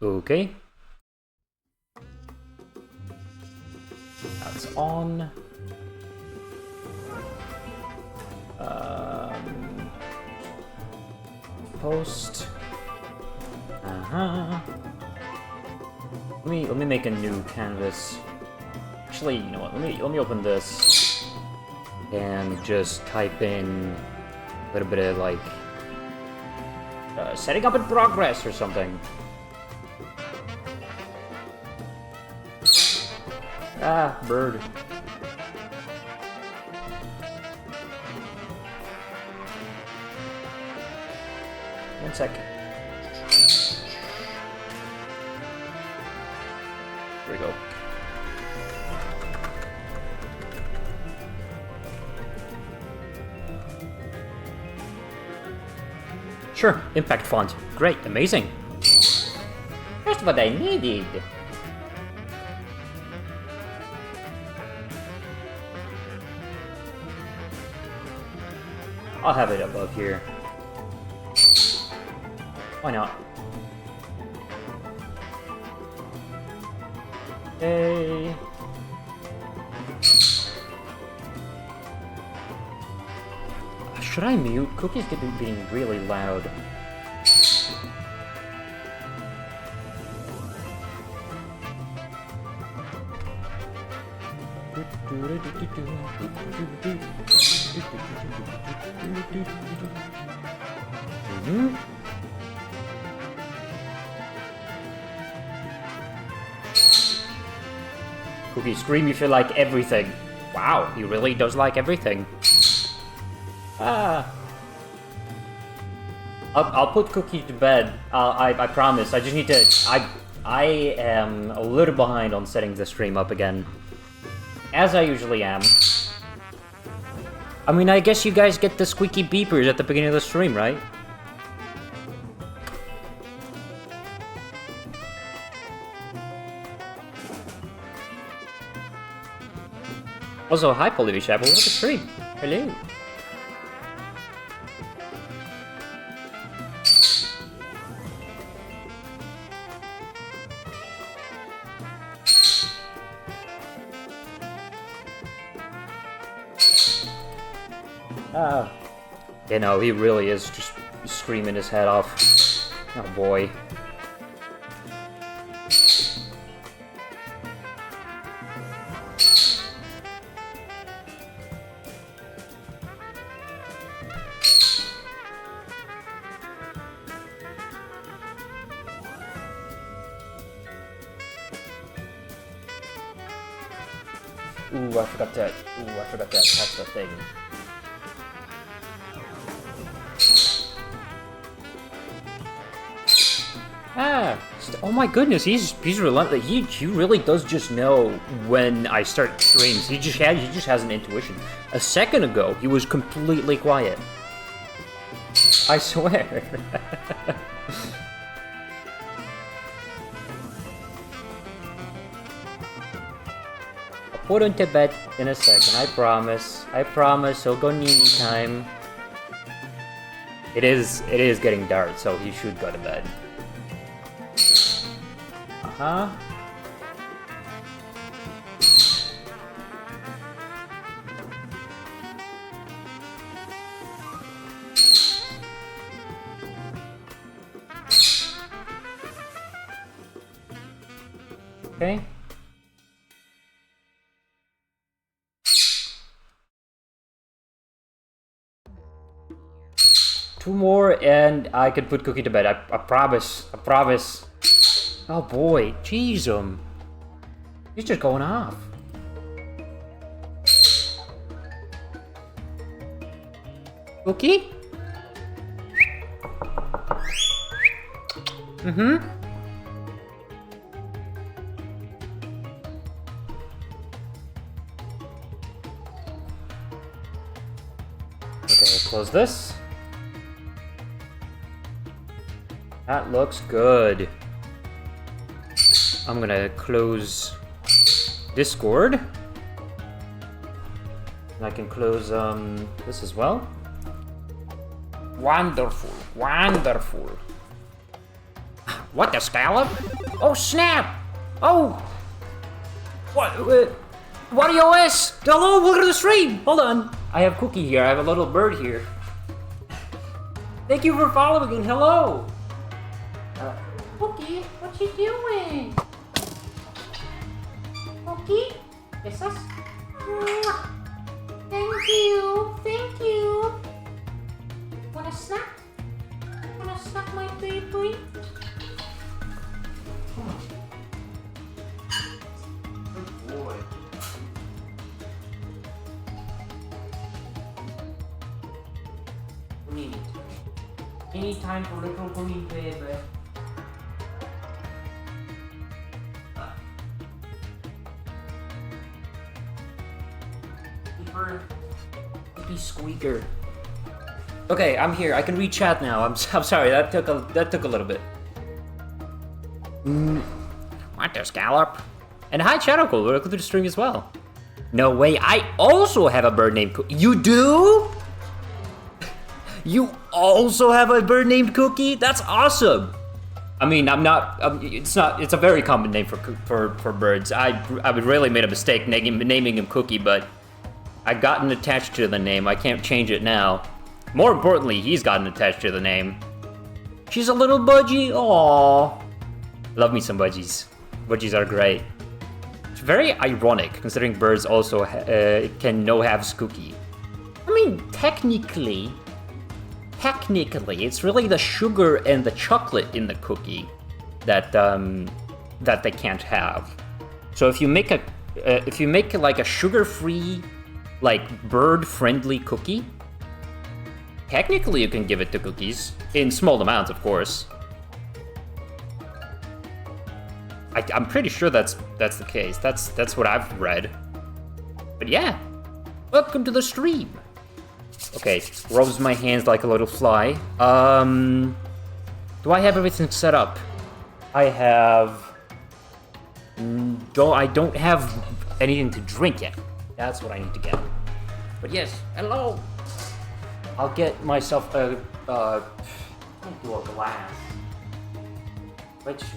Okay. That's on. Post. Let me make a new canvas. Actually, you know what? Let me open this and just type in a little bit of like setting up in progress or something. Ah, bird. One sec. There we go. Sure, impact font. Great, amazing. Just what I needed. I'll have it above here. Why not? Hey. Should I mute? Cookie's being really loud. Cookie, scream if you like everything. Wow, he really does like everything. Ah. I'll put Cookie to bed. I promise. I just need to. I am a little behind on setting the stream up again, as I usually am. I mean, I guess you guys get the squeaky beepers at the beginning of the stream, right? Also, hi, Polivy Chapel. Welcome to the stream. Hello. You know, he really is just screaming his head off. Oh boy. Ooh, I forgot that. That's the thing. Oh my goodness, he's relentless. He really does just know when I start streams. He just has an intuition. A second ago, he was completely quiet. I swear. I'll put him to bed in a second. I promise. He'll go Nini time. It is getting dark, so he should go to bed. Huh? Okay. Two more and I can put Cookie to bed. I promise. Oh boy, jeez, he's just going off. Cookie? Mm-hmm. Okay, close this. That looks good. I'm gonna close Discord. And I can close this as well. Wonderful. What the scallop? Oh snap! Oh! What? What EOS? Hello, welcome to the stream! Hold on. I have Cookie here, I have a little bird here. Thank you for following and hello! Cookie, what you doing? Cookie? Kisses? Thank you, thank you. Wanna snack? Wanna snack, my baby? Good boy. Need any time for little green baby. Be squeaker. Okay, I'm here. I can read chat now. I'm sorry. That took a little bit. What the scallop? And hi, Chatocle. Welcome to the stream as well. No way. I also have a bird named Cookie. You do? You also have a bird named Cookie? That's awesome. I mean, I'm not. It's not. It's a very common name for birds. I really made a mistake naming him Cookie, but I've gotten attached to the name. I can't change it now. More importantly, he's gotten attached to the name. She's a little budgie. Aww. Love me some budgies. Budgies are great. It's very ironic considering birds also can have Cookie. I mean, technically, it's really the sugar and the chocolate in the cookie that that they can't have. So if you make like a sugar-free, like bird-friendly cookie, technically you can give it to cookies in small amounts, of course. I'm pretty sure that's the case. That's what I've read. But yeah, welcome to the stream. Okay, rubs my hands like a little fly. Do I have everything set up? I have. I don't have anything to drink yet. That's what I need to get. But yes, hello. I'll get myself a do a glass. I'll just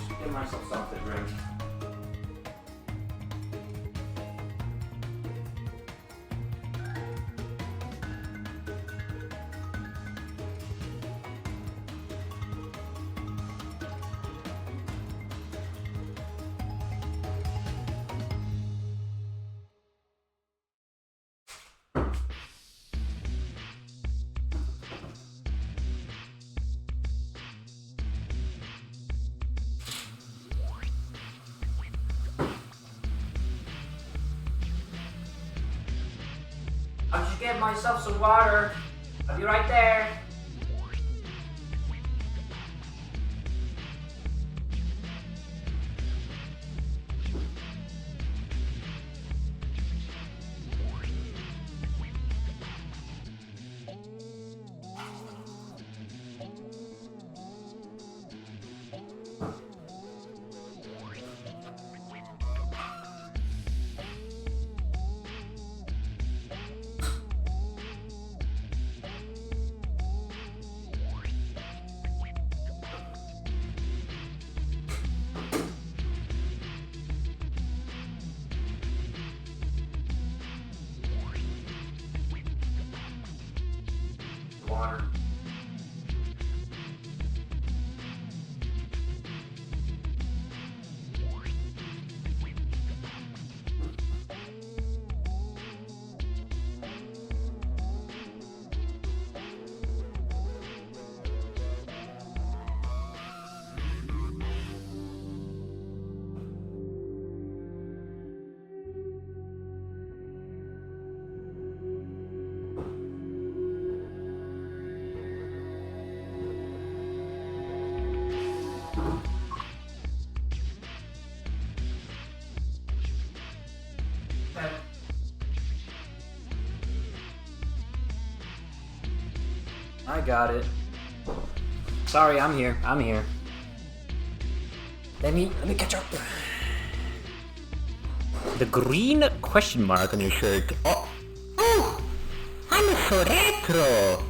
get myself something to drink. I'll just get myself some water. I'll be right there. Water. I got it. Sorry, I'm here. Let me catch up. The green question mark on your shirt. Oh, I'm so retro.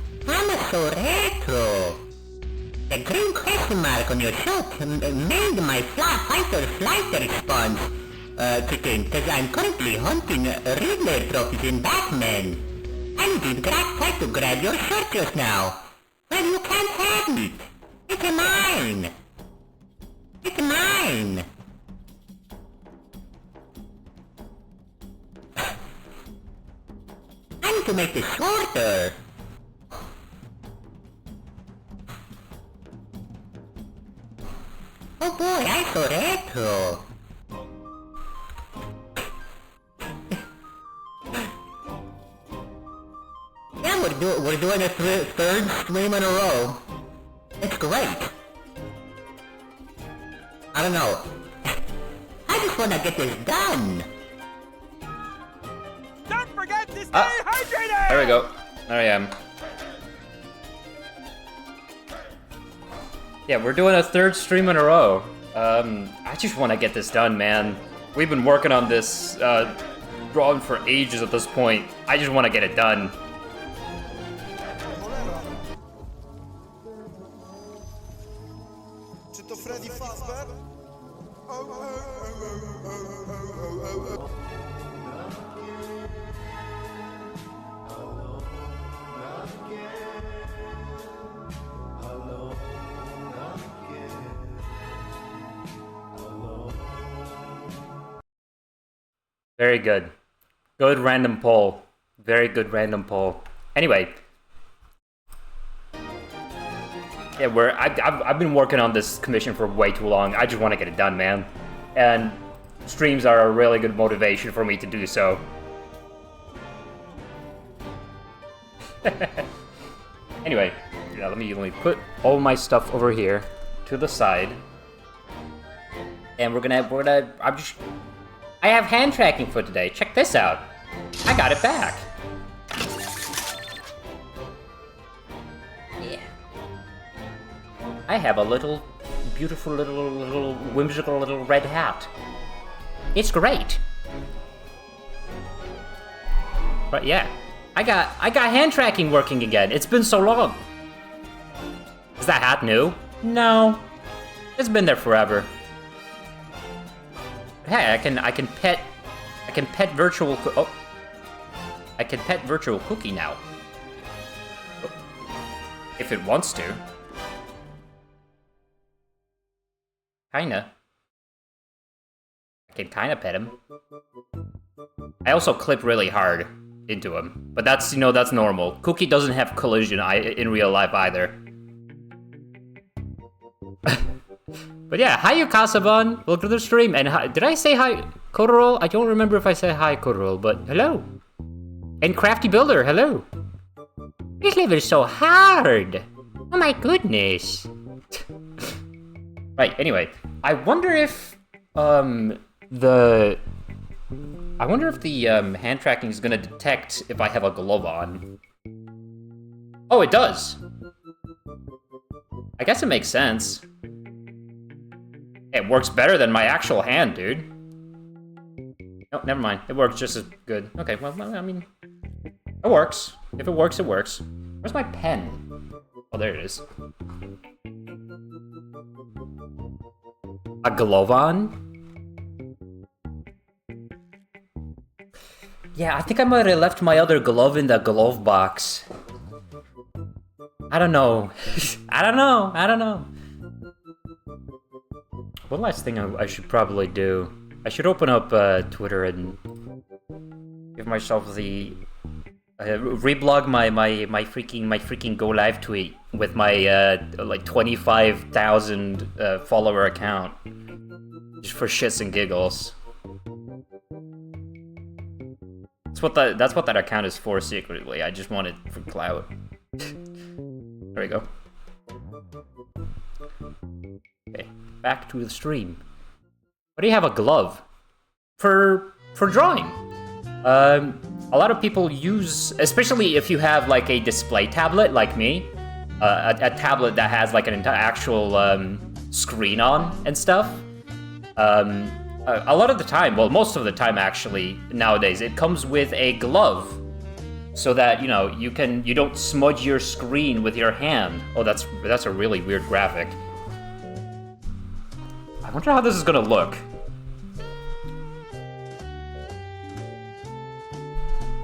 The green question mark on your shirt made my fighter response, chicken, cause I'm currently hunting Riddler trophies in Batman. And these guys tried to grab your shirt just now. Well, you can't have it. It's mine. It's mine. I need to make this shorter. Oh boy, I saw retro. Yeah, we're doing a third stream in a row. It's great. I don't know. I just wanna get this done. Don't forget to stay hydrated! There we go. There I am. Yeah, we're doing a third stream in a row. I just want to get this done, man. We've been working on this drawing for ages at this point. I just want to get it done. Very good. Good random poll. Very good random poll. Anyway. Yeah, I've been working on this commission for way too long. I just want to get it done, man. And streams are a really good motivation for me to do so. Anyway, yeah, let me put all my stuff over here to the side. And I have hand tracking for today. Check this out. I got it back. Yeah. I have a little, beautiful little whimsical little red hat. It's great. But yeah, I got hand tracking working again. It's been so long. Is that hat new? No. It's been there forever. Hey, I can pet virtual I can pet virtual cookie now. If it wants to. Kinda. I can kinda pet him. I also clip really hard into him, but that's that's normal. Cookie doesn't have collision in real life either. But yeah, hi Yukasaban, welcome to the stream, and hi, did I say hi, Kodorol? I don't remember if I said hi, Kodorol, but hello. And Crafty Builder, hello. This level is so hard. Oh my goodness. Right, anyway, I wonder if, the hand tracking is gonna detect if I have a glove on. Oh, it does. I guess it makes sense. It works better than my actual hand, dude. Oh, never mind. It works just as good. Okay, well, I mean, it works. If it works, it works. Where's my pen? Oh, there it is. A glove on? Yeah, I think I might have left my other glove in the glove box. I don't know. I don't know. One last thing I should probably do. I should open up Twitter and give myself the reblog my freaking go live tweet with my like 25,000 follower account, just for shits and giggles. That's what that account is for secretly. I just want it for clout. There we go. Okay, back to the stream. Why do you have a glove? For drawing. A lot of people use, especially if you have like a display tablet like me, a tablet that has like an actual screen on and stuff. A lot of the time, well, most of the time actually, nowadays, it comes with a glove so that you know you don't smudge your screen with your hand. Oh, that's a really weird graphic. I wonder how this is gonna look.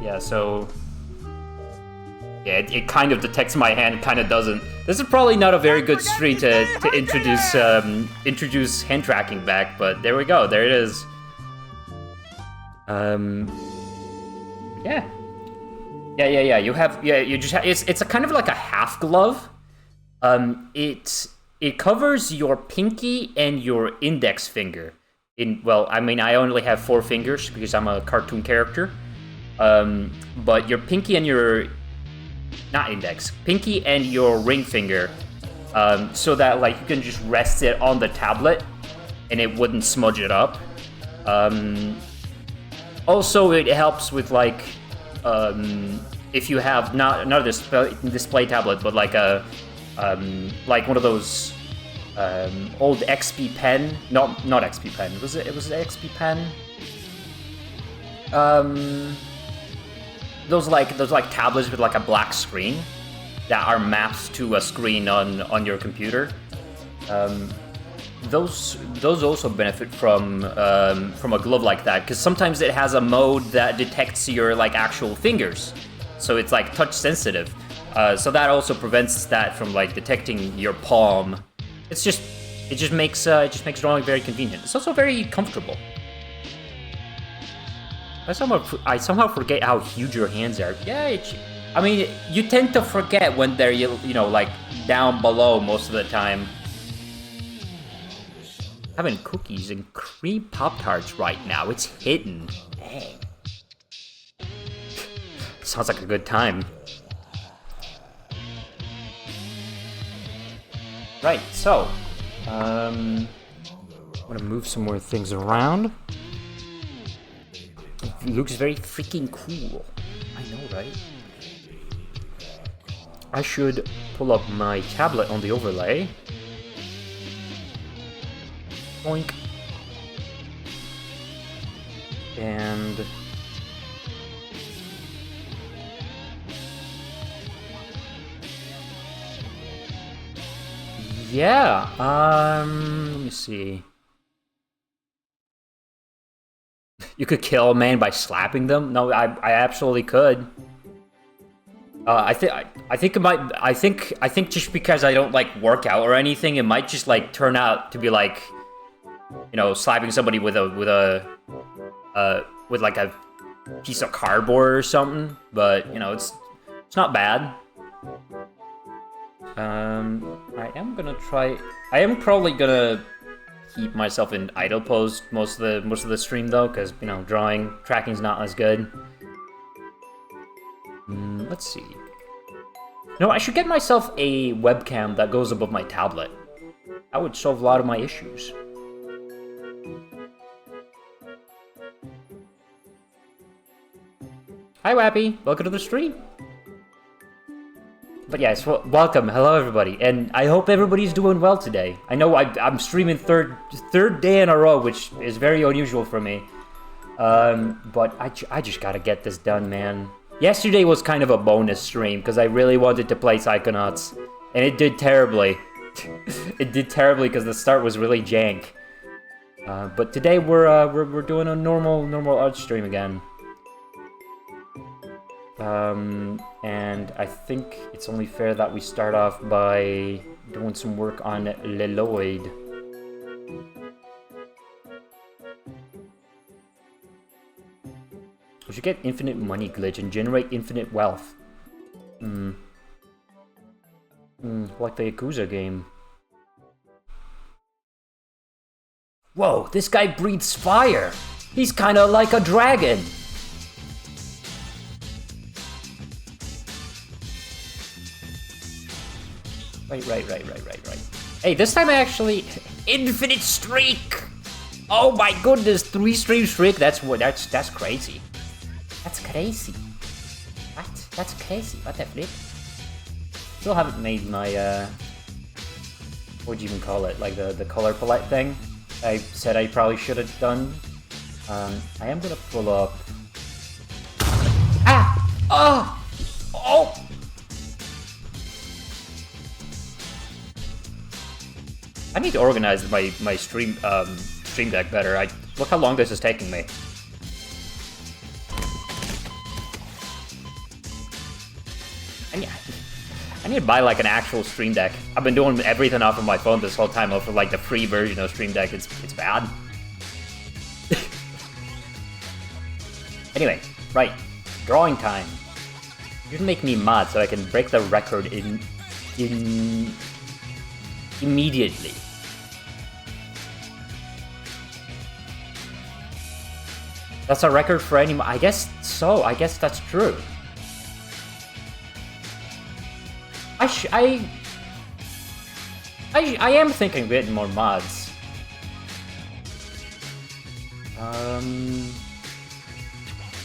Yeah, so yeah, it kind of detects my hand, kind of doesn't. This is probably not a very good stream to introduce hand tracking back, but there we go. There it is. Yeah. You have you just have, it's a kind of like a half glove. It covers your pinky and your index finger. Well, I mean, I only have 4 fingers because I'm a cartoon character. But your pinky and your pinky and your ring finger, so that like you can just rest it on the tablet and it wouldn't smudge it up. Also, it helps with like if you have not a display tablet, but like a like one of those old XP pen, not XP pen. It was an XP pen. Those tablets with like a black screen that are mapped to a screen on your computer. Those also benefit from a glove like that, because sometimes it has a mode that detects your like actual fingers, so it's like touch sensitive. So that also prevents that from like detecting your palm. It just makes drawing very convenient. It's also very comfortable. I somehow forget how huge your hands are. Yeah, I mean, you tend to forget when they're you know like down below most of the time. Having cookies and cream Pop-Tarts right now. It's hidden. Dang. Sounds like a good time. Right, so I'm gonna move some more things around. It looks very freaking cool. I know, right? I should pull up my tablet on the overlay. Boink. And yeah, let me see. You could kill a man by slapping them? No, I absolutely could. I think it might. I think just because I don't like work out or anything, it might just like turn out to be like, you know, slapping somebody with like a piece of cardboard or something. But you know, it's not bad. I am probably gonna keep myself in idle pose most of the stream though, because you know, tracking's not as good. Let's see. No, I should get myself a webcam that goes above my tablet. That would solve a lot of my issues. Hi, Wappy. Welcome to the stream. But yes, well, welcome. Hello, everybody. And I hope everybody's doing well today. I know I'm streaming third day in a row, which is very unusual for me. But I just gotta get this done, man. Yesterday was kind of a bonus stream, because I really wanted to play Psychonauts. And it did terribly. It did terribly, because the start was really jank. But today we're doing a normal art stream again. And I think it's only fair that we start off by doing some work on Leloid. We should get infinite money glitch and generate infinite wealth. Like the Yakuza game. Whoa, this guy breathes fire! He's kinda like a dragon! Right. Hey, this time I actually... Infinite streak! Oh my goodness, 3 stream streak? That's crazy. That's crazy. What? That's crazy. What the flip? Still haven't made my, what do you even call it? Like the color palette thing I said I probably should have done. I am gonna pull up... Ah! Oh! I need to organize my stream deck better. Look how long this is taking me. I need to buy like an actual Stream Deck. I've been doing everything off of my phone this whole time, off of like the free version of Stream Deck. It's bad. Anyway, right, drawing time. You can make me mod so I can break the record immediately. That's a record for any. I guess so. I guess that's true. I am thinking of getting more mods.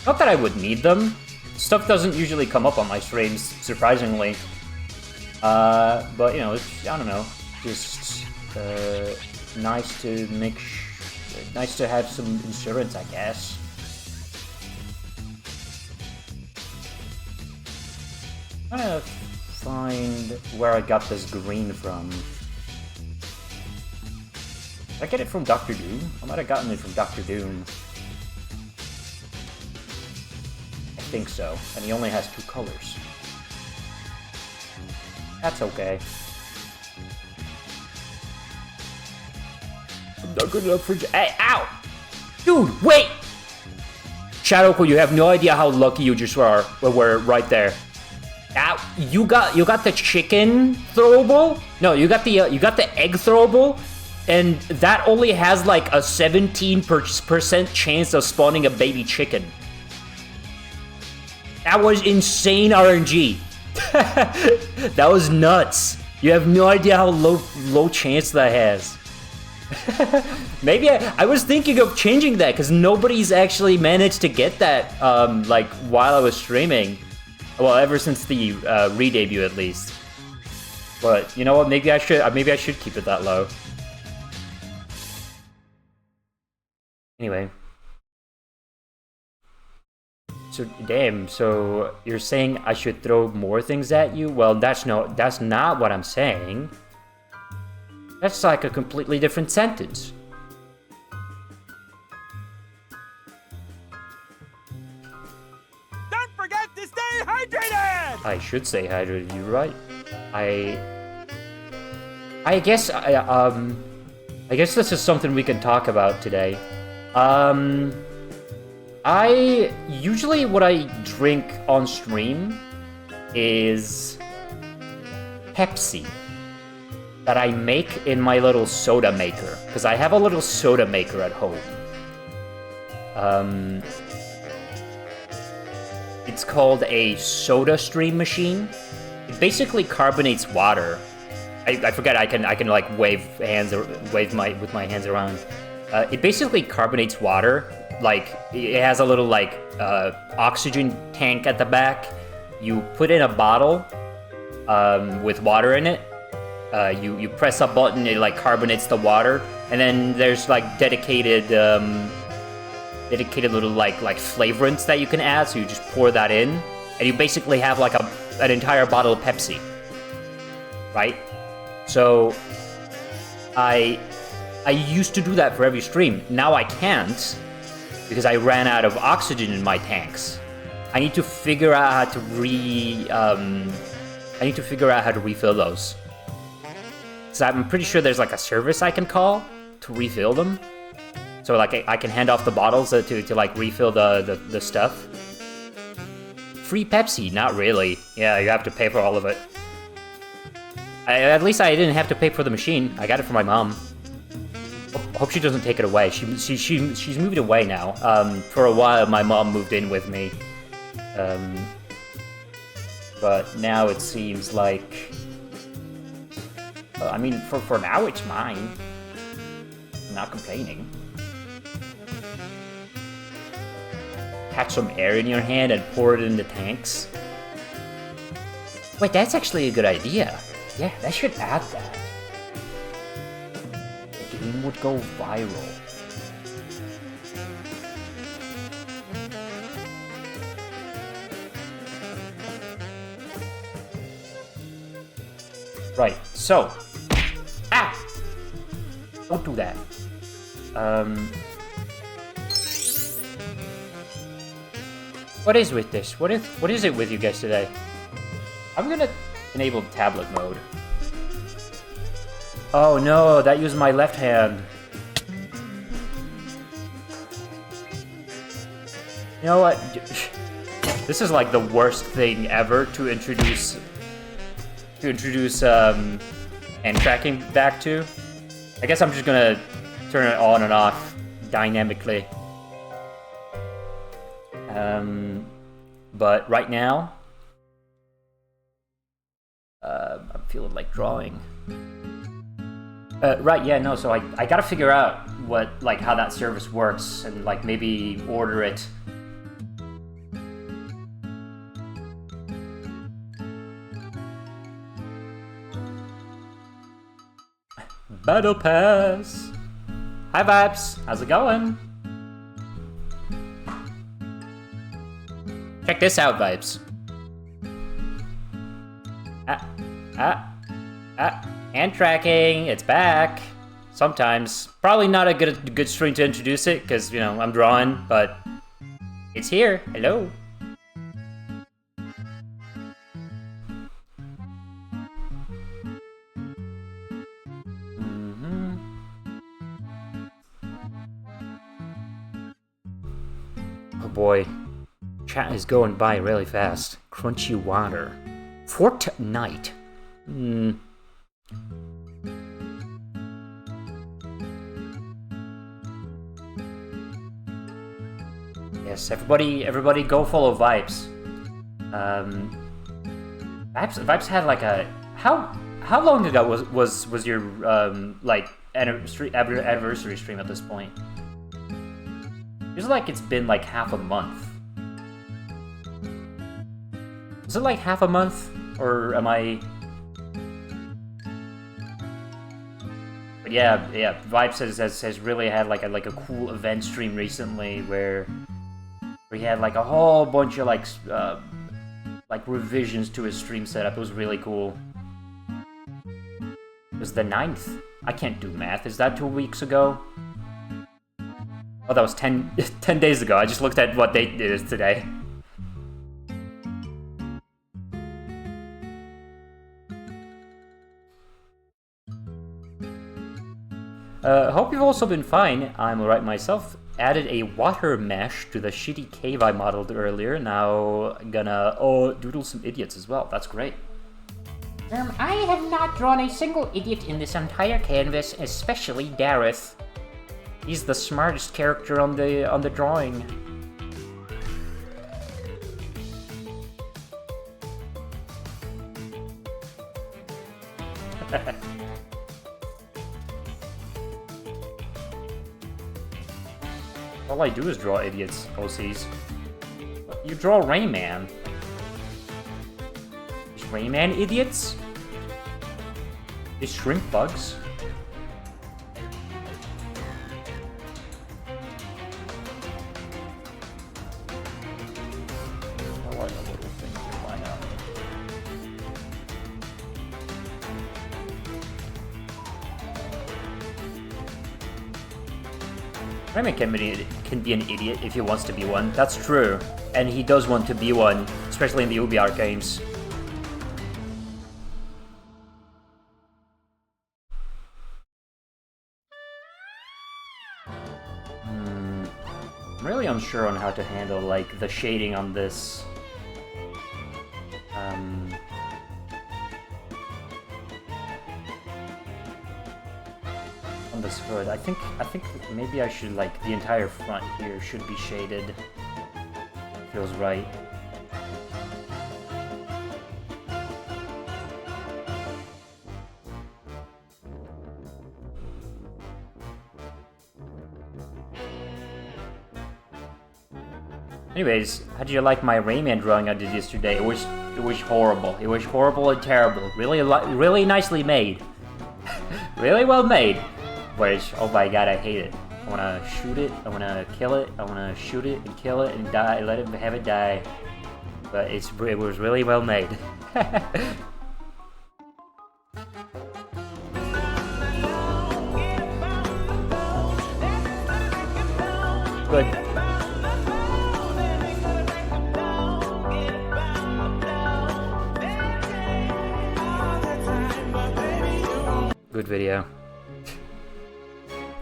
Not that I would need them. Stuff doesn't usually come up on my streams, surprisingly. But you know, it's, I don't know, just nice to nice to have some insurance, I guess. I'm trying to find where I got this green from. Did I get it from Dr. Doom? I might have gotten it from Dr. Doom. I think so, and he only has 2 colors. That's okay. I'm not good enough for... Hey, ow! Dude, wait! Shadowco, you have no idea how lucky you just were right there. Ow, you got the chicken throwable? No, you got the egg throwable, and that only has like a 17% chance of spawning a baby chicken. That was insane RNG. That was nuts. You have no idea how low chance that has. Maybe I was thinking of changing that because nobody's actually managed to get that like while I was streaming. Well, ever since the re-debut at least. But you know what? Maybe I should keep it that low. Anyway. So damn, so you're saying I should throw more things at you? Well, that's not what I'm saying. That's like a completely different sentence. Don't forget to stay hydrated! I should stay hydrated, you're right. I guess this is something we can talk about today. Usually what I drink on stream is Pepsi that I make in my little soda maker, because I have a little soda maker at home. It's called a soda stream machine. It basically carbonates water. I forget I can like wave with my hands around. It basically carbonates water. Like, it has a little, like, oxygen tank at the back. You put in a bottle with water in it. You press a button, it, like, carbonates the water. And then there's, like, dedicated little, like flavorants that you can add. So you just pour that in. And you basically have, like, an entire bottle of Pepsi. Right? So, I used to do that for every stream. Now I can't, because I ran out of oxygen in my tanks. I need to figure out how to refill those. So I'm pretty sure there's like a service I can call to refill them. So like I can hand off the bottles to like refill the stuff. Free Pepsi? Not really. Yeah, you have to pay for all of it. At least I didn't have to pay for the machine. I got it from my mom. Hope she doesn't take it away. She's moved away now. For a while, my mom moved in with me. But now it seems like... I mean, for now, it's mine. I'm not complaining. Catch some air in your hand and pour it in the tanks. Wait, that's actually a good idea. Yeah, I should add that. The game would go viral. Right, so... Don't do that. What is with this? What is it with you guys today? I'm gonna enable tablet mode. Oh no, that used my left hand. You know what? This is like the worst thing ever to introduce hand tracking back to. I guess I'm just gonna turn it on and off dynamically. But right now, I'm feeling like drawing. Right, yeah, no, so I gotta figure out how that service works and like maybe order it. Battle Pass! Hi Vibes! How's it going? Check this out, Vibes. Hand tracking, it's back. Sometimes. Probably not a good stream to introduce it, because, you know, I'm drawing, but it's here. Hello. Oh boy. Chat is going by really fast. Crunchy water. Fortnite. Yes, everybody go follow Vibes. Vibes had like a how long ago was your like anniversary stream at this point? Feels like it's been like half a month. Is it like half a month, or am I? But yeah. Vibes has really had like a cool event stream recently where we had like a whole bunch of like revisions to his stream setup. It was really cool. It was the 9th. I can't do math. Is that 2 weeks ago? Oh, that was 10 days ago. I just looked at what date it is today. Hope you've also been fine. I'm alright myself. Added a water mesh to the shitty cave I modeled earlier. Now gonna doodle some idiots as well. That's great. I have not drawn a single idiot in this entire canvas, especially Dareth. He's the smartest character on the drawing. All I do is draw idiots, OCs. You draw Rayman. Is Rayman idiots? Is shrimp bugs? I like a little thing to line up. Rayman can be an idiot if he wants to be one. That's true. And he does want to be one, especially in the UbiArt games. I'm really unsure on how to handle like the shading on this. On this hood, I think maybe I should like the entire front here should be shaded. Feels right. Anyways, how did you like my Rayman drawing I did yesterday? It was horrible. It was horrible and terrible. Really nicely made. Really well made. But oh my god, I hate it. I wanna shoot it, I wanna kill it, I wanna shoot it and kill it and die, let it have it die. But it was really well made. Good. Good video.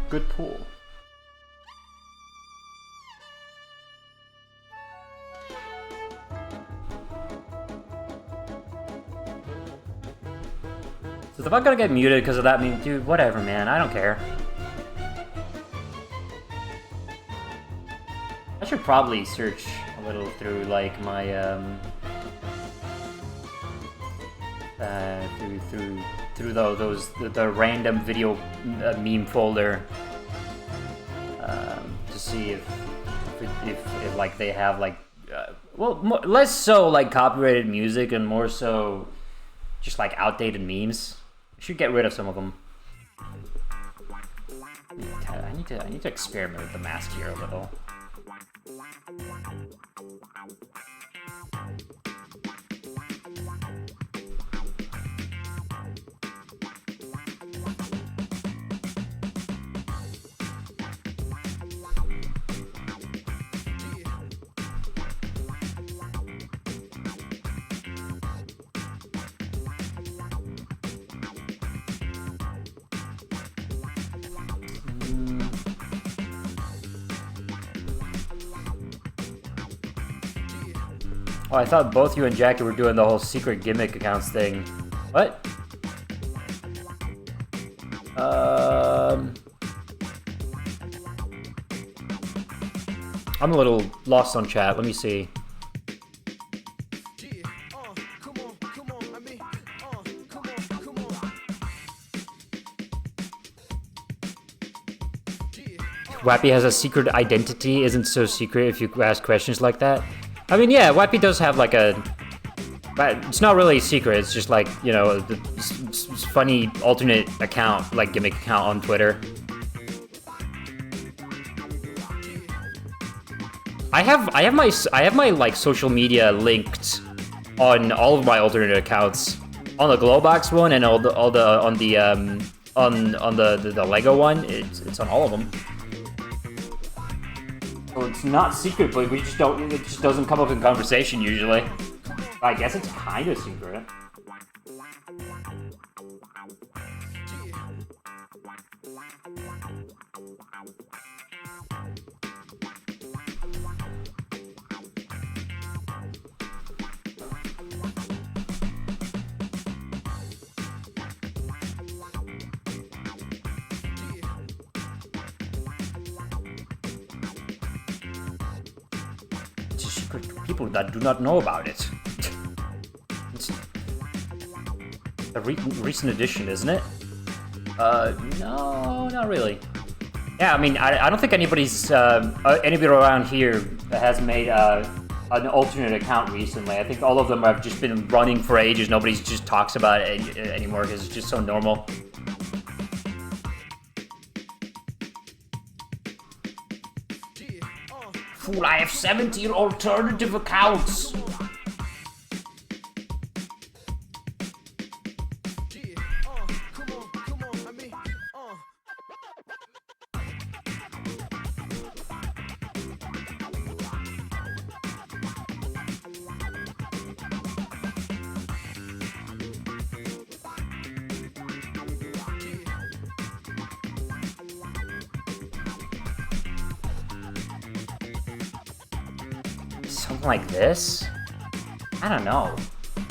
Good pool. So if I'm gonna get muted because of that, I mean, dude, whatever, man. I don't care. I should probably search a little through, like, my, through the random video meme folder, to see if like they have like, well, less so like copyrighted music and more so just like outdated memes. I should get rid of some of them. I need to experiment with the mask here a little. Oh, I thought both you and Jackie were doing the whole secret gimmick accounts thing. What? I'm a little lost on chat. Let me see. Wappy has a secret identity, isn't so secret if you ask questions like that. I mean, yeah, Wappy does have like a... It's not really secret, it's just like, you know, the funny alternate account, like gimmick account on Twitter. I have my like social media linked on all of my alternate accounts. On the Glowbox one and on the Lego one, it's on all of them. So it's not secret, but we just don't. It just doesn't come up in conversation usually. I guess it's kind of secret. People that do not know about it. It's a recent addition, isn't it? No, not really. Yeah, I mean, I don't think anybody around here has made an alternate account recently. I think all of them have just been running for ages. Nobody just talks about it anymore because it's just so normal. Fool, I have 17 alternative accounts! Something like this? I don't know.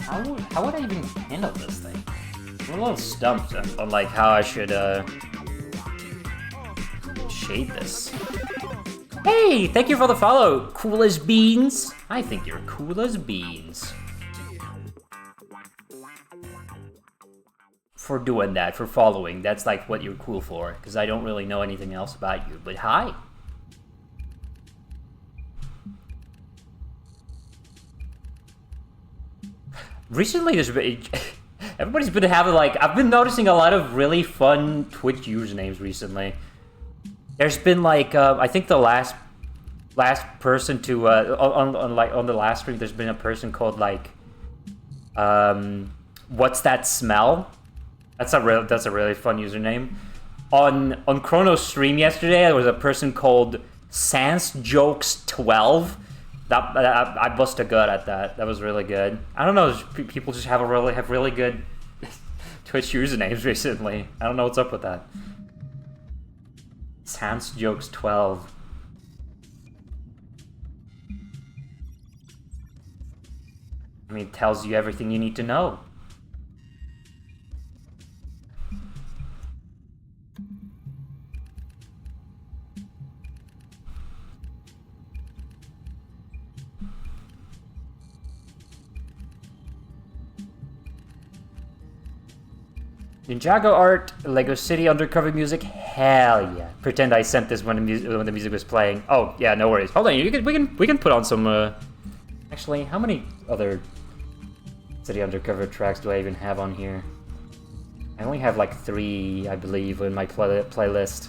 How would I even handle this thing? I'm a little stumped on like how I should shade this. Hey, thank you for the follow, cool as beans. I think you're cool as beans. For doing that, for following, that's like what you're cool for, because I don't really know anything else about you, but hi. Recently, everybody's been having like, I've been noticing a lot of really fun Twitch usernames recently. There's been like, I think the last person to on the last stream, there's been a person called like, what's that smell? That's a really fun username. On Chrono's stream yesterday, there was a person called Sans Jokes 12. I bust a gut at that. That was really good. I don't know. People just have really good Twitch usernames recently. I don't know what's up with that. Sans Jokes 12. I mean, it tells you everything you need to know. Ninjago art, Lego City undercover music, hell yeah! Pretend I sent this when the music was playing. Oh yeah, no worries. Hold on, we can put on some. Actually, how many other City undercover tracks do I even have on here? I only have like 3, I believe, in my playlist.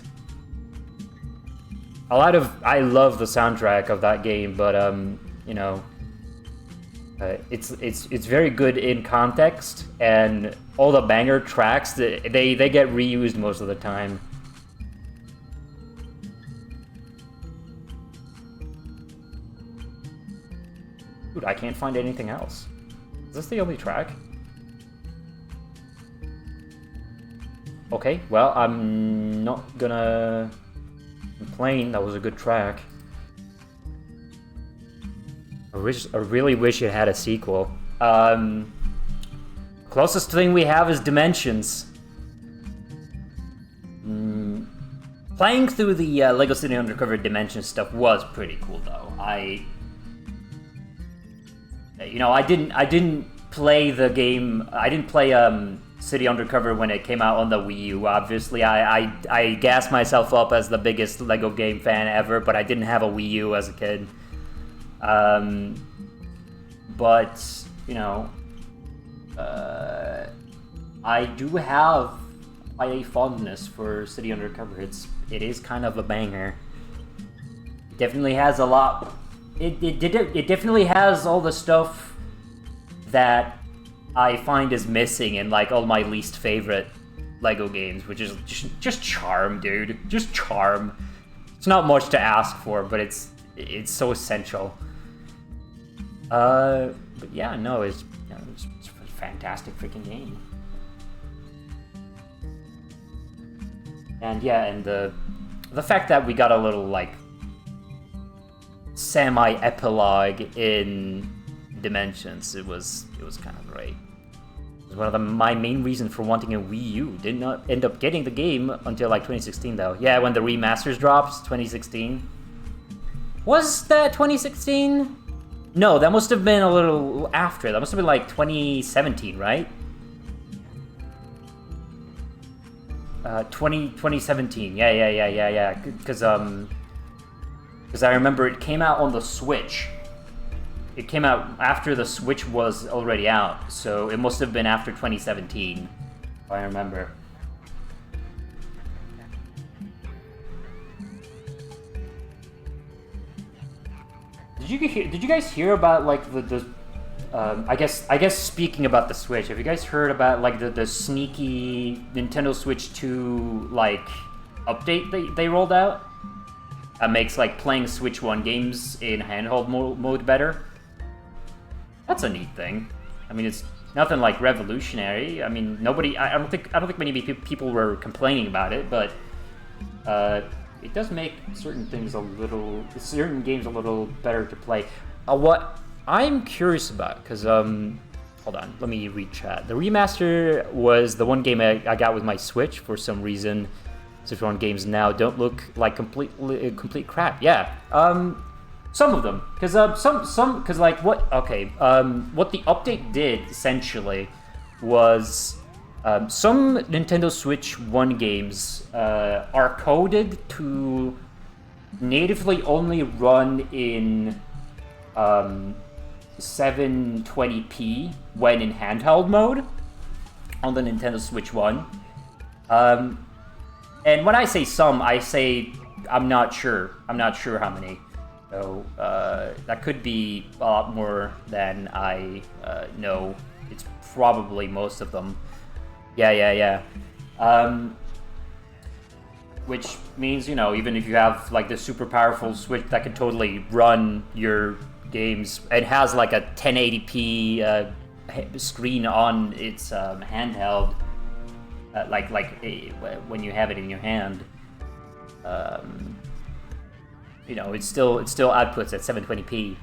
I love the soundtrack of that game, but you know, it's very good in context, and all the banger tracks they get reused most of the time. Dude, I can't find anything else. Is this the only track? Okay, well, I'm not gonna complain. That was a good track. I really wish it had a sequel. Closest thing we have is Dimensions. Playing through the Lego City Undercover Dimensions stuff was pretty cool, though. I didn't play the game. I didn't play City Undercover when it came out on the Wii U. Obviously, I gassed myself up as the biggest Lego game fan ever, but I didn't have a Wii U as a kid. But you know, I do have quite a fondness for City Undercover. It is kind of a banger. It definitely has a lot. It definitely has all the stuff that I find is missing in like all my least favorite Lego games, which is just charm, dude. Just charm. It's not much to ask for, but it's so essential. But yeah, no, it's a fantastic freaking game. And yeah, and the fact that we got a little like semi-epilogue in Dimensions, it was kind of great. It was one of my main reasons for wanting a Wii U. Did not end up getting the game until like 2016 though. Yeah, when the remasters drops, 2016. Was that 2016? No, that must have been a little after. That must have been like 2017, right? 2017. Yeah. Because I remember it came out on the Switch. It came out after the Switch was already out, so it must have been after 2017, if I remember. Did you guys hear about like the I guess speaking about the Switch, have you guys heard about like the sneaky Nintendo Switch 2 like update they rolled out? That makes like playing Switch 1 games in handheld mode better. That's a neat thing. I mean, it's nothing like revolutionary. I mean, I don't think many people were complaining about it, but it does make certain games a little better to play. What I'm curious about, because hold on, let me read chat. The remaster was the one game I got with my Switch. For some reason, Switch 1 games now don't look like complete crap. Yeah, some of them, because because like what the update did essentially was some Nintendo Switch 1 games are coded to natively only run in 720p when in handheld mode on the Nintendo Switch 1. And when I say some, I say I'm not sure how many. So that could be a lot more than I know. It's probably most of them. Yeah. which means, you know, even if you have like the super powerful Switch that can totally run your games, it has like a 1080p screen on its handheld, when you have it in your hand. You know, it still outputs at 720p.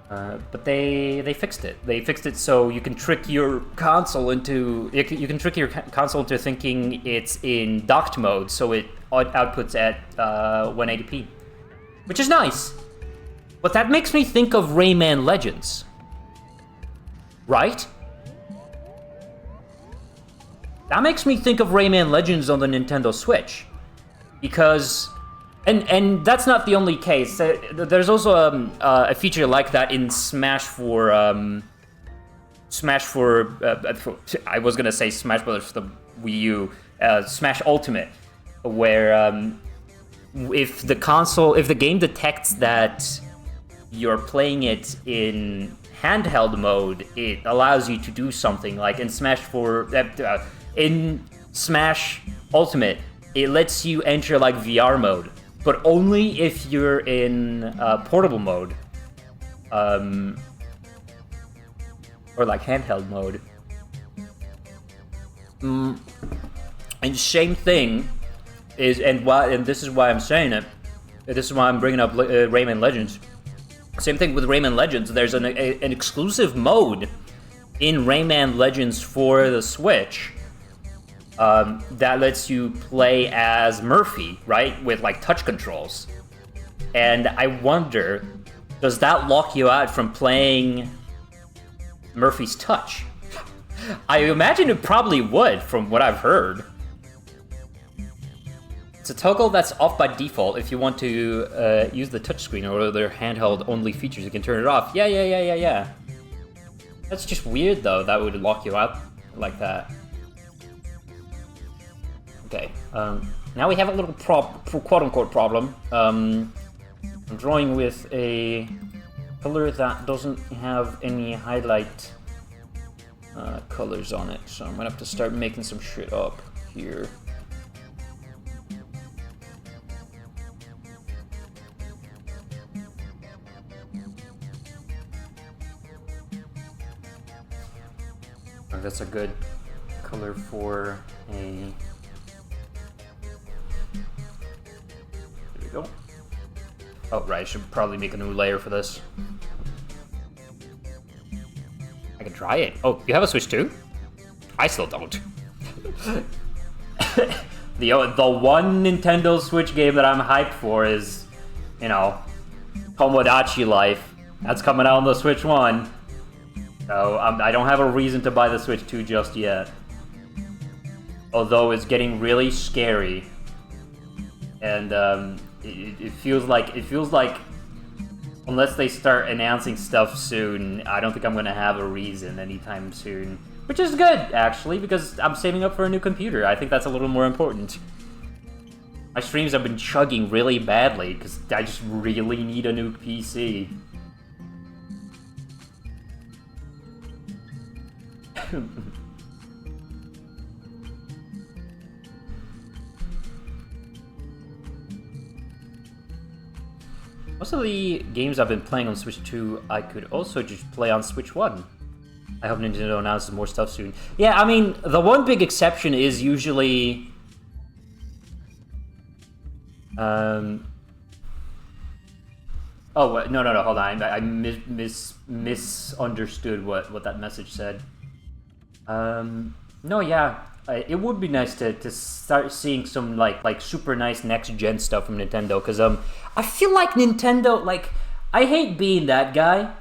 But they fixed it. They fixed it so you can trick your console into thinking it's in docked mode, so it outputs at 180p, which is nice. But that makes me think of Rayman Legends, right? That makes me think of Rayman Legends on the Nintendo Switch, because. And that's not the only case. There's also a feature like that in Smash for I was gonna say Smash Brothers for the Wii U, Smash Ultimate, where if the game detects that you're playing it in handheld mode, it allows you to do something like in Smash Ultimate, it lets you enter like VR mode. But only if you're in portable mode, or like handheld mode. And same thing is, and this is why I'm saying it. This is why I'm bringing up Rayman Legends. Same thing with Rayman Legends. There's an exclusive mode in Rayman Legends for the Switch. That lets you play as Murphy, right? With like touch controls. And I wonder, does that lock you out from playing Murphy's Touch? I imagine it probably would, from what I've heard. It's a toggle that's off by default. If you want to use the touchscreen or other handheld-only features, you can turn it off. Yeah. That's just weird, though. That would lock you out like that. Okay, now we have a little quote-unquote problem. I'm drawing with a color that doesn't have any highlight colors on it, so I'm gonna have to start making some shit up here. That's a good color for a... Go. Oh, right, I should probably make a new layer for this. I can try it. Oh, you have a Switch too? I still don't. The one Nintendo Switch game that I'm hyped for is, you know, Tomodachi Life. That's coming out on the Switch 1. So I don't have a reason to buy the Switch 2 just yet. Although it's getting really scary. And it feels like unless they start announcing stuff soon, I don't think I'm gonna have a reason anytime soon. Which is good, actually, because I'm saving up for a new computer. I think that's a little more important. My streams have been chugging really badly because I just really need a new PC. Most of the games I've been playing on Switch 2, I could also just play on Switch 1. I hope Nintendo announces more stuff soon. Yeah, I mean, the one big exception is usually... Oh, no, hold on. I misunderstood what that message said. No, yeah. It would be nice to start seeing some like super nice next gen stuff from Nintendo, because I feel like Nintendo, like, I hate being that guy.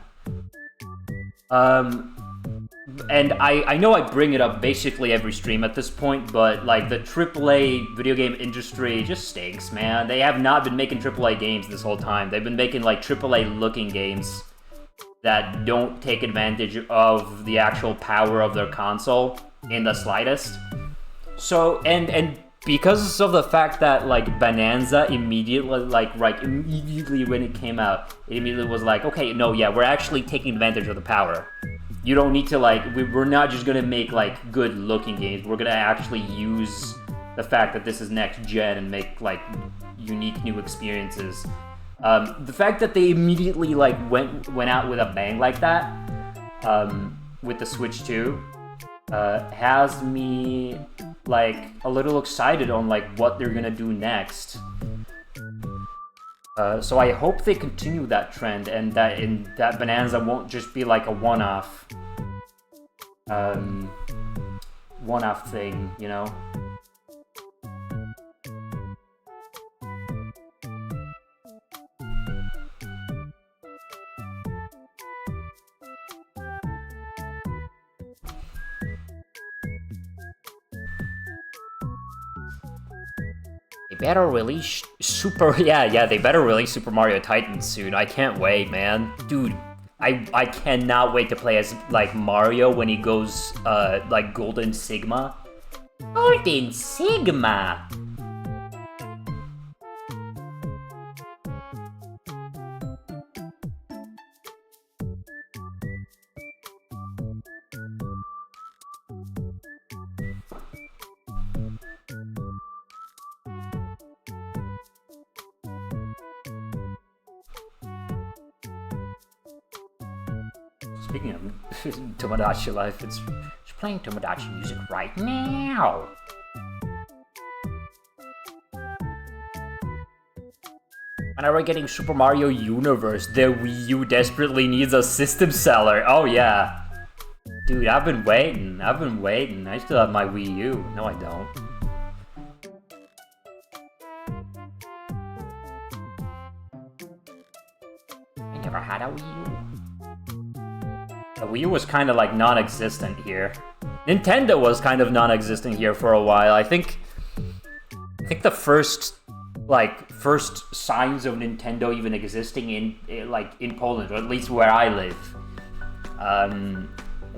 And I know I bring it up basically every stream at this point, but like the AAA video game industry just stinks, man. They have not been making AAA games this whole time. They've been making like AAA looking games that don't take advantage of the actual power of their console in the slightest. So, and because of the fact that like Bonanza immediately when it came out, it immediately was like, okay, no, yeah, we're actually taking advantage of the power. You don't need to like, we're not just gonna make like good looking games, we're gonna actually use the fact that this is next gen and make like unique new experiences. The fact that they immediately like went out with a bang like that with the Switch 2 has me like a little excited on like what they're gonna do next. So I hope they continue that trend and that Bonanza won't just be like a one-off thing, you know? Better release they better release Super Mario Titan soon. I can't wait, man. Dude, I cannot wait to play as like Mario when he goes like Golden Sigma. Golden Sigma. Speaking of Tomodachi Life, it's playing Tomodachi music right now. When are we getting Super Mario Universe? The Wii U desperately needs a system seller. Oh yeah. Dude, I've been waiting. I still have my Wii U. No, I don't. I never had a Wii U. The Wii U was kind of like non-existent here. Nintendo was kind of non-existent here for a while. I think the first signs of Nintendo even existing in Poland, or at least where I live,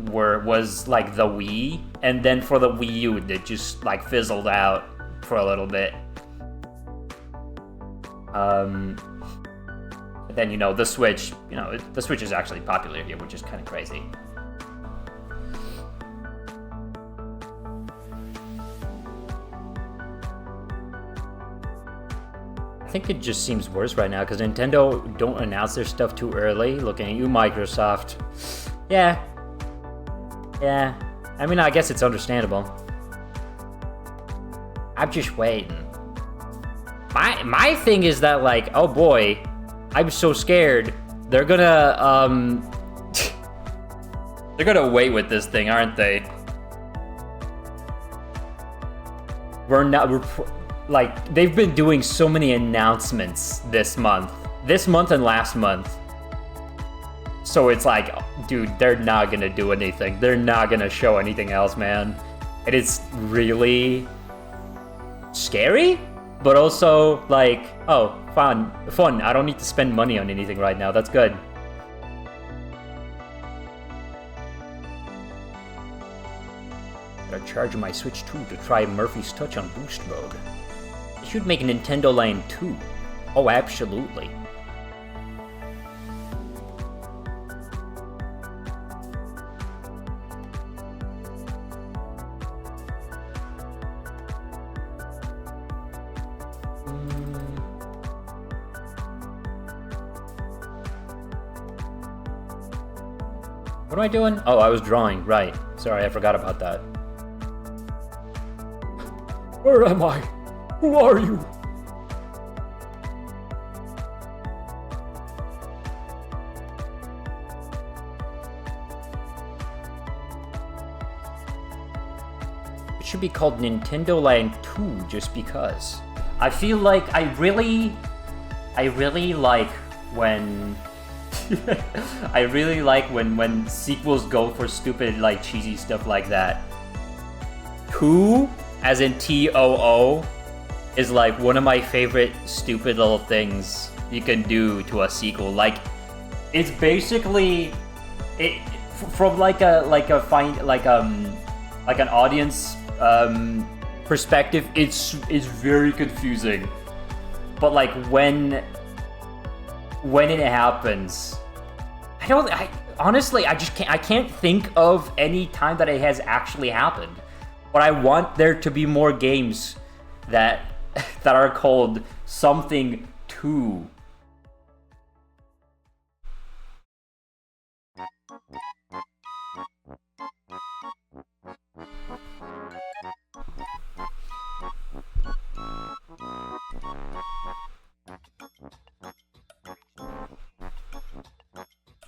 was like the Wii, and then for the Wii U, it just like fizzled out for a little bit. But then, you know, the Switch, the Switch is actually popular here, which is kind of crazy. I think it just seems worse right now, because Nintendo don't announce their stuff too early. Looking at you, Microsoft. Yeah. I mean, I guess it's understandable. I'm just waiting. My thing is that, like, oh boy, I'm so scared. They're gonna wait with this thing, aren't they? Like, they've been doing so many announcements this month and last month. So it's like, dude, they're not gonna do anything. They're not gonna show anything else, man. It is really scary, but also like, oh, fun. I don't need to spend money on anything right now. That's good. Gotta charge my Switch 2 to try Murphy's Touch on boost mode. It should make Nintendo Land 2. Oh, absolutely. What am I doing? Oh, I was drawing, right. Sorry, I forgot about that. Where am I? Who are you? It should be called Nintendo Land 2 just because. I feel like I really like when I really like when sequels go for stupid, like, cheesy stuff like that. 2, as in TOO, is like one of my favorite stupid little things you can do to a sequel. Like, it's basically from like an audience perspective, it's very confusing. But like when it happens, honestly, I can't think of any time that it has actually happened. But I want there to be more games that that are called something 2.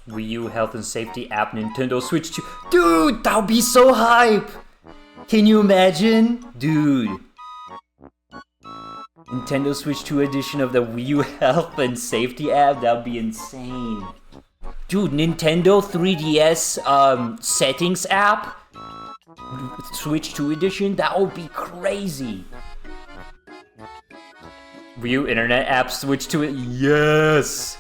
Wii U health and safety app, Nintendo Switch 2. Dude, that would be so hype! Can you imagine? Dude. Nintendo Switch 2 edition of the Wii U health and safety app, that would be insane. Dude, Nintendo 3DS settings app, Switch 2 edition, that would be crazy. Wii U internet app, Switch 2, yes!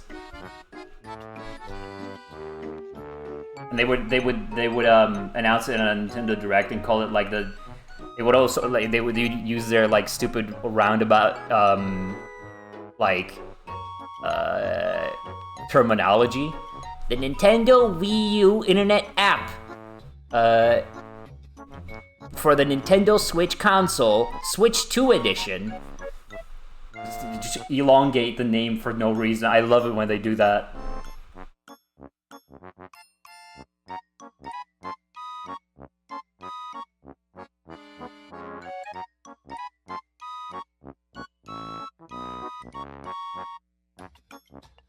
And they would announce it on a Nintendo Direct and call it like the. It would also like they would use their like stupid roundabout terminology. The Nintendo Wii U Internet app for the Nintendo Switch console, Switch 2 edition. Just elongate the name for no reason. I love it when they do that.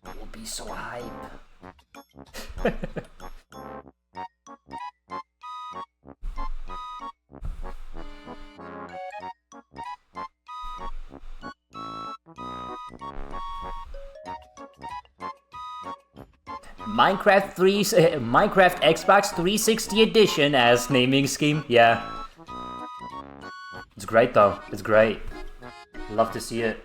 It will be so hype. Minecraft Xbox 360 edition as naming scheme. Yeah. It's great though. It's great. Love to see it.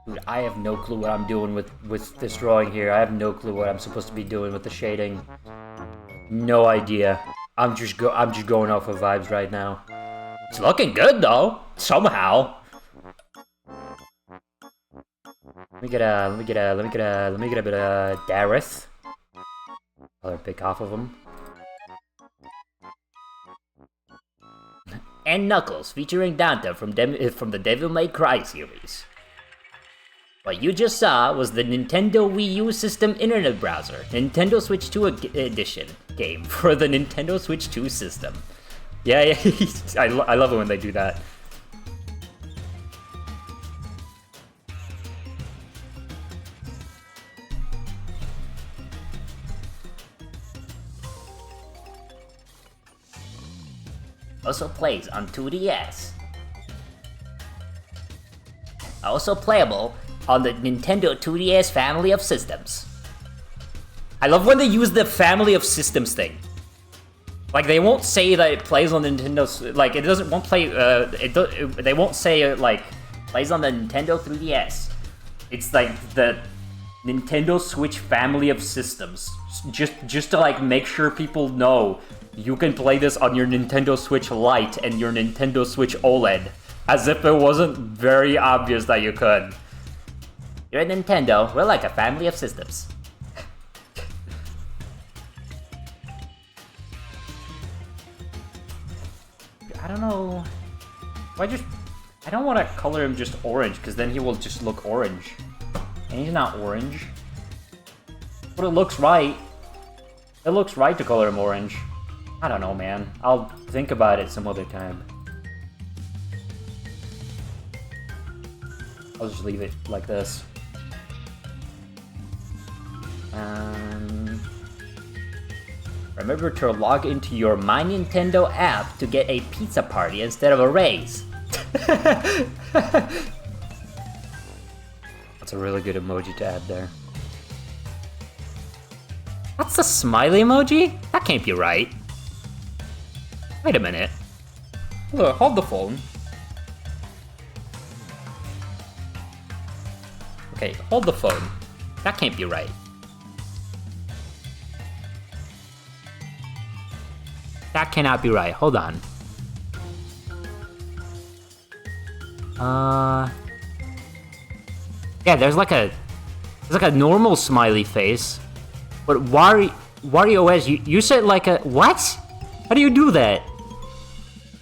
Dude, I have no clue what I'm doing with this drawing here. I have no clue what I'm supposed to be doing with the shading. No idea. I'm just going off of vibes right now. It's looking good though, somehow. Let me get a bit of Dareth. Color pick off of him. And Knuckles, featuring Dante from the Devil May Cry series. What you just saw was the Nintendo Wii U system internet browser, Nintendo Switch 2 edition game for the Nintendo Switch 2 system. Yeah, I love it when they do that. Also plays on 2DS. Also playable on the Nintendo 2DS family of systems. I love when they use the family of systems thing. Like, they won't say that it plays on the Nintendo, like, it doesn't, won't play, they won't say, like, plays on the Nintendo 3DS. It's like the Nintendo Switch family of systems. Just to, like, make sure people know you can play this on your Nintendo Switch Lite and your Nintendo Switch OLED. As if it wasn't very obvious that you could. You're a Nintendo, we're like a family of systems. I don't know. I don't want to color him just orange, because then he will just look orange. And he's not orange. But it looks right. It looks right to color him orange. I don't know, man. I'll think about it some other time. I'll just leave it like this. Remember to log into your My Nintendo app to get a pizza party instead of a raise. That's a really good emoji to add there. That's a smiley emoji? That can't be right. Wait a minute. Look, hold the phone. Okay, hold the phone. That can't be right. That cannot be right. Hold on. Yeah, there's like a normal smiley face, but Wario S, you said like a what? How do you do that?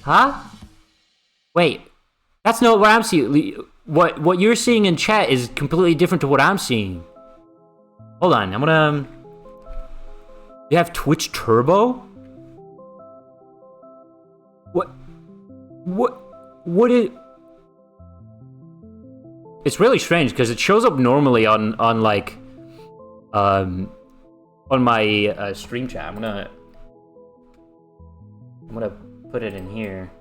Huh? Wait, that's not what I'm seeing. What you're seeing in chat is completely different to what I'm seeing. Hold on, I'm gonna. You have Twitch Turbo? What is? It's really strange because it shows up normally on like on my stream chat. I'm gonna put it in here.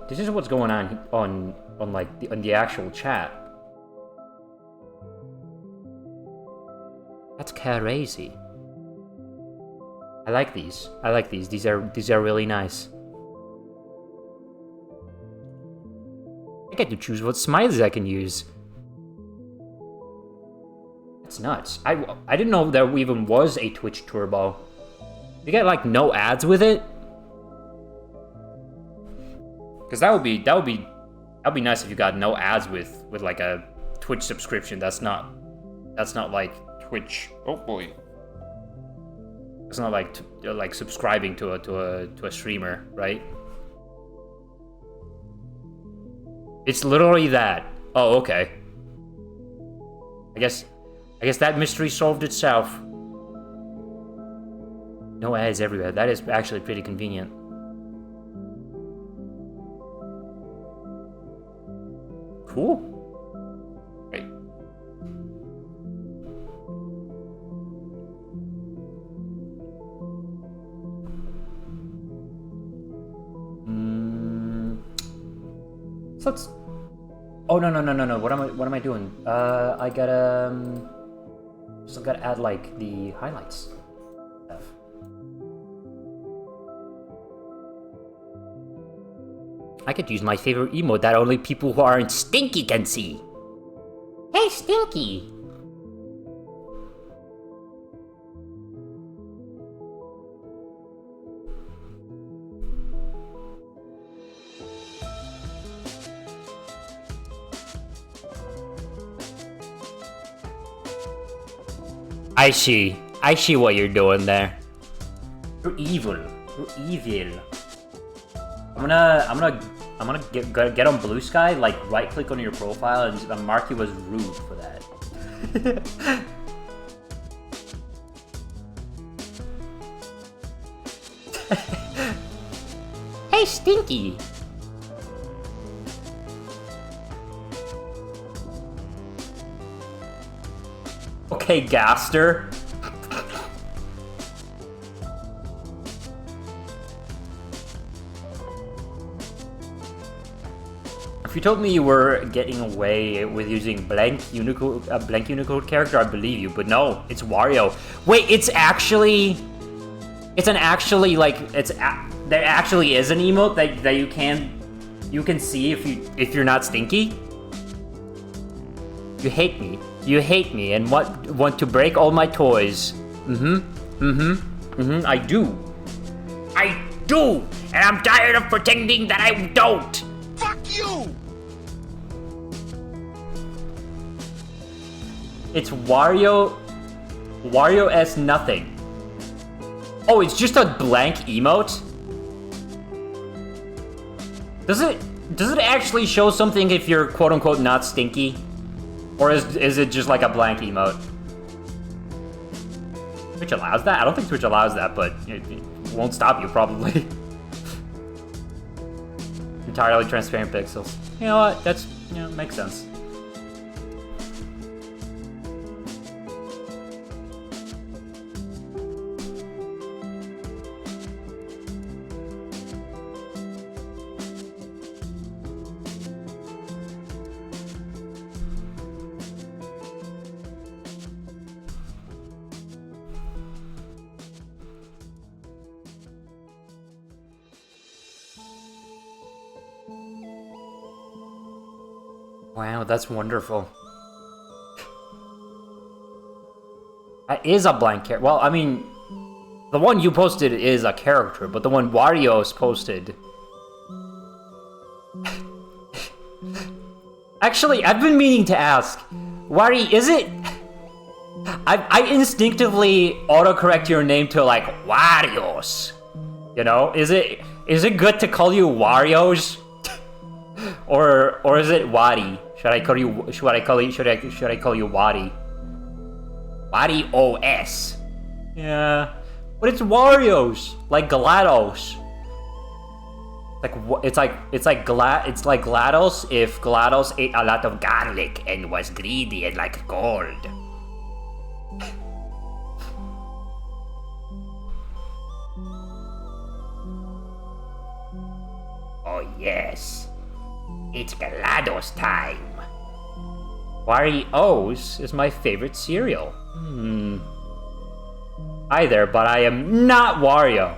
This is what's going on like on the actual chat. That's crazy. I like these. These are really nice. I get to choose what smileys I can use. That's nuts. I didn't know there even was a Twitch Turbo. You get like no ads with it? Because that would be nice if you got no ads with like a Twitch subscription. That's not like Twitch. Oh boy. It's not like subscribing to a streamer, right? It's literally that. Oh, okay. I guess that mystery solved itself. No ads everywhere. That is actually pretty convenient. Cool. Great. So let's. Oh no. What am I doing? I gotta still gotta add like the highlights stuff. I could use my favorite emote that only people who aren't stinky can see. Hey, Stinky! I see what you're doing there. You're evil. I'm gonna get on Blue Sky, like right click on your profile and mark you as rude for that. Hey, Stinky. Okay, Gaster. If you told me you were getting away with using blank Unicode character, I'd believe you. But no, it's Wario. Wait, there actually is an emote that you can see if you're not stinky. You hate me, and want to break all my toys. I do, and I'm tired of pretending that I don't. Fuck you! It's Wario S nothing. Oh, it's just a blank emote? Does it actually show something if you're quote unquote not stinky? Or is it just like a blank emote? Twitch allows that? I don't think Twitch allows that, but it won't stop you probably. Entirely transparent pixels. You know what? That's, makes sense. Wow, that's wonderful. That is a blank character. Well, I mean, The one you posted is a character, but the one Wario's posted... Actually, I've been meaning to ask, Wari, is it... I instinctively autocorrect your name to, like, Warios. You know? Is it good to call you Warios? or is it Wadi? Should I call you Wadi? Wadi OS. Yeah. But it's Wario's, like GLaDOS. It's like GLaDOS if GLaDOS ate a lot of garlic and was greedy and like gold. Oh yes, it's GLaDOS time. Wario's is my favorite cereal. Hi there, but I am not Wario.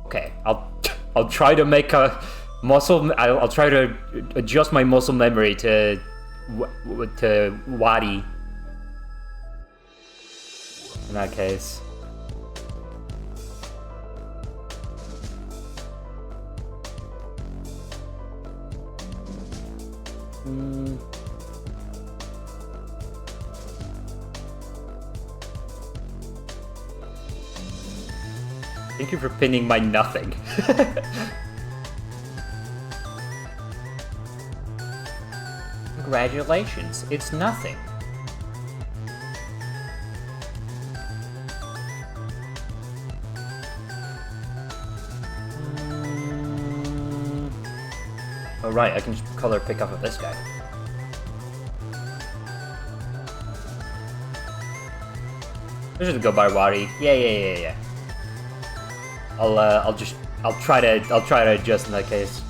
Okay, I'll try to make a muscle. I'll try to adjust my muscle memory to Wadi. In that case. Thank you for pinning my nothing. Congratulations, it's nothing. Oh right, I can just color pick up of this guy. Let's just go by Wadi. Yeah. I'll try to adjust in that case.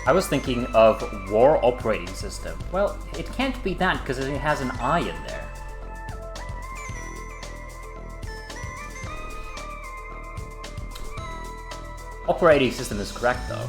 I was thinking of War Operating System. Well, it can't be that because it has an I in there. Operating System is correct though.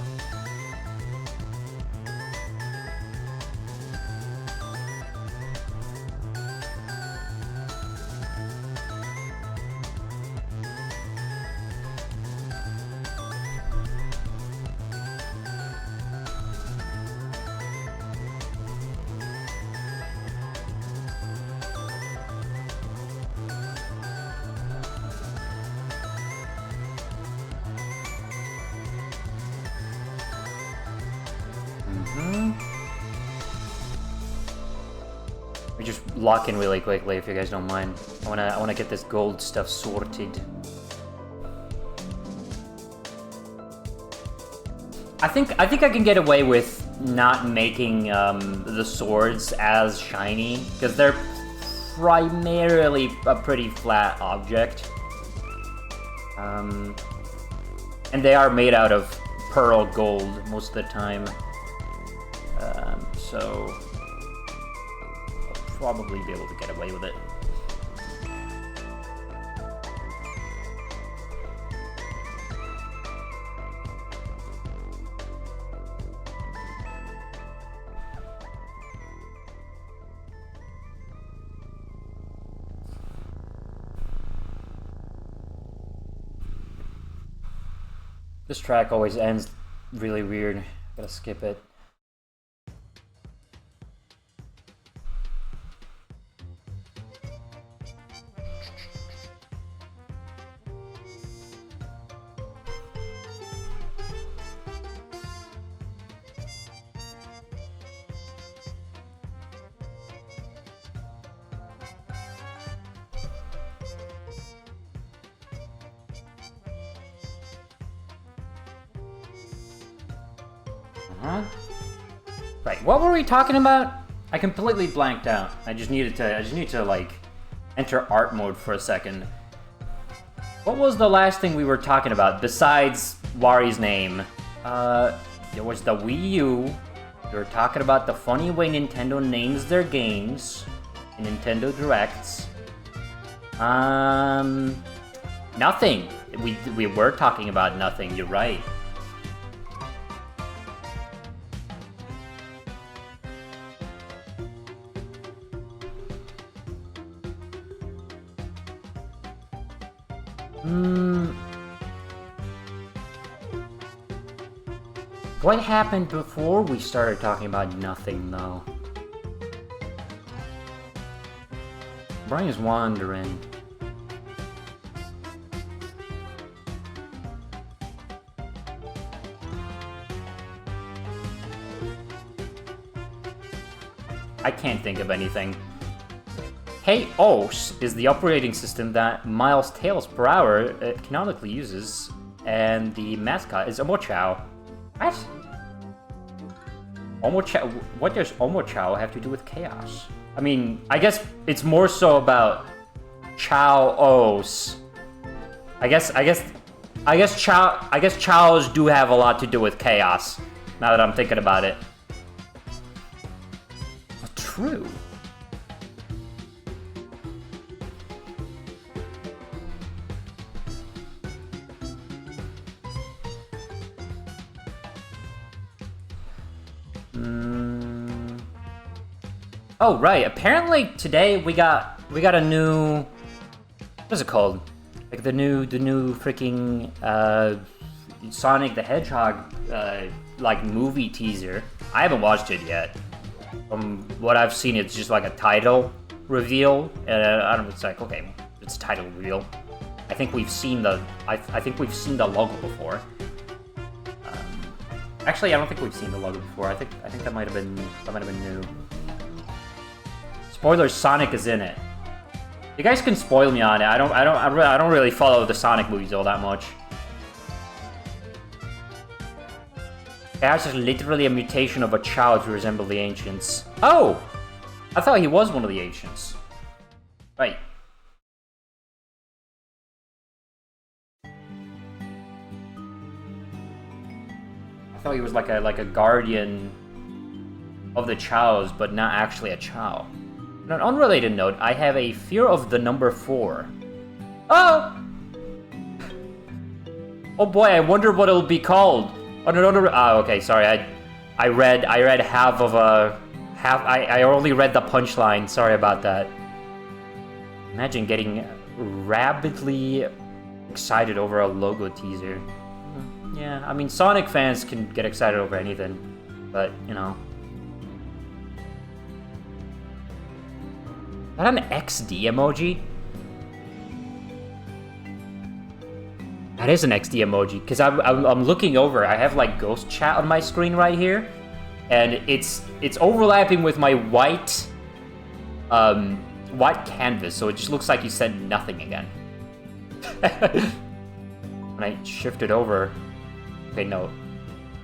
We just lock in really quickly if you guys don't mind. I wanna get this gold stuff sorted. I think I can get away with not making the swords as shiny because they're primarily a pretty flat object. And they are made out of pearl gold most of the time. So I'll probably be able to get away with it. This track always ends really weird. Gotta skip it. Huh? Right, what were we talking about? I completely blanked out. I just need to like enter art mode for a second. What was the last thing we were talking about besides Wari's name? It was the Wii U. We were talking about the funny way Nintendo names their games in Nintendo Directs. Nothing. We were talking about nothing, you're right. What happened before we started talking about nothing, though? Brian's wandering. I can't think of anything. Hey OS is the operating system that miles tales per hour canonically uses, and the mascot is Omochao. What? Omochao? What does Omochao have to do with chaos? I mean, I guess it's more so about Chaos. I guess Chaos do have a lot to do with chaos. Now that I'm thinking about it. True. Oh right, apparently today we got a new, what is it called? Like the new freaking Sonic the Hedgehog like movie teaser. I haven't watched it yet. From what I've seen, it's just like a title reveal, and I don't know. It's like, okay, it's a title reveal. I think we've seen the I think we've seen the logo before. Actually, I don't think we've seen the logo before. I think that might have been new. Spoilers: Sonic is in it. You guys can spoil me on it. I don't really follow the Sonic movies all that much. Chaos is literally a mutation of a child to resemble the ancients. Oh! I thought he was one of the ancients. Right. I thought he was like a guardian of the chows, but not actually a chow. On an unrelated note, I have a fear of the number 4. Oh! Oh boy, I wonder what it'll be called. Okay, sorry. I read half of I only read the punchline. Sorry about that. Imagine getting rabidly excited over a logo teaser. Yeah, I mean Sonic fans can get excited over anything, but you know. Is that an XD emoji? That is an XD emoji, because I'm looking over. I have like ghost chat on my screen right here, and it's overlapping with my white canvas, so it just looks like you said nothing again. When I shift it over, okay, no,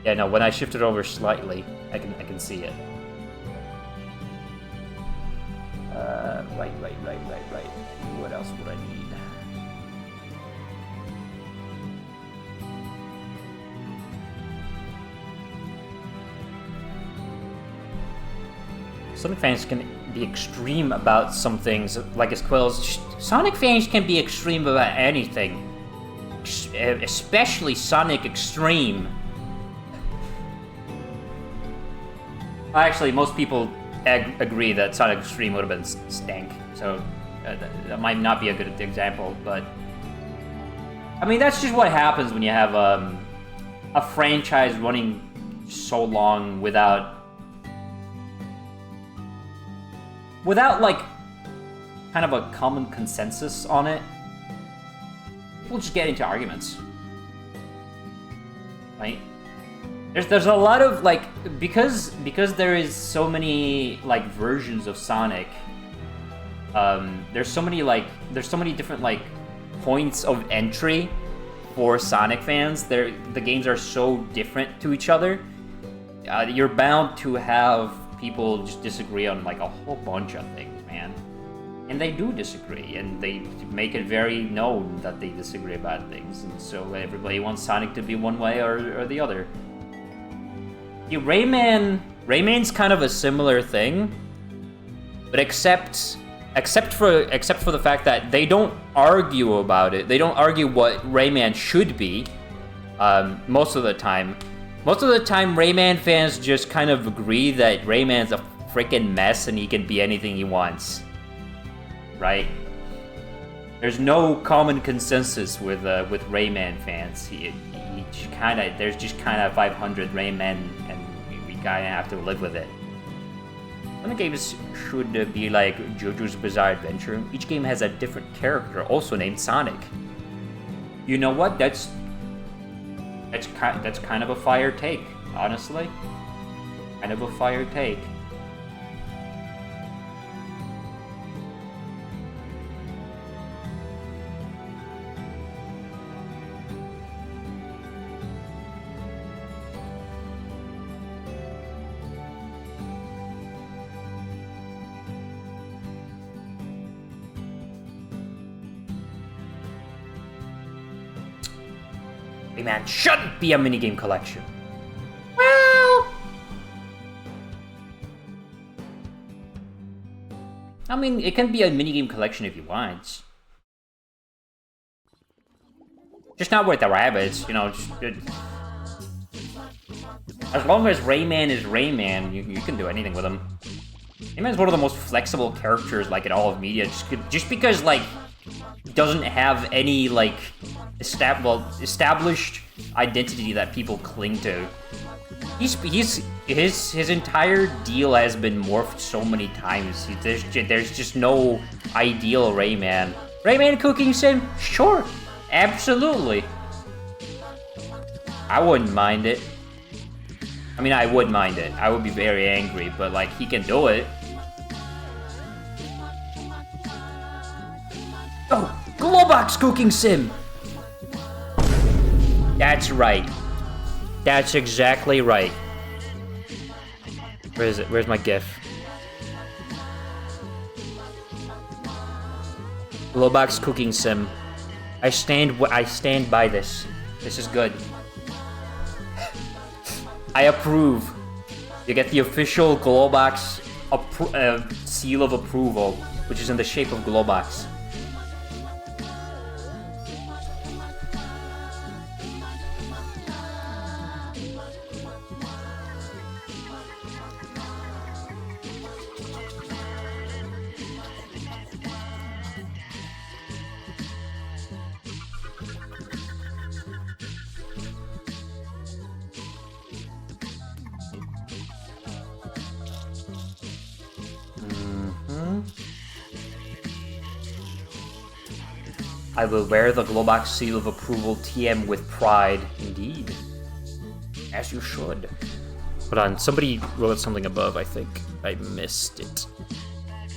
yeah, no. When I shift it over slightly, I can see it. Right. What else would I need? Sonic fans can be extreme about some things, like as Quills. Sonic fans can be extreme about anything, especially Sonic Extreme. Actually, most people agree that Sonic Extreme would have been stank, so that might not be a good example, but I mean, that's just what happens when you have a franchise running so long without like kind of a common consensus on it. People just get into arguments, right? There's a lot of like, because there is so many like versions of Sonic. There's so many different like points of entry for Sonic fans. The games are so different to each other. you're bound to have people just disagree on like a whole bunch of things, man. And they do disagree, and they make it very known that they disagree about things, and so everybody wants Sonic to be one way or the other. Yeah, Rayman's kind of a similar thing, but except for the fact that they don't argue about it. They don't argue what Rayman should be. Most of the time, Rayman fans just kind of agree that Rayman's a freaking mess and he can be anything he wants. Right? There's no common consensus with Rayman fans. There's just kind of 500 Rayman, and we kind of have to live with it. Some games should be like JoJo's Bizarre Adventure. Each game has a different character, also named Sonic. You know what? That's kind of a fire take, honestly. Kind of a fire take. Rayman shouldn't be a minigame collection. Well, I mean, it can be a minigame collection if you want. Just not with the rabbits, you know. As long as Rayman is Rayman, you can do anything with him. Rayman's one of the most flexible characters, like, in all of media, just because, like, he doesn't have any, like, established identity that people cling to. His entire deal has been morphed so many times. There's just no ideal Rayman. Rayman cooking sim? Sure, absolutely. I wouldn't mind it. I mean, I would mind it. I would be very angry, but like, he can do it. Oh, Globox cooking sim! That's right. That's exactly right. Where is it? Where's my GIF? Globox cooking sim. I stand by this. This is good. I approve. You get the official Globox seal of approval, which is in the shape of Globox. I will wear the Globox seal of approval TM with pride, indeed. As you should. Hold on, somebody wrote something above, I think. I missed it.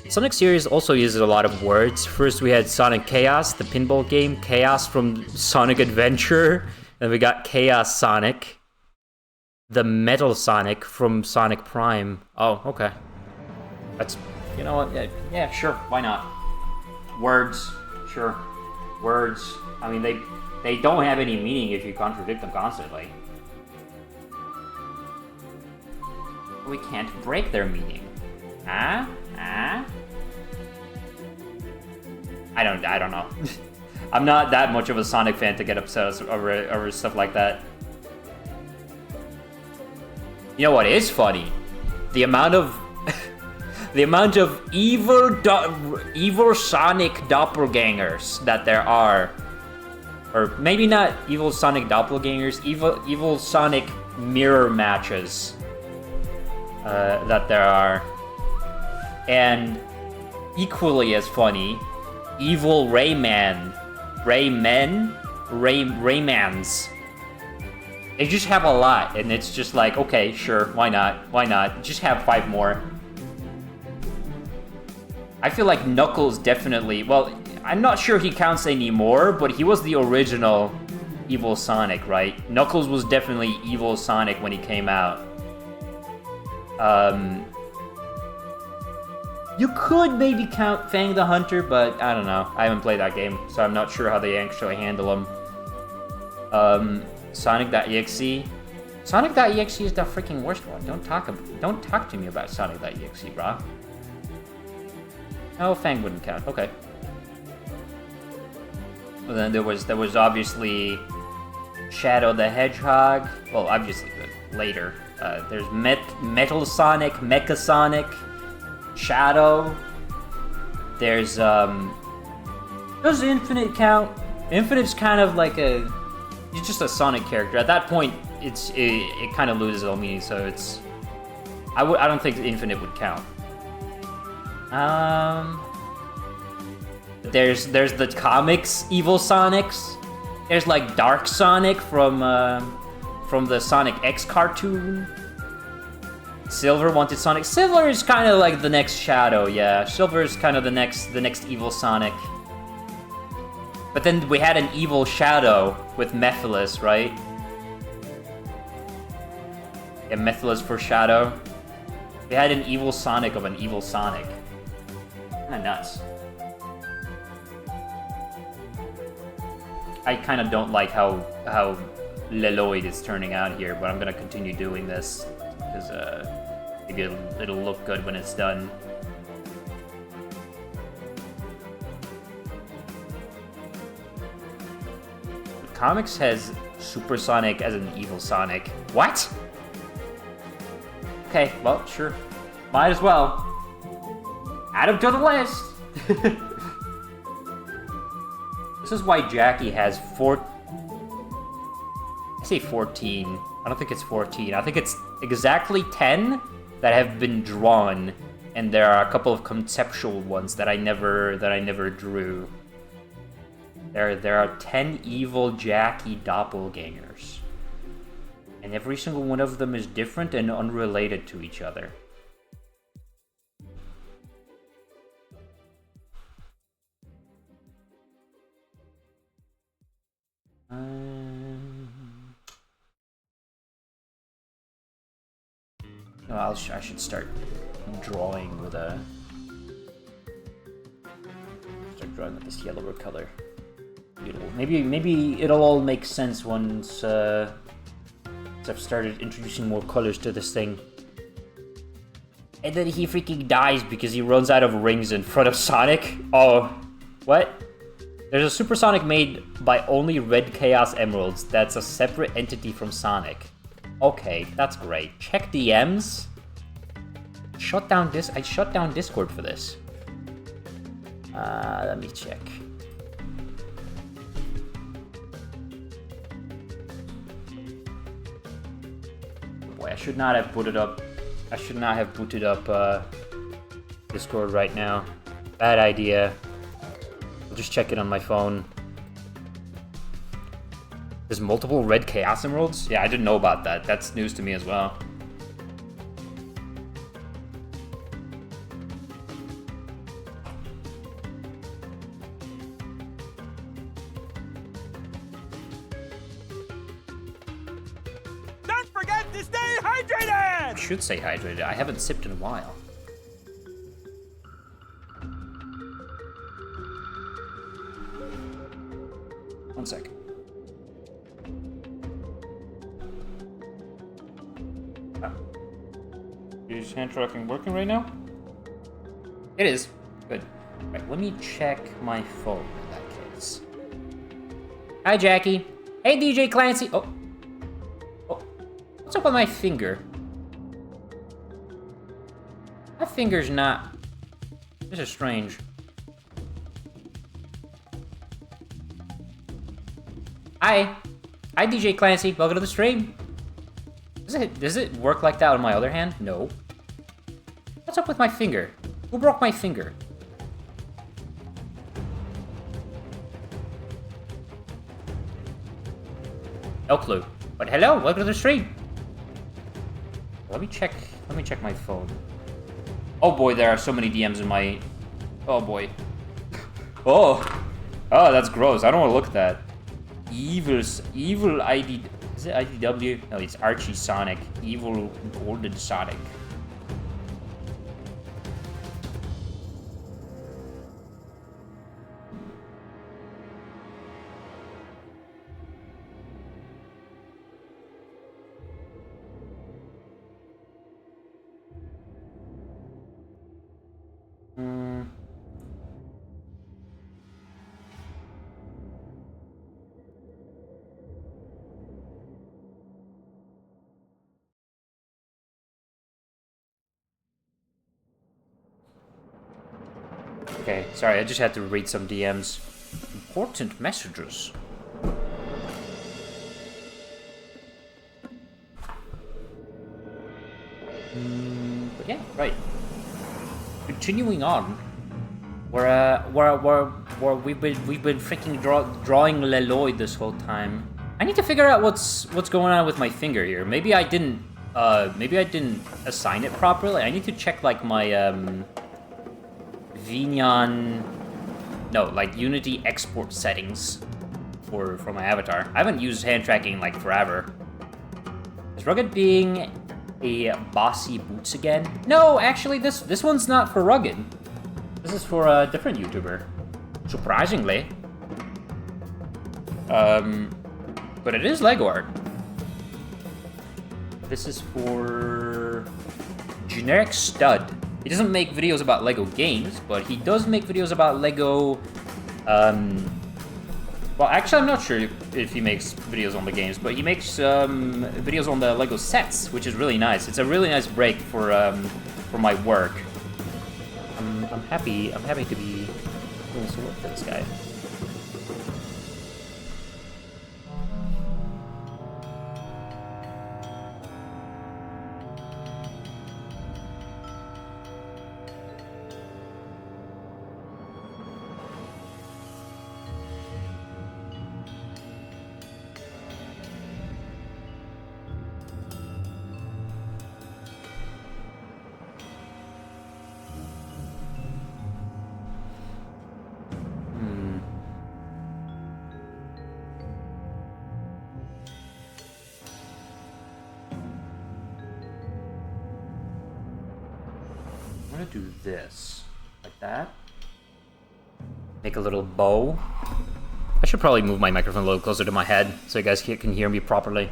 Sonic series also uses a lot of words. First we had Sonic Chaos, the pinball game. Chaos from Sonic Adventure. Then we got Chaos Sonic. The Metal Sonic from Sonic Prime. Oh, okay. That's, you know what, yeah, sure, why not? Words, sure. Words, I mean, they don't have any meaning if you contradict them constantly. We can't break their meaning. Huh? I don't know. I'm not that much of a Sonic fan to get upset over stuff like that. You know what is funny? The amount of evil Sonic doppelgangers that there are, or maybe not evil Sonic doppelgangers, evil Sonic mirror matches that there are, and equally as funny, evil Raymans. They just have a lot, and it's just like, okay, sure, why not? Just have 5 more. I feel like Knuckles definitely, well, I'm not sure he counts anymore, but he was the original Evil Sonic, right? Knuckles was definitely Evil Sonic when he came out. You could maybe count Fang the Hunter, but I don't know. I haven't played that game, so I'm not sure how they actually handle them. Sonic.exe. Sonic.exe is the freaking worst one. Don't talk to me about Sonic.exe, brah. Oh, Fang wouldn't count. Okay. Well, then there was obviously Shadow the Hedgehog. Well, obviously, but later. There's Metal Sonic, Mecha Sonic, Shadow. There's does Infinite count? Infinite's kind of like he's just a Sonic character. At that point, it kind of loses all meaning. So it's I don't think Infinite would count. There's the comics Evil Sonics. There's like Dark Sonic from the Sonic X cartoon. Silver wanted Sonic. Silver is kind of like the next Shadow, yeah. Silver is kind of the next Evil Sonic. But then we had an Evil Shadow with Mephiles, right? Yeah, Mephiles for Shadow. We had an Evil Sonic of an Evil Sonic. Kinda nuts. I kind of don't like how Leloid is turning out here, but I'm gonna continue doing this because maybe it'll look good when it's done. Comics has Supersonic as an Evil Sonic. What? Okay, well, sure. Might as well. Add him to the list! This is why Jackie has I say 14. I don't think it's 14. I think it's exactly 10 that have been drawn, and there are a couple of conceptual ones that I never drew. There are 10 evil Jackie doppelgangers. And every single one of them is different and unrelated to each other. I should start drawing with this yellower color. Maybe it'll all make sense once I've started introducing more colors to this thing. And then he freaking dies because he runs out of rings in front of Sonic. Oh, what? There's a Supersonic made by only Red Chaos Emeralds that's a separate entity from Sonic. Okay, that's great. Check DMs. I shut down Discord for this. Let me check. Boy, I should not have booted up Discord right now. Bad idea. I'll just check it on my phone. There's multiple Red Chaos Emeralds? Yeah, I didn't know about that. That's news to me as well. Don't forget to stay hydrated! I should say hydrated. I haven't sipped in a while. One second. Is hand tracking working right now? It is. Good. Right, let me check my phone in that case. Hi, Jackie. Hey, DJ Clancy. Oh. What's up with my finger? My finger's not... This is strange. Hi, DJ Clancy. Welcome to the stream. Does it work like that on my other hand? No. What's up with my finger? Who broke my finger? No clue. But hello, welcome to the stream. Let me check my phone. Oh boy, there are so many DMs in my... Oh boy. Oh, that's gross. I don't want to look at that. Evil ID... Is it IDW? No, it's Archie Sonic. Evil Golden Sonic. Okay, sorry, I just had to read some DMs. Important messages. But yeah, right. Continuing on, where we've been freaking drawing Leloid this whole time. I need to figure out what's going on with my finger here. Maybe I didn't assign it properly. I need to check like my Unity export settings for my avatar. I haven't used hand tracking like forever. Is Rugged being a bossy boots again? No, actually, this one's not for Rugged. This is for a different YouTuber. Surprisingly. But it is Lego art. This is for Generic Stud. He doesn't make videos about Lego games, but he does make videos about Lego, well, actually, I'm not sure if he makes videos on the games, but he makes videos on the Lego sets, which is really nice. It's a really nice break for my work. I'm happy to be doing some work for this guy. Do this like that. Make a little bow. I should probably move my microphone a little closer to my head so you guys can hear me properly.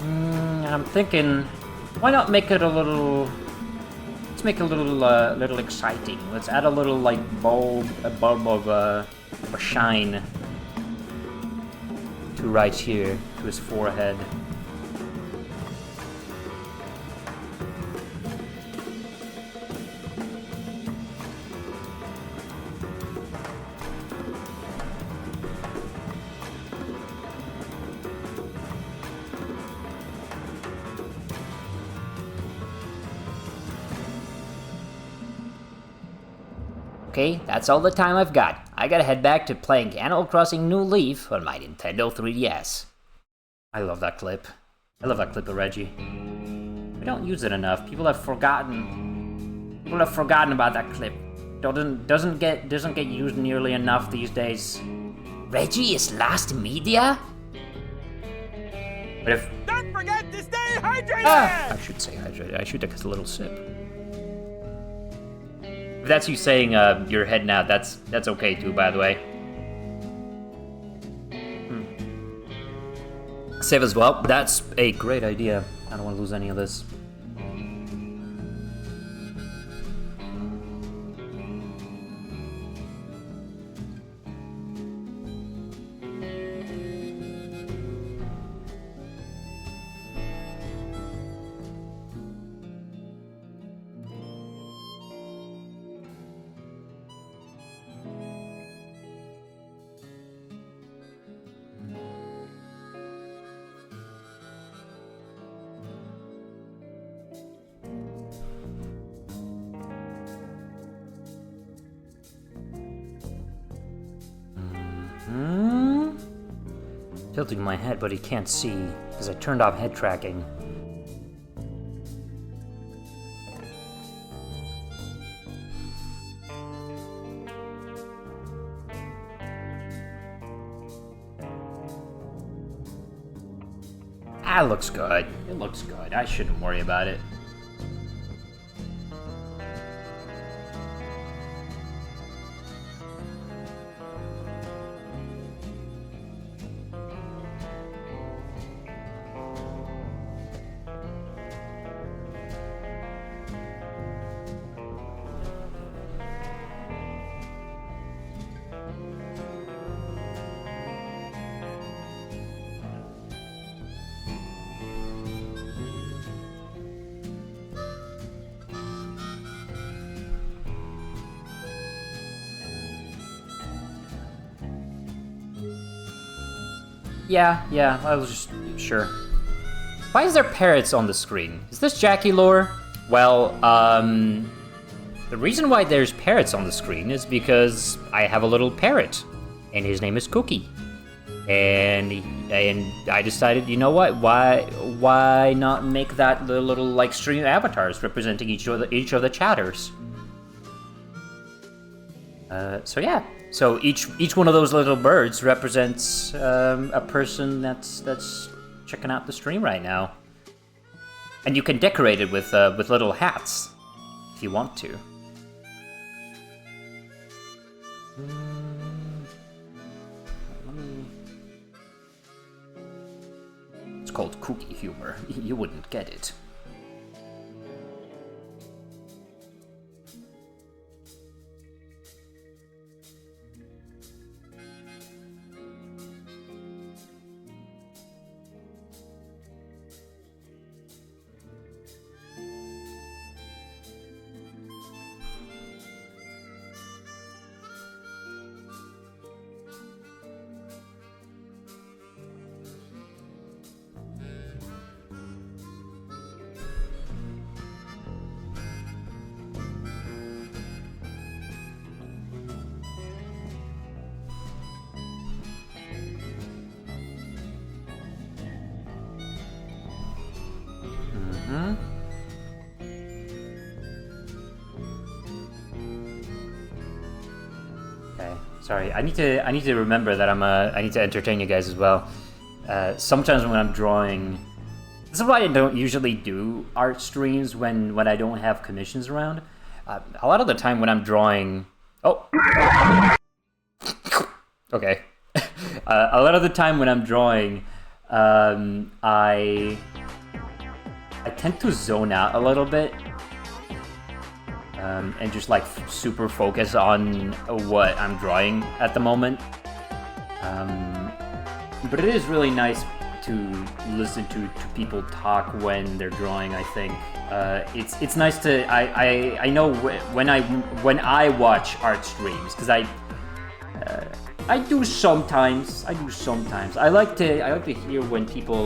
I'm thinking, why not make it a little? Let's make it a little exciting. Let's add a little like bulb of a shine to right here to his forehead. Okay, that's all the time I've got. I gotta head back to playing Animal Crossing New Leaf on my Nintendo 3DS. I love that clip. I love that clip of Reggie. We don't use it enough. People have forgotten about that clip. Doesn't get used nearly enough these days. Reggie is lost media? But if Don't forget to stay hydrated! I should say hydrated. I should take a little sip. If that's you saying you're heading out, that's okay too, by the way. Save as well. That's a great idea. I don't want to lose any of this. Tilting my head, but he can't see, because I turned off head tracking. That looks good. It looks good. I shouldn't worry about it. Yeah, I was just... sure. Why is there parrots on the screen? Is this Jackie lore? Well, the reason why there's parrots on the screen is because I have a little parrot, and his name is Cookie. And I decided, you know what? Why not make that the little like stream avatars representing each of the chatters? So yeah. So each one of those little birds represents a person that's checking out the stream right now. And you can decorate it with little hats if you want to. It's called cookie humor. You wouldn't get it. Okay, sorry. I need to remember that I need to entertain you guys as well. Sometimes when I'm drawing, this is why I don't usually do art streams when I don't have commissions around. A lot of the time when I'm drawing, okay. A lot of the time when I'm drawing, I tend to zone out a little bit. And just like super focus on what I'm drawing at the moment. But it is really nice to listen to people talk when they're drawing. I think it's nice to I know when I watch art streams, because I do sometimes. I like to hear when people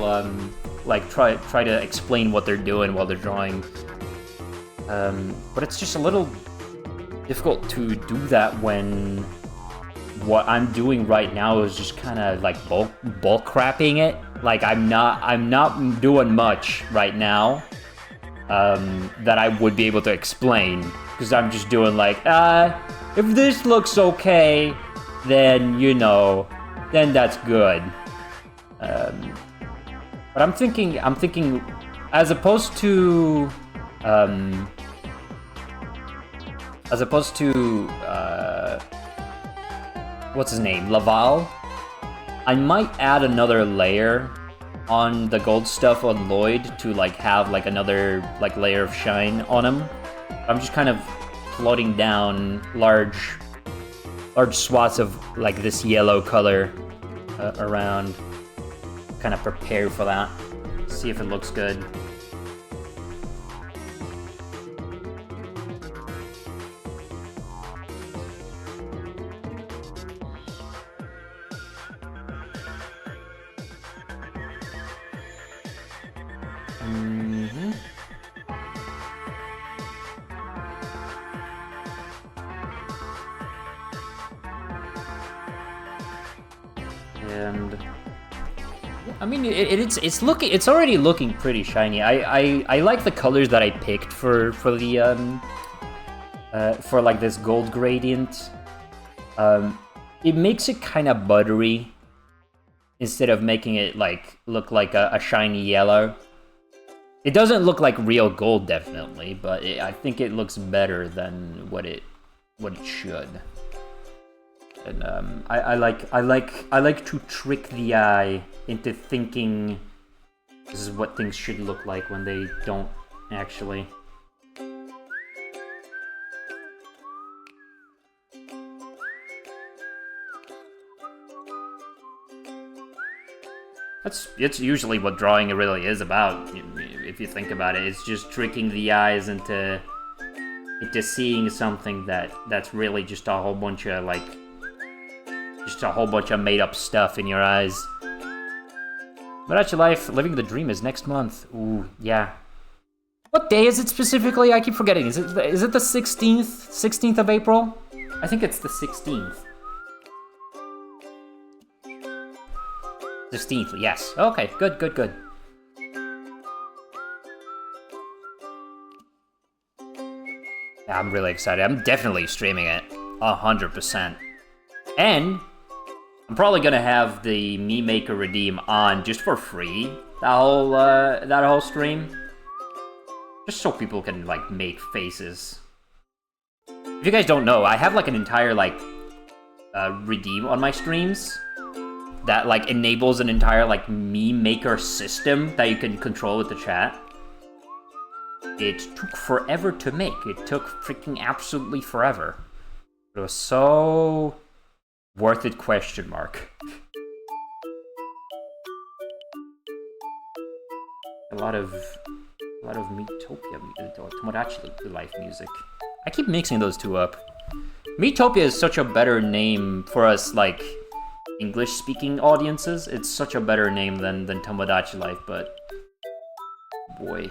like try to explain what they're doing while they're drawing. But it's just a little difficult to do that when what I'm doing right now is just kind of like bulk wrapping it. Like I'm not doing much right now that I would be able to explain, because I'm just doing like if this looks okay, then then that's good. But I'm thinking as opposed to what's his name, Laval, I might add another layer on the gold stuff on Lloyd to like have like another like layer of shine on him. I'm just kind of floating down large swaths of like this yellow color around, kind of prepare for that, see if it looks good. And I mean, it's already looking pretty shiny. I like the colors that I picked for the for like this gold gradient. It makes it kind of buttery instead of making it like look like a shiny yellow. It doesn't look like real gold, definitely, but I think it looks better than what it should. And I like to trick the eye into thinking this is what things should look like when they don't actually. It's usually what drawing really is about, if you think about it. It's just tricking the eyes into seeing something that's really just a whole bunch of made up stuff in your eyes. Tomodachi Life, Living the Dream is next month. Ooh, yeah. What day is it specifically? I keep forgetting. Is it the 16th? 16th of April? I think it's the 16th. 16th, yes. Okay, good, good, good. Yeah, I'm really excited. I'm definitely streaming it. 100%. And I'm probably gonna have the Meme Maker Redeem on just for free. That whole stream. Just so people can, like, make faces. If you guys don't know, I have, like, an entire, like, redeem on my streams that, like, enables an entire, like, meme maker system that you can control with the chat. It took forever to make. It took freaking absolutely forever. It was so worth it, question mark. A lot of Metopia, Tomodachi Life music. I keep mixing those two up. Metopia is such a better name for us, like, English-speaking audiences. It's such a better name than Tomodachi Life, but... boy.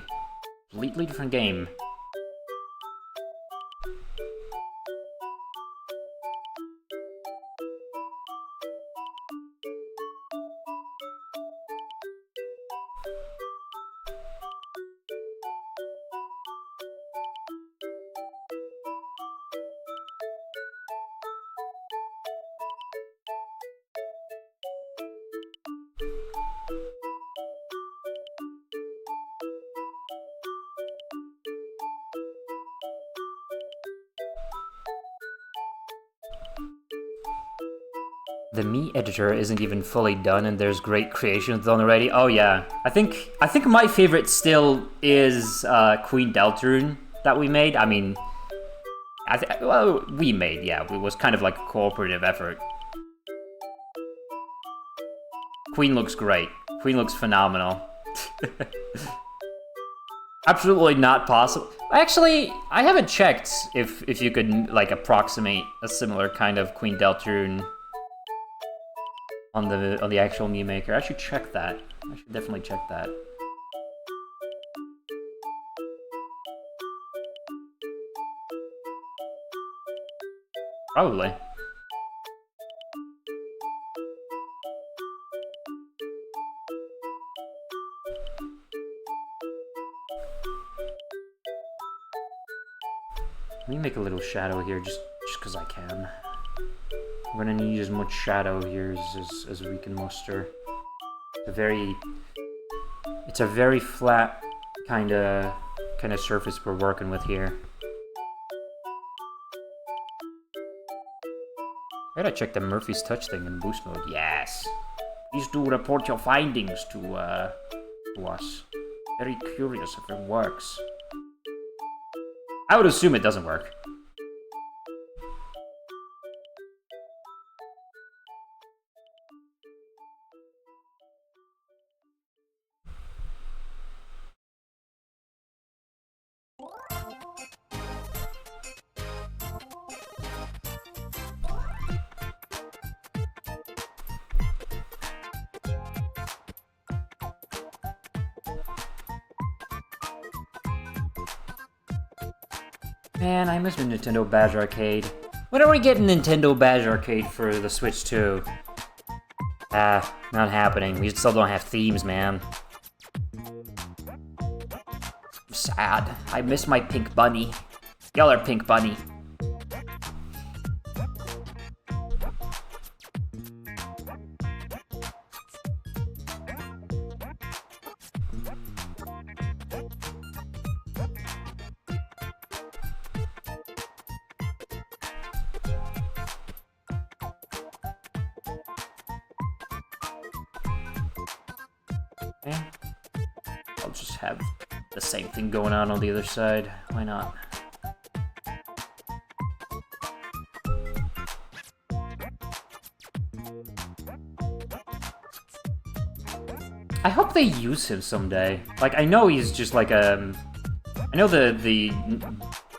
Completely different game. The Me editor isn't even fully done, and there's great creations done already. Oh yeah, I think my favorite still is Queen Deltarune that we made. I mean, well, we made, yeah. It was kind of like a cooperative effort. Queen looks great. Queen looks phenomenal. Absolutely not possible. Actually, I haven't checked if you could, like, approximate a similar kind of Queen Deltarune on the actual Meme Maker. I should check that. I should definitely check that. Probably. Let me make a little shadow here just because I can. I'm gonna need as much shadow here as we can muster. It's a very flat kind of surface we're working with here. I gotta check the Murphy's Touch thing in boost mode. Yes. Please do report your findings to us. Very curious if it works. I would assume it doesn't work. Man, I miss the Nintendo Badge Arcade. When are we getting Nintendo Badge Arcade for the Switch 2? Ah, not happening. We still don't have themes, man. Sad. I miss my pink bunny. Y'all are pink bunny. Okay. I'll just have the same thing going on the other side. Why not? I hope they use him someday. Like, I know he's just like a... I know the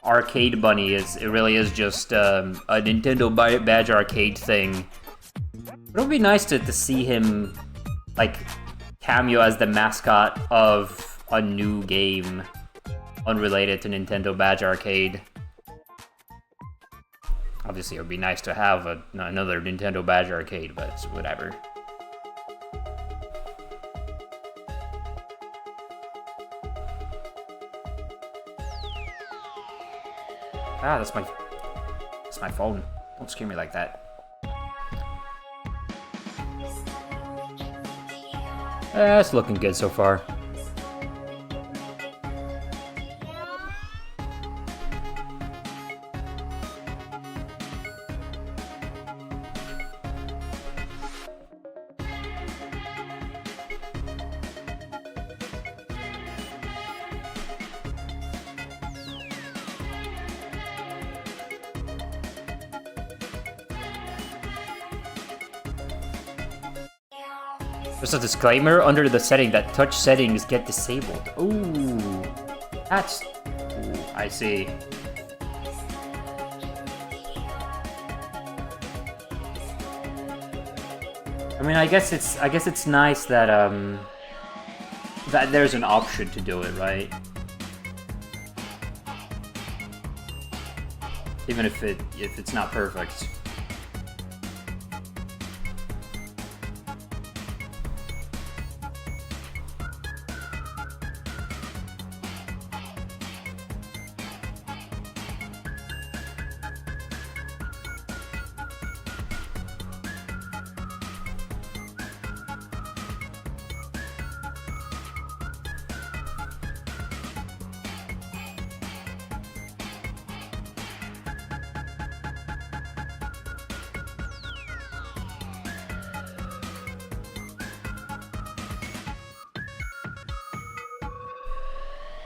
arcade bunny it really is just a Nintendo Badge Arcade thing. But it would be nice to see him, like, cameo as the mascot of a new game unrelated to Nintendo Badge Arcade. Obviously, it would be nice to have another Nintendo Badge Arcade, but it's whatever. Ah, that's my phone. Don't scare me like that. It's looking good so far. There's a disclaimer under the setting that touch settings get disabled. Ooh, that's... Ooh, I see. I mean, I guess it's nice that that there's an option to do it, right? Even if it's not perfect.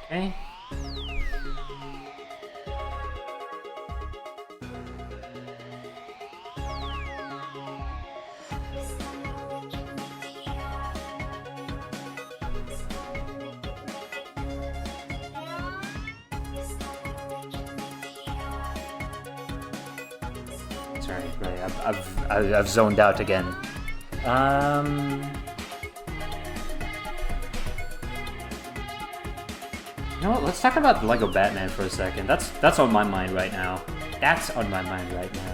Okay. Sorry, right. I've zoned out again. You know what? Let's talk about Lego Batman for a second. That's on my mind right now. That's on my mind right now.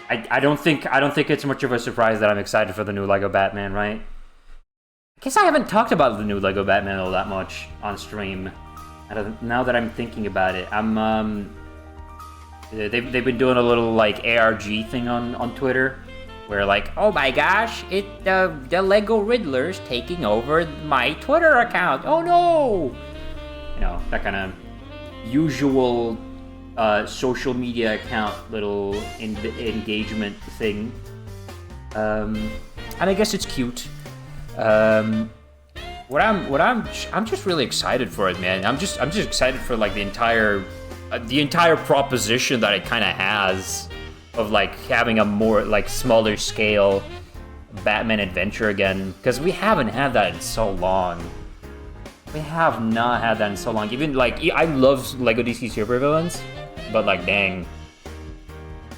I don't think it's much of a surprise that I'm excited for the new Lego Batman, right? I guess I haven't talked about the new Lego Batman all that much on stream. Now that I'm thinking about it, they've been doing a little like ARG thing on Twitter. Where like, oh my gosh, the Lego Riddler's taking over my Twitter account. Oh no! You know, that kind of usual social media account little engagement thing. And I guess it's cute. I'm just really excited for it, man. I'm just excited for like the entire proposition that it kind of has. Of like having a more like smaller scale Batman adventure again, because we haven't had that in so long. We have not had that in so long. Even like I love Lego DC Supervillains, but like dang,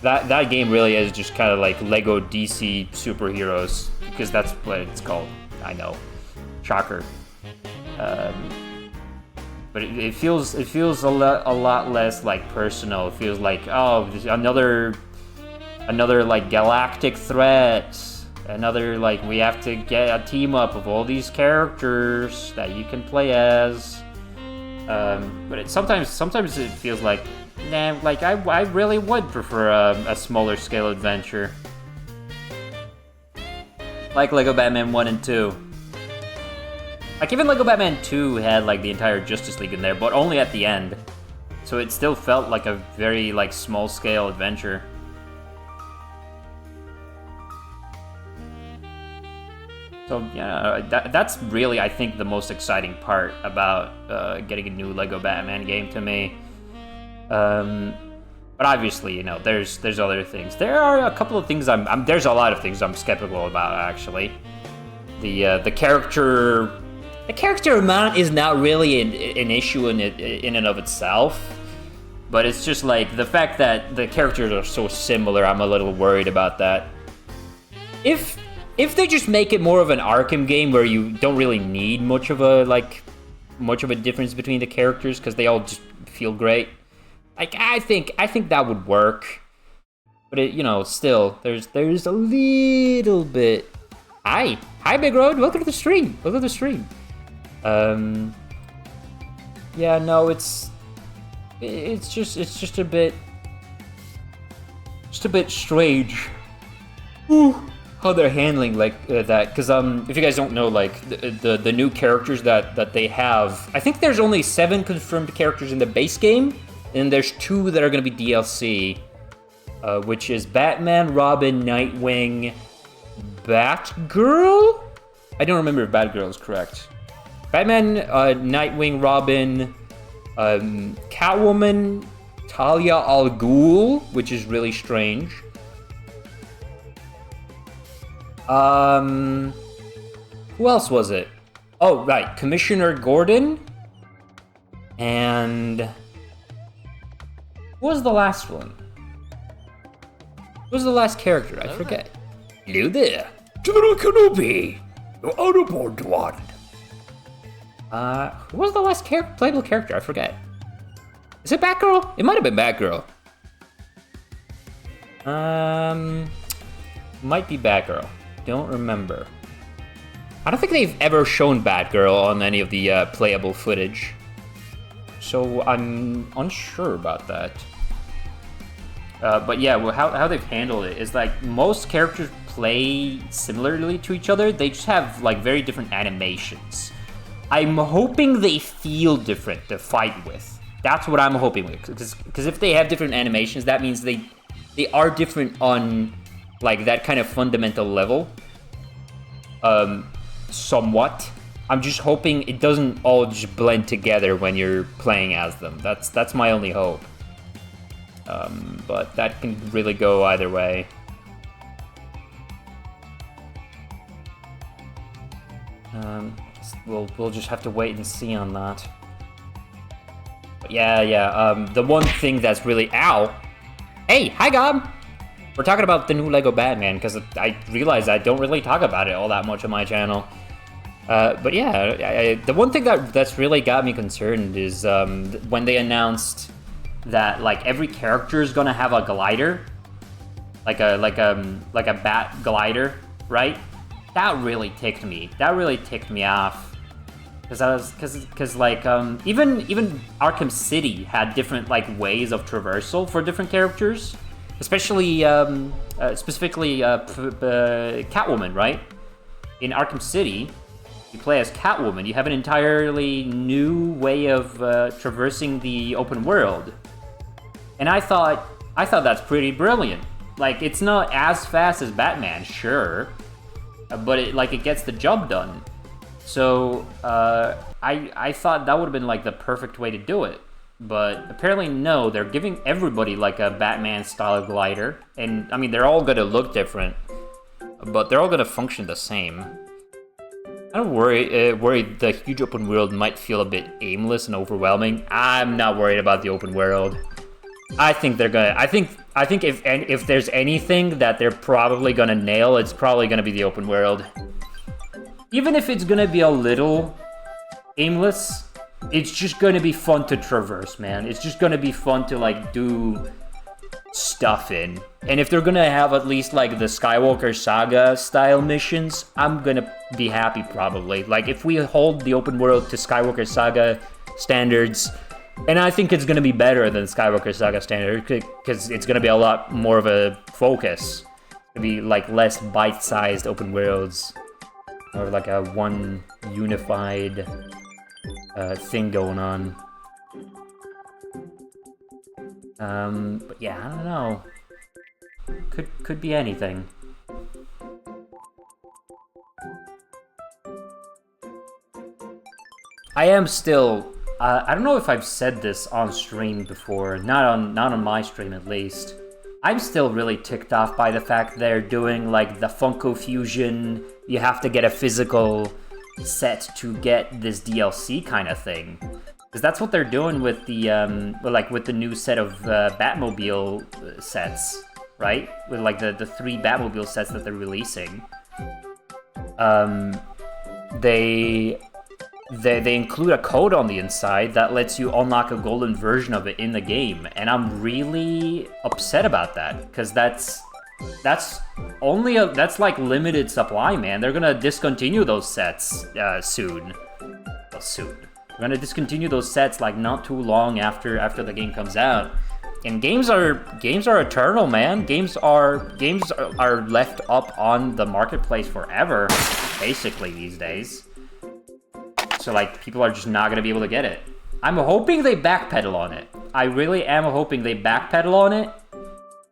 that game really is just kind of like Lego DC superheroes, because that's what it's called. I know, shocker. But it feels a lot less like personal. It feels like, oh, another like galactic threat, another like we have to get a team up of all these characters that you can play as. But sometimes it feels like, nah, like I really would prefer a smaller scale adventure, like Lego Batman 1 and 2. Like even Lego Batman 2 had like the entire Justice League in there, but only at the end, so it still felt like a very like small scale adventure. So yeah, that's really, I think, the most exciting part about getting a new Lego Batman game to me. But obviously, you know, there's other things. There are a couple of things there's a lot of things I'm skeptical about, actually. The character amount is not really an issue in and of itself, but it's just like the fact that the characters are so similar. I'm a little worried about that. If If they just make it more of an Arkham game where you don't really need much of a difference between the characters because they all just feel great, like I think that would work. But it, still there's a little bit. Hi, Big Road. Welcome to the stream. Yeah, no, it's just a bit strange. Ooh. How they're handling that, because if you guys don't know, the new characters that they have, I think there's only 7 confirmed characters in the base game, and there's 2 that are going to be DLC, which is Batman, Robin, Nightwing, Batgirl? I don't remember if Batgirl is correct. Batman, Nightwing, Robin, Catwoman, Talia al Ghul, which is really strange. Who else was it? Oh, right, Commissioner Gordon. And who was the last one? Who was the last character? I forget. Hello there. General Kenobi. You're on aboard one. Who was the last playable character? I forget. Is it Batgirl? It might have been Batgirl. Might be Batgirl. Don't remember. I don't think they've ever shown Batgirl on any of the playable footage, so I'm unsure about that. But yeah, how they've handled it is like most characters play similarly to each other. They just have like very different animations. I'm hoping they feel different to fight with. That's what I'm hoping with, because if they have different animations, that means they are different on like that kind of fundamental level. Somewhat. I'm just hoping it doesn't all just blend together when you're playing as them. That's my only hope. But that can really go either way. We'll just have to wait and see on that. But yeah. The one thing that's really Hey, hi Gob. We're talking about the new Lego Batman, because I realized I don't really talk about it all that much on my channel. But yeah, the one thing that's really got me concerned is when they announced that like every character is gonna have a glider, like a bat glider, right? That really ticked me. That really ticked me off, because like even Arkham City had different like ways of traversal for different characters. Especially, specifically, Catwoman, right? In Arkham City, you play as Catwoman. You have an entirely new way of traversing the open world, and I thought that's pretty brilliant. Like, it's not as fast as Batman, sure, but it gets the job done. So I thought that would have been like the perfect way to do it. But apparently no, they're giving everybody like a Batman style glider, and I mean they're all gonna look different, but they're all gonna function the same. I don't worry the huge open world might feel a bit aimless and overwhelming. I'm not worried about the open world. I think they're gonna. I think if there's anything that they're probably gonna nail, it's probably gonna be the open world. Even if it's gonna be a little aimless, it's just gonna be fun to traverse, man. It's just gonna be fun to like do stuff in. And if they're gonna have at least like the Skywalker Saga style missions, I'm gonna be happy probably. Like if we hold the open world to Skywalker Saga standards, and I think it's gonna be better than Skywalker Saga standard, because it's gonna be a lot more of a focus. It's gonna be like less bite-sized open worlds, or like a one unified thing going on. But yeah, I don't know. Could be anything. I am still. I don't know if I've said this on stream before. Not on my stream at least. I'm still really ticked off by the fact they're doing like the Funko Fusion. You have to get a physical set to get this DLC kind of thing, because that's what they're doing with the with the new set of Batmobile sets, right? With like the 3 Batmobile sets that they're releasing. they include a code on the inside that lets you unlock a golden version of it in the game, and I'm really upset about that because that's like limited supply, man. They're gonna discontinue those sets soon. Well, soon. They're gonna discontinue those sets like not too long after the game comes out. And games are eternal, man. Games are left up on the marketplace forever, basically these days. So like people are just not gonna be able to get it. I'm hoping they backpedal on it. I really am hoping they backpedal on it,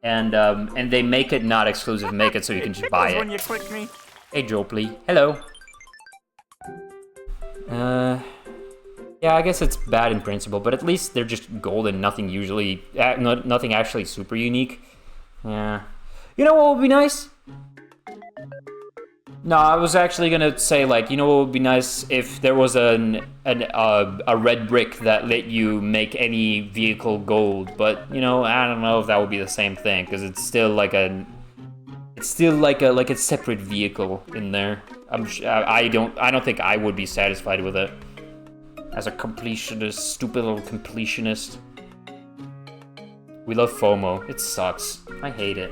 and they make it not exclusive, make it so you can just buy it. When you click me. Hey Jopley, hello. Yeah, I guess it's bad in principle, but at least they're just golden. Nothing actually super unique. Yeah. You know what would be nice? No, I was actually gonna say, like, you know what would be nice if there was a red brick that let you make any vehicle gold, but you know, I don't know if that would be the same thing because it's still like a separate vehicle in there. I don't think I would be satisfied with it as a completionist, stupid little completionist. We love FOMO. It sucks. I hate it.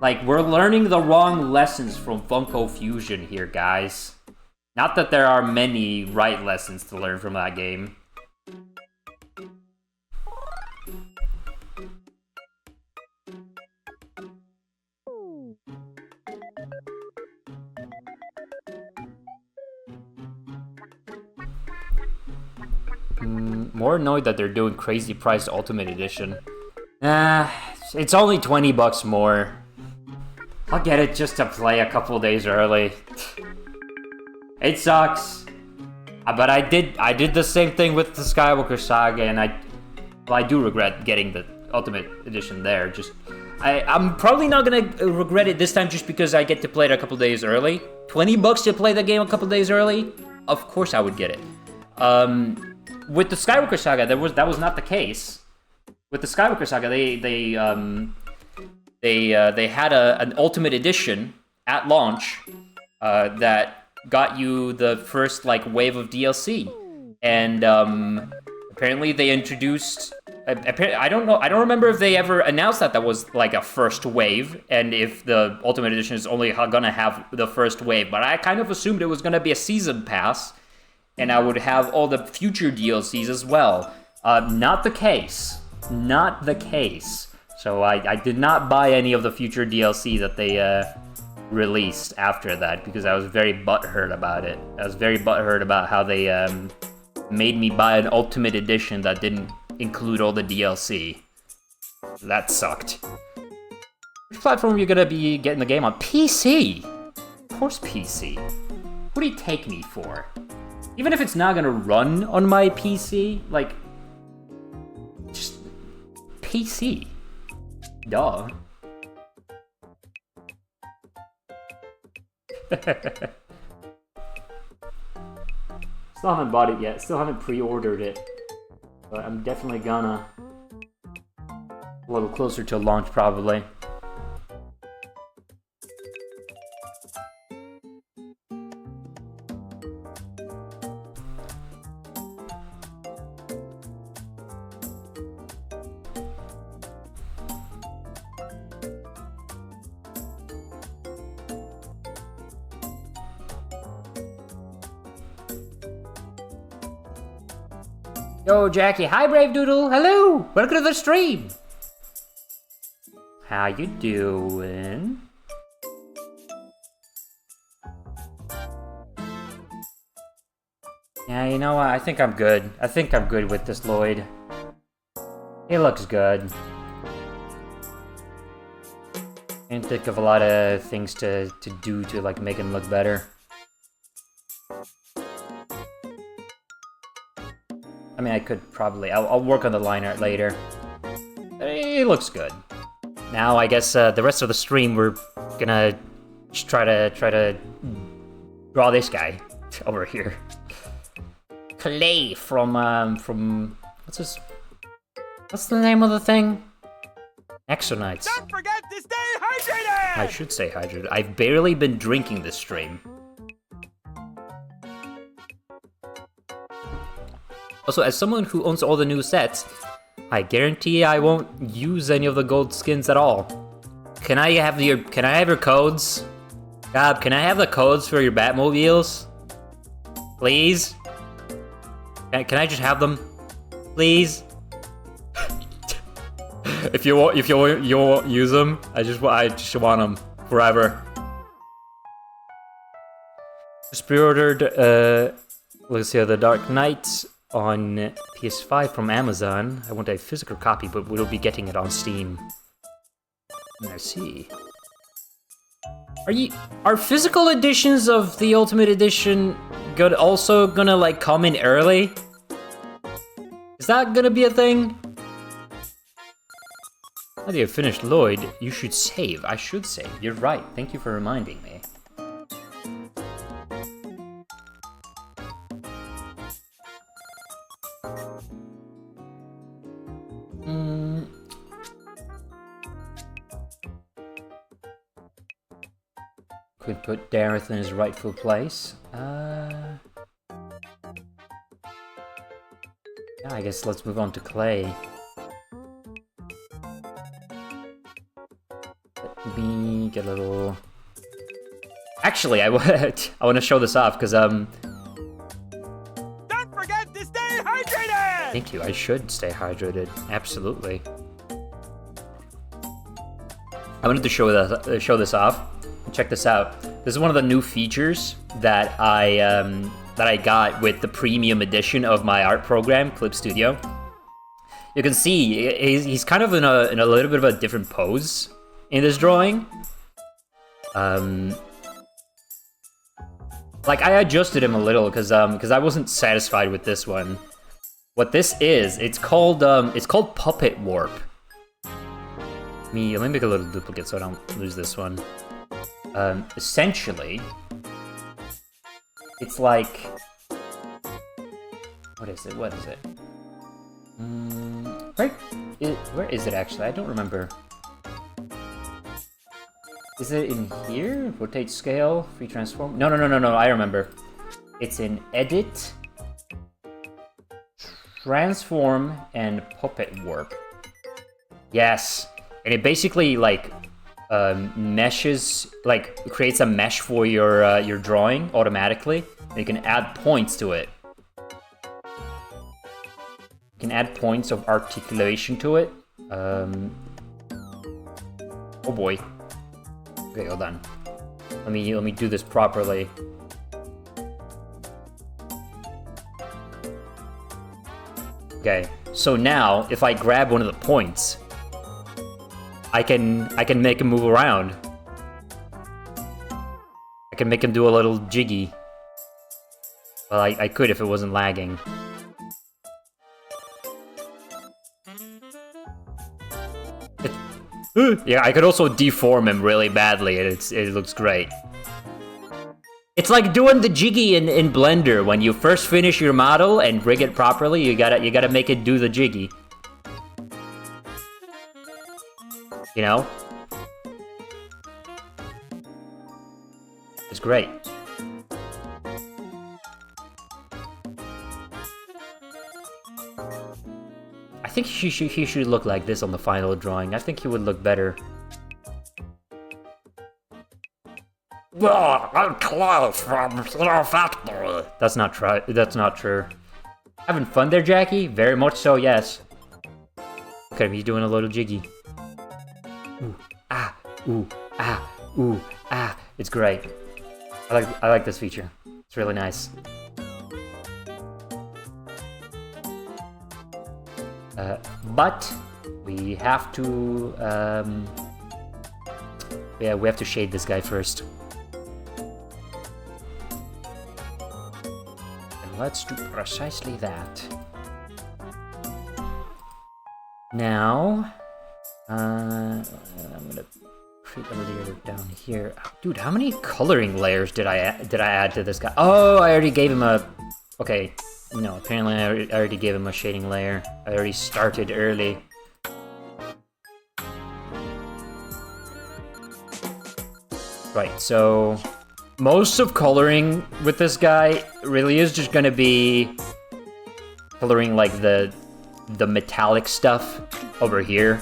Like, we're learning the wrong lessons from Funko Fusion here, guys. Not that there are many right lessons to learn from that game. More annoyed that they're doing crazy priced Ultimate Edition. It's only 20 bucks more. I'll get it just to play a couple days early. It sucks. But I did the same thing with the Skywalker Saga, and I do regret getting the Ultimate Edition there. I'm probably not gonna regret it this time just because I get to play it a couple days early. 20 bucks to play the game a couple days early? Of course I would get it. With the Skywalker Saga, that was not the case. With the Skywalker Saga, they had an Ultimate Edition at launch that got you the first like wave of DLC, and apparently they introduced. I don't know. I don't remember if they ever announced that was like a first wave, and if the Ultimate Edition is only gonna have the first wave. But I kind of assumed it was gonna be a season pass, and I would have all the future DLCs as well. Not the case. Not the case. So I did not buy any of the future DLC that they released after that because I was very butthurt about it. I was very butthurt about how they made me buy an Ultimate Edition that didn't include all the DLC. That sucked. Which platform are you gonna be getting the game on? PC! Of course PC. What do you take me for? Even if it's not gonna run on my PC, like, just PC. Duh. Still haven't bought it yet. Still haven't pre-ordered it. But I'm definitely gonna. A little closer to launch, probably. Yo, Jackie. Hi, Brave Doodle. Hello. Welcome to the stream. How you doing? Yeah, you know what? I think I'm good. I think I'm good with this Lloyd. He looks good. Can't think of a lot of things to do to like make him look better. I mean, I could probably... I'll work on the line art later. It looks good. Now, I guess the rest of the stream, we're gonna just try to draw this guy over here. Clay from what's his... What's the name of the thing? Exonites. Don't forget to stay hydrated! I should stay hydrated. I've barely been drinking this stream. Also, as someone who owns all the new sets, I guarantee I won't use any of the gold skins at all. Can I have your codes? Gab, can I have the codes for your Batmobiles? Please? Can I just have them? Please? If you won't use them, I just want them forever. Just pre-ordered let's see, The Dark Knight on PS5 from Amazon. I want a physical copy, but we'll be getting it on Steam. I see. Are physical editions of the Ultimate Edition also gonna like come in early? Is that gonna be a thing? Now that you've finished Lloyd, you should save. I should save. You're right. Thank you for reminding me. Could put Dareth in his rightful place. Yeah, I guess let's move on to Clay. Let me get a little... Actually, I want to show this off, because, Don't forget to stay hydrated! Thank you, I should stay hydrated. Absolutely. I wanted to show this off. Check this out. This is one of the new features that I got with the premium edition of my art program, Clip Studio. You can see he's kind of in a little bit of a different pose in this drawing. Like I adjusted him a little because I wasn't satisfied with this one. What this is, it's called Puppet Warp. Let me make a little duplicate so I don't lose this one. Essentially, it's like... What is it? Right? Where is it actually? I don't remember. Is it in here? Rotate scale, free transform? No, I remember. It's in edit, transform, and puppet warp. Yes, and it basically like meshes, like creates a mesh for your drawing automatically. And you can add points to it. You can add points of articulation to it. Oh boy. Okay, hold on. Let me do this properly. Okay, so now if I grab one of the points, I can make him move around. I can make him do a little jiggy. Well, I could if it wasn't lagging. Yeah, I could also deform him really badly, and it looks great. It's like doing the jiggy in Blender. When you first finish your model and rig it properly, you gotta make it do the jiggy. You know? It's great. I think he should look like this on the final drawing. I think he would look better. I'm Klaus from Hero Factory. That's not true. Having fun there, Jackie? Very much so, yes. Look at him, he's doing a little jiggy. Ooh, ah, ooh, ah, ooh, ah. It's great. I like this feature. It's really nice. But we have to yeah, we have to shade this guy first. And let's do precisely that. Now, I'm gonna create a layer down here. Dude, how many coloring layers did I add to this guy? Oh, I already gave him a... Okay, No, apparently I already gave him a shading layer. I already started early. Right, so most of coloring with this guy really is just gonna be coloring like the metallic stuff over here,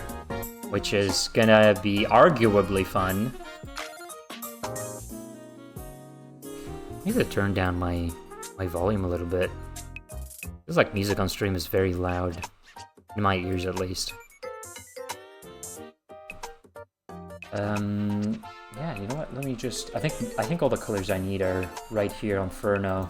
which is gonna be arguably fun. I need to turn down my volume a little bit. Feels like music on stream is very loud, in my ears at least. Yeah, you know what? Let me just. I think all the colors I need are right here on Furno.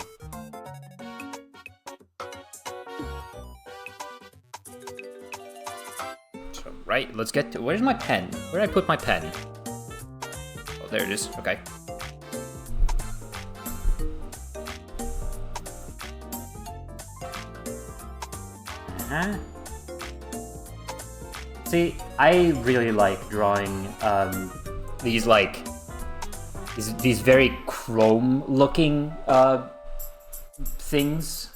So right, let's get to. Where's my pen? Where did I put my pen? Oh, there it is. Okay. See, I really like drawing these these very chrome-looking things.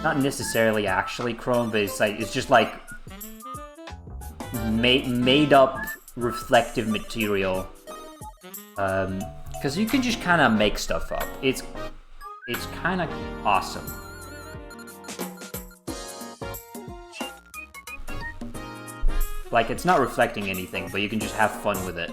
Not necessarily actually chrome, but it's just like made up reflective material. Because you can just kind of make stuff up. It's kind of awesome. Like, it's not reflecting anything, but you can just have fun with it.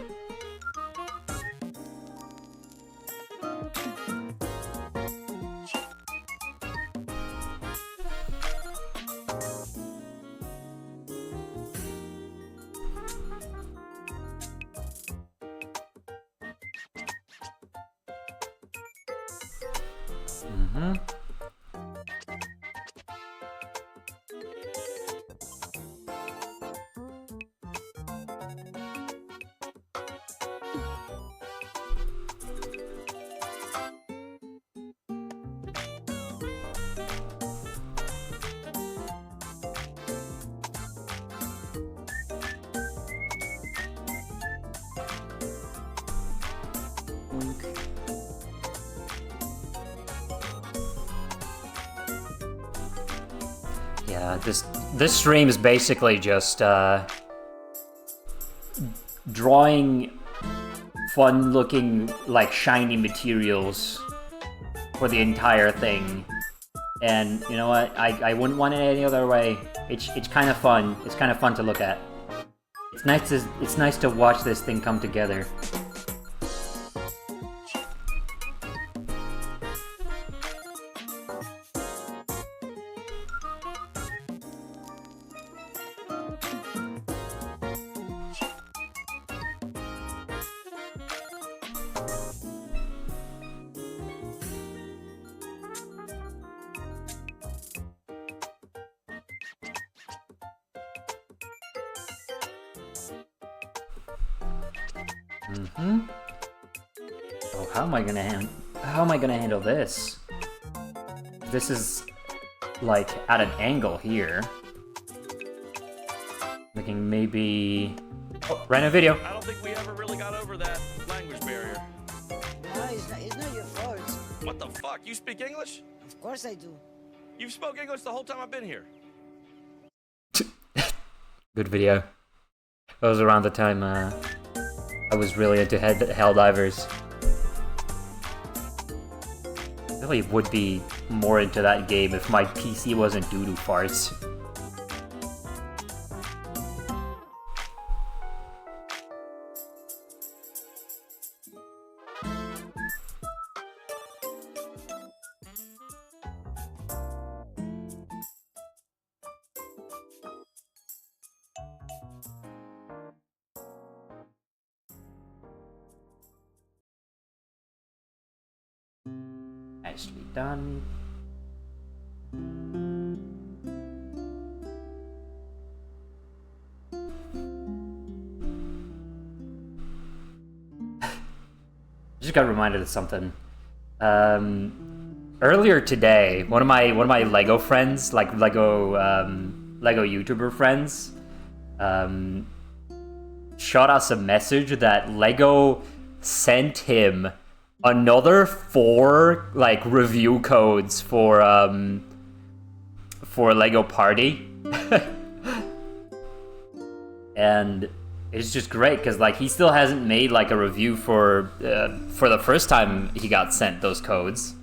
Yeah, this stream is basically just drawing fun-looking, like, shiny materials for the entire thing. And you know what? I wouldn't want it any other way. It's kind of fun. It's kind of fun to look at. It's nice to watch this thing come together. Oh, how am I gonna handle this? This is like at an angle here. Thinking maybe. Oh, random video. I don't think we ever really got over that language barrier. No, it's not your fault. What the fuck? You speak English? Of course I do. You've spoke English the whole time I've been here. Good video. That was around the time I was really into Helldivers. I really would be more into that game if my PC wasn't Doodle farts. Nicely done. Just got reminded of something. Earlier today, one of my Lego friends, like Lego YouTuber friends, shot us a message that Lego sent him another 4 like review codes for Lego Party. And it's just great because like he still hasn't made like a review for the first time he got sent those codes.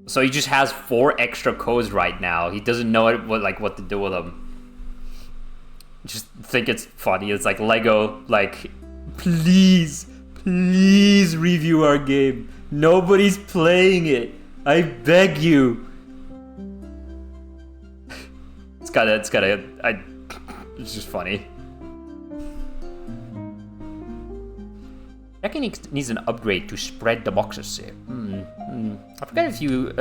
So he just has 4 extra codes right now. He doesn't know what to do with them. Just think it's funny. It's like Lego, like, please review our game. Nobody's playing it. I beg you. It's just funny. Jackie needs an upgrade to spread democracy. I forget if you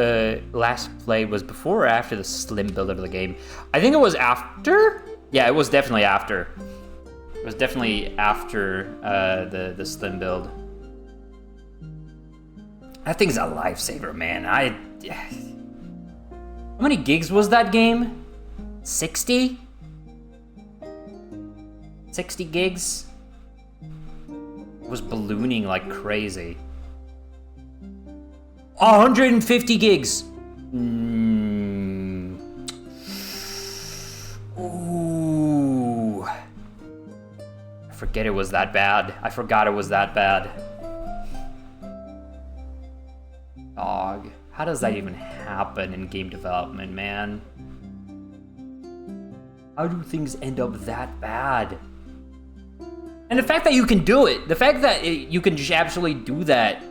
last play was before or after the slim build of the game. I think it was after. Yeah, it was definitely after. It was definitely after the slim build. That thing's a lifesaver, man. How many gigs was that game? 60? 60 gigs? It was ballooning like crazy. 150 gigs! Ooh. I forgot it was that bad. Dog. How does that even happen in game development, man? How do things end up that bad? And the fact that you can do it, the fact that you can just absolutely do that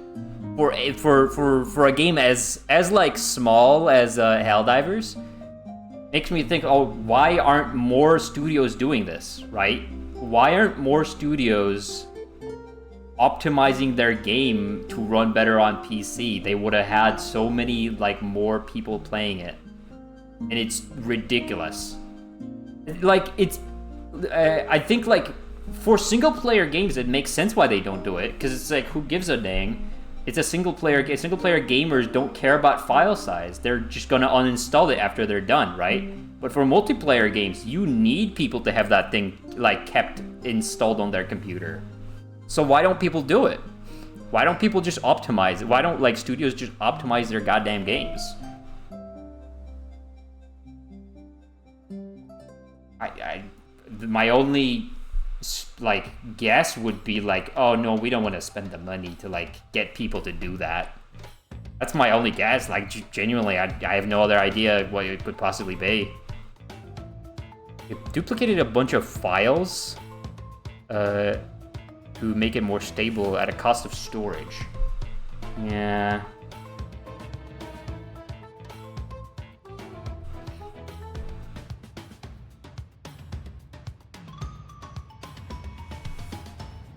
for a game as like small as Helldivers, makes me think, oh, why aren't more studios doing this, right? Why aren't more studios optimizing their game to run better on PC? They would have had so many like more people playing it, and it's ridiculous. Like it's, I think like for single player games it makes sense why they don't do it, because it's like, who gives a dang? It's a single player gamers don't care about file size. They're just gonna uninstall it after they're done, right? But for multiplayer games, you need people to have that thing like kept installed on their computer. So why don't people do it? Why don't people just optimize it? Why don't like studios just optimize their goddamn games? My only like guess would be like, oh no, we don't want to spend the money to like get people to do that. That's my only guess. Like genuinely, I have no other idea what it could possibly be. It duplicated a bunch of files to make it more stable at a cost of storage. Yeah.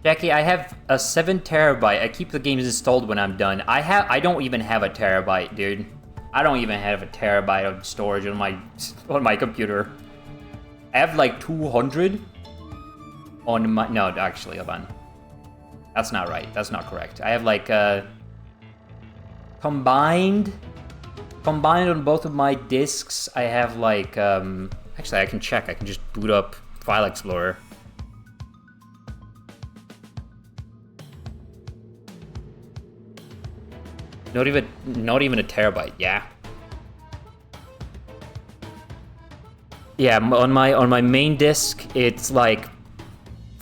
Jackie, I have a 7 terabyte. I keep the games installed when I'm done. I don't even have a terabyte, dude. I don't even have a terabyte of storage on my computer. I have like 200 on my, no, actually, hold on. That's not right. That's not correct. I have like combined on both of my disks, I have like actually I can check. I can just boot up File Explorer. Not even a terabyte. Yeah. Yeah, on my main disk, it's like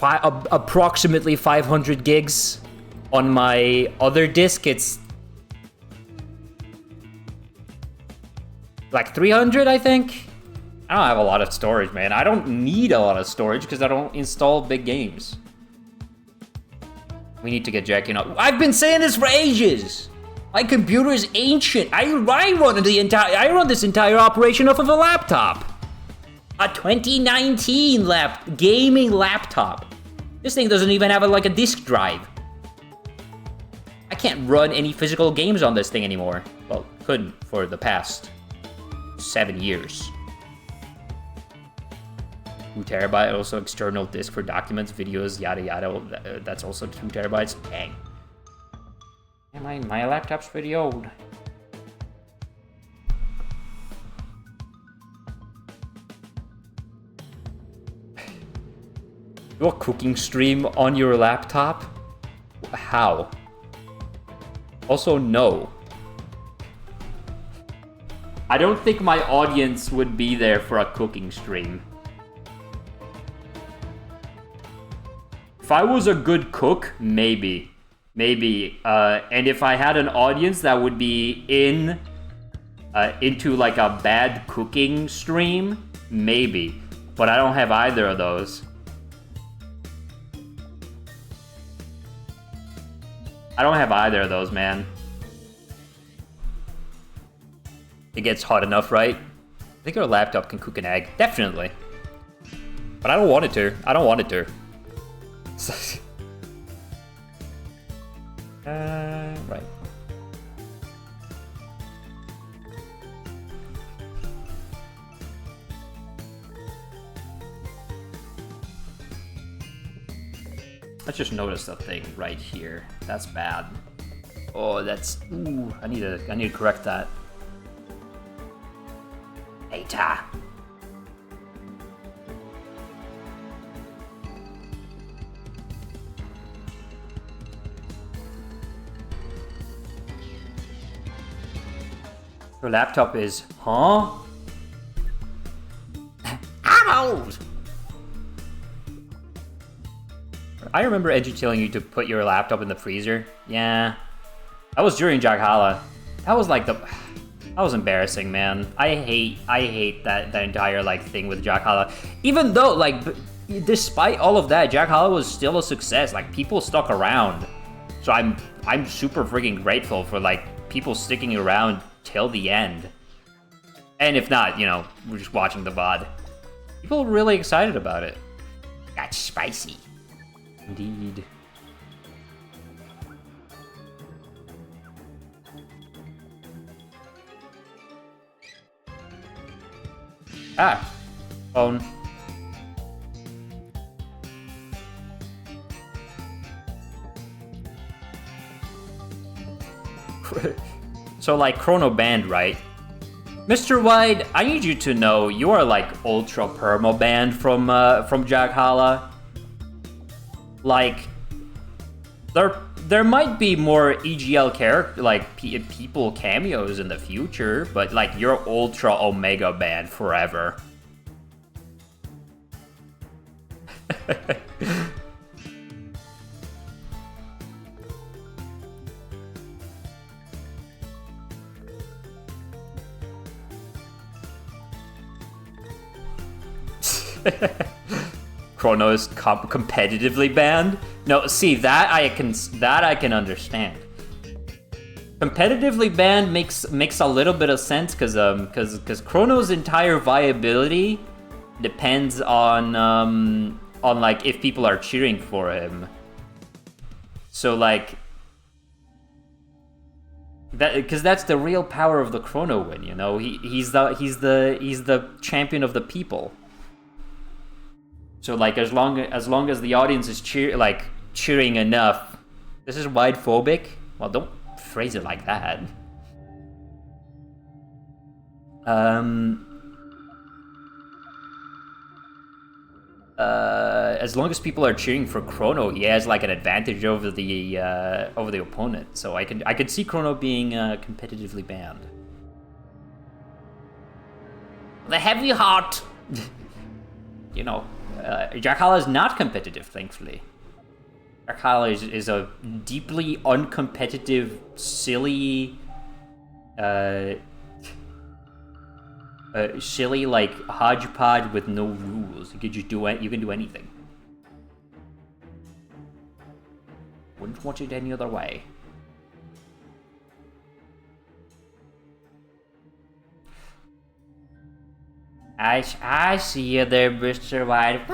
approximately 500 gigs. On my other disk, it's like 300, I think. I don't have a lot of storage, man. I don't need a lot of storage because I don't install big games. We need to get Jackie on. I've been saying this for ages. My computer is ancient. I run this entire operation off of a laptop. A 2019 gaming laptop. This thing doesn't even have a disk drive. I can't run any physical games on this thing anymore. Well, couldn't for the past 7 years. 2 terabyte, also external disk for documents, videos, yada yada. That's also 2 terabytes. Dang. My laptop's pretty old. Do a cooking stream on your laptop? How? Also, no. I don't think my audience would be there for a cooking stream. If I was a good cook, maybe. Maybe. And if I had an audience that would be into like a bad cooking stream, maybe. But I don't have either of those. I don't have either of those, man. It gets hot enough, right? I think our laptop can cook an egg. Definitely. But I don't want it to. I don't want it to. Right. I just noticed a thing right here. That's bad. Oh, that's... Ooh, I need to correct that. Later. Your laptop is... Huh? Ow! I remember Edgy telling you to put your laptop in the freezer. Yeah. That was during Jackhala. That was like the... That was embarrassing, man. I hate that entire like thing with Jackhala. Even though, like, despite all of that, Jackhala was still a success. Like, people stuck around. So I'm super freaking grateful for like people sticking around till the end. And if not, you know, we're just watching the VOD. People were really excited about it. That's spicy. Indeed. Ah, phone. So like Chrono banned, right? Mr. White, I need you to know you are like ultra perma banned from Jackhala. Like, there might be more EGL character like people cameos in the future, but like you're ultra omega banned forever. Chrono is competitively banned? No, see that I can understand. Competitively banned makes a little bit of sense because Chrono's entire viability depends on like if people are cheering for him. So like that, because that's the real power of the Chrono win, you know. He's the champion of the people. So like as long as the audience is cheering enough. This is wide phobic? Well, don't phrase it like that. As long as people are cheering for Chrono, he has like an advantage over the opponent. So I could see Chrono being competitively banned. The heavy heart. You know, Jackhala is not competitive, thankfully. Jackhala is a deeply uncompetitive, silly, silly like hodgepodge with no rules. You can just do it. You can do anything. Wouldn't want it any other way. I see you there, Mr. White.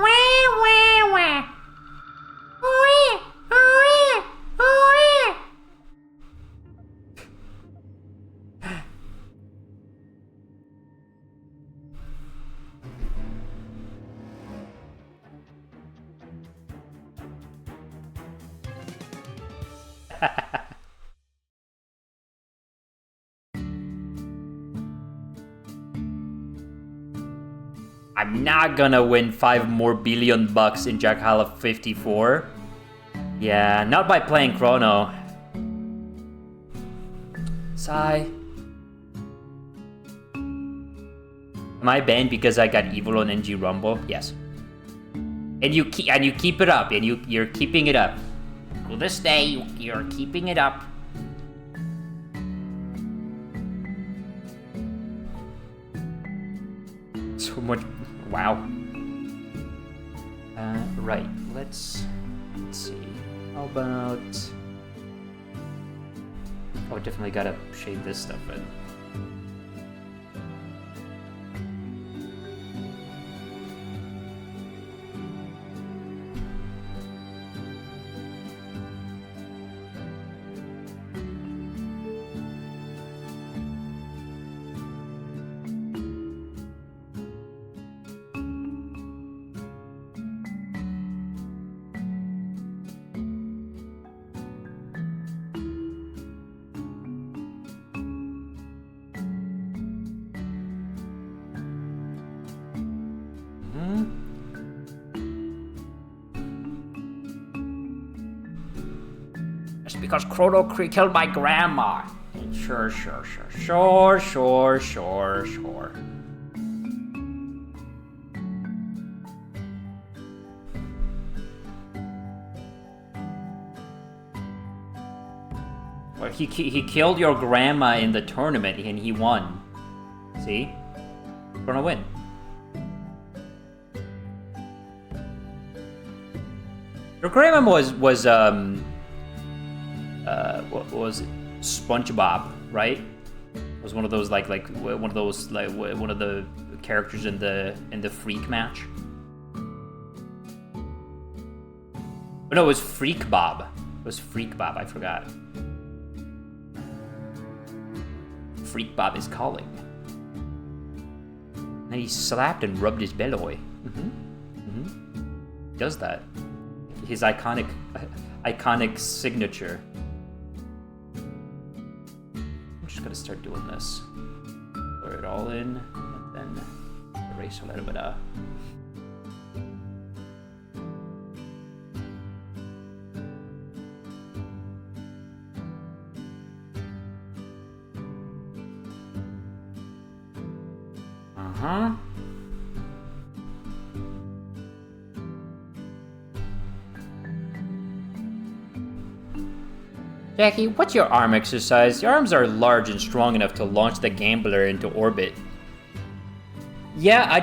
I'm not gonna win $5 more billion in Jackhala 54. Yeah, not by playing Chrono. Sigh. Am I banned because I got evil on NG Rumble? Yes. And you keep it up, and you're keeping it up. To this day, you're keeping it up. So much. Wow. Right. Let's see. How about? Oh, definitely gotta shade this stuff in. Because Chrono killed my grandma. Sure. Well, he killed your grandma in the tournament and he won. See? Chrono win. Your grandma was what was it? SpongeBob, right? Was one of those like one of the characters in the Freak match. But no, it was Freak Bob. It was Freak Bob. I forgot. Freak Bob is calling. And he slapped and rubbed his belly. He does that. His iconic signature. I'm just gonna start doing this. Pour it all in, and then erase a little bit of. Jackie, what's your arm exercise? Your arms are large and strong enough to launch the gambler into orbit. Yeah, I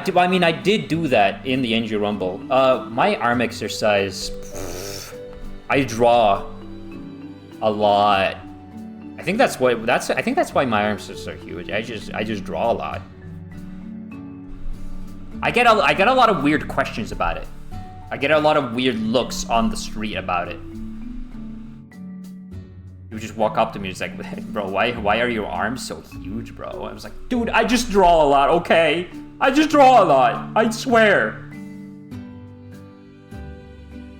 did do that in the NG Rumble. My arm exercise, I draw a lot. I think that's why my arms are so huge. I just draw a lot. I get a lot of weird questions about it. I get a lot of weird looks on the street about it. You would just walk up to me, just like, bro, why are your arms so huge, bro? I was like, dude, I just draw a lot, okay? I just draw a lot, I swear.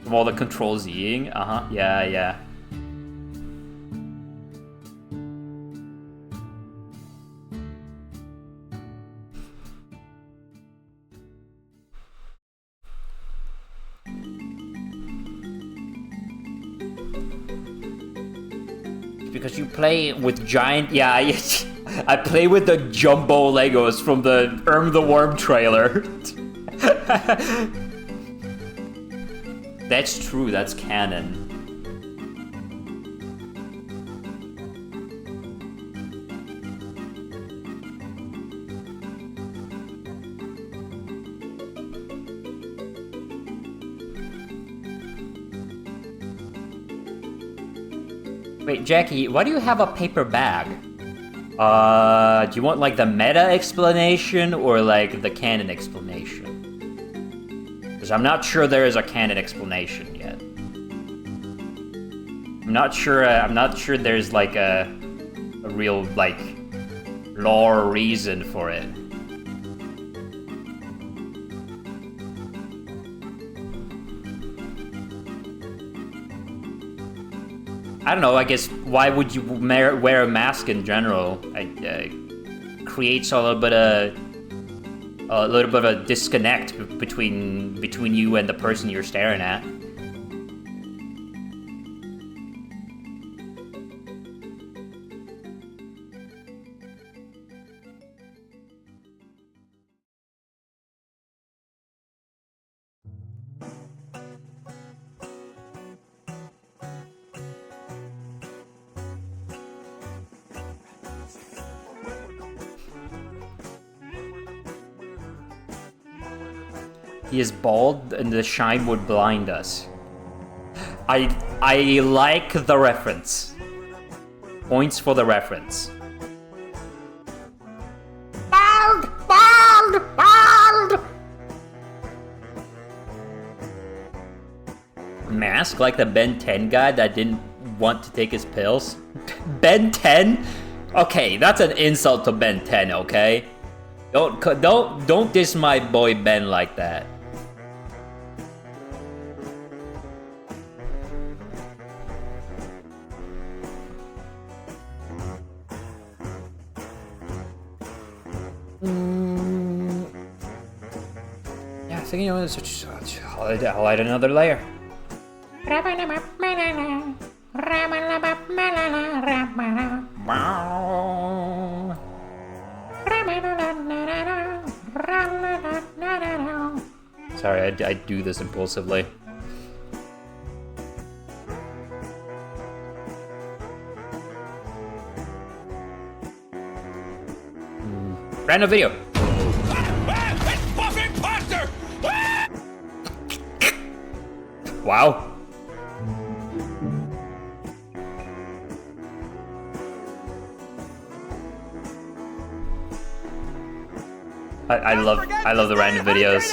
From all the control Z-ing, yeah. Because you play with giant... Yeah, I play with the jumbo Legos from the the Worm trailer. That's true, that's canon. Wait, Jackie, why do you have a paper bag? Do you want like the meta explanation or like the canon explanation? Because I'm not sure there is a canon explanation yet. I'm not sure there's like a real like lore reason for it. I don't know, I guess, why would you wear a mask in general? Creates a little bit of a disconnect between you and the person you're staring at. He is bald and the shine would blind us. I like the reference. Points for the reference. Bald! Bald! Bald! Mask like the Ben 10 guy that didn't want to take his pills? Ben 10? Okay, that's an insult to Ben 10, okay? Don't diss my boy Ben like that. Yeah, I think you know, I'll add another layer. Sorry, I do this impulsively. Random video. Wow. I love the random videos.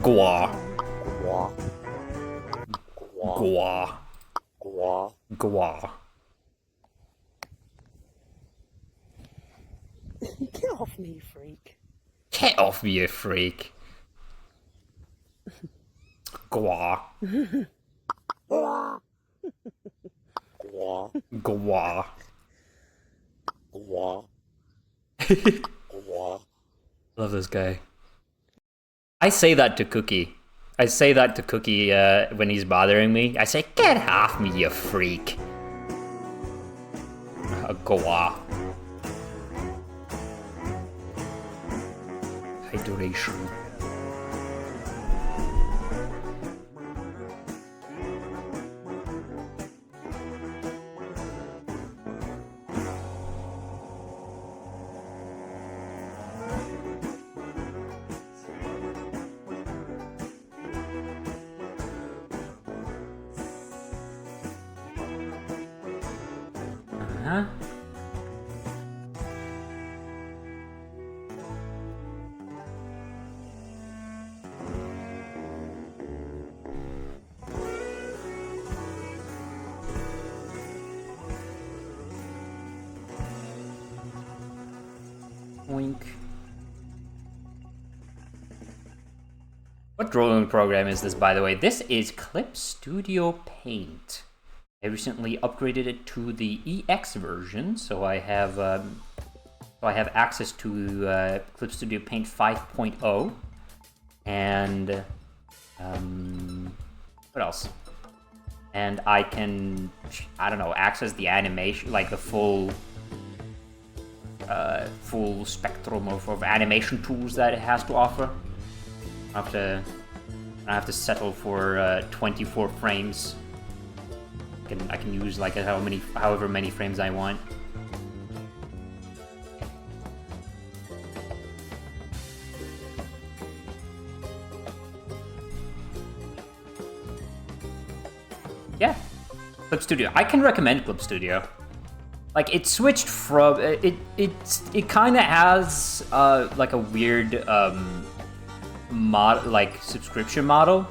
Gua. Gua. Gua. Get off me, you freak. Get off me, you freak. Gua. Gua. Gua. Love this guy. I say that to Cookie. I say that to Cookie when he's bothering me. I say, get off me, you freak. Gua. Hydration. Uh-huh. Oink. What drawing program is this, by the way? This is Clip Studio Paint. I recently upgraded it to the EX version, so I have access to Clip Studio Paint 5.0, and what else? And I can, I don't know, access the animation, like the full spectrum of animation tools that it has to offer. I have to settle for 24 frames. I can use like however many frames I want. Yeah, Clip Studio. I can recommend Clip Studio. Like it switched from it kind of has like a weird subscription model.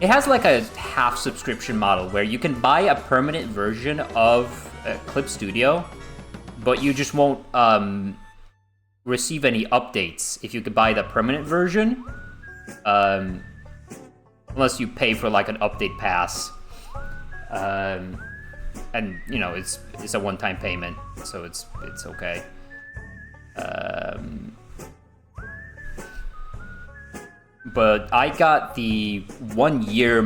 It has like a half subscription model where you can buy a permanent version of Clip Studio, but you just won't receive any updates if you could buy the permanent version, unless you pay for like an update pass. And you know it's a one-time payment, so it's okay. But I got the 1 year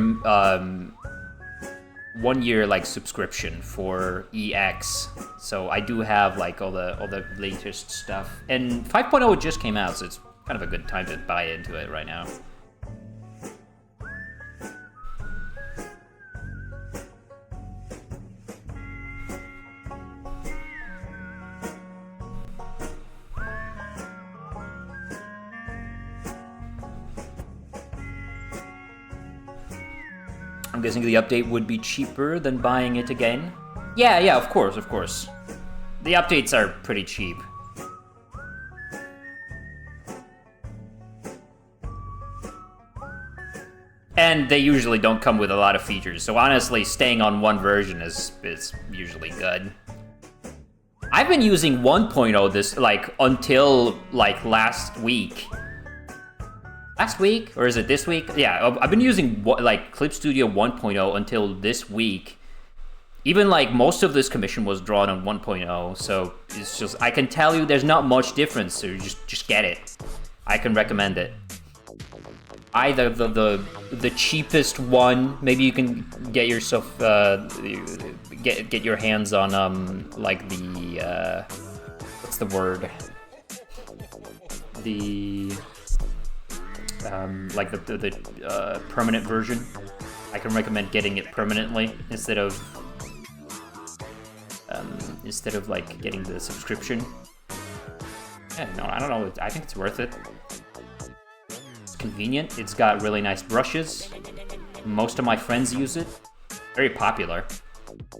like subscription for EX, so I do have like all the latest stuff. And 5.0 just came out, so it's kind of a good time to buy into it right now. I'm guessing the update would be cheaper than buying it again. Yeah, of course. The updates are pretty cheap. And they usually don't come with a lot of features, so honestly, staying on one version is usually good. I've been using 1.0 this, like, until, like, last week. Last week? Or is it this week? Yeah, I've been using, like, Clip Studio 1.0 until this week. Even, like, most of this commission was drawn on 1.0, so it's just, I can tell you there's not much difference, so just get it. I can recommend it. Either the cheapest one, maybe you can get yourself, get your hands on, like, the, what's the word? The, like, the permanent version. I can recommend getting it permanently instead of, like, getting the subscription. Yeah, no, I don't know, I think it's worth it. Convenient. It's got really nice brushes. Most of my friends use it. Very popular.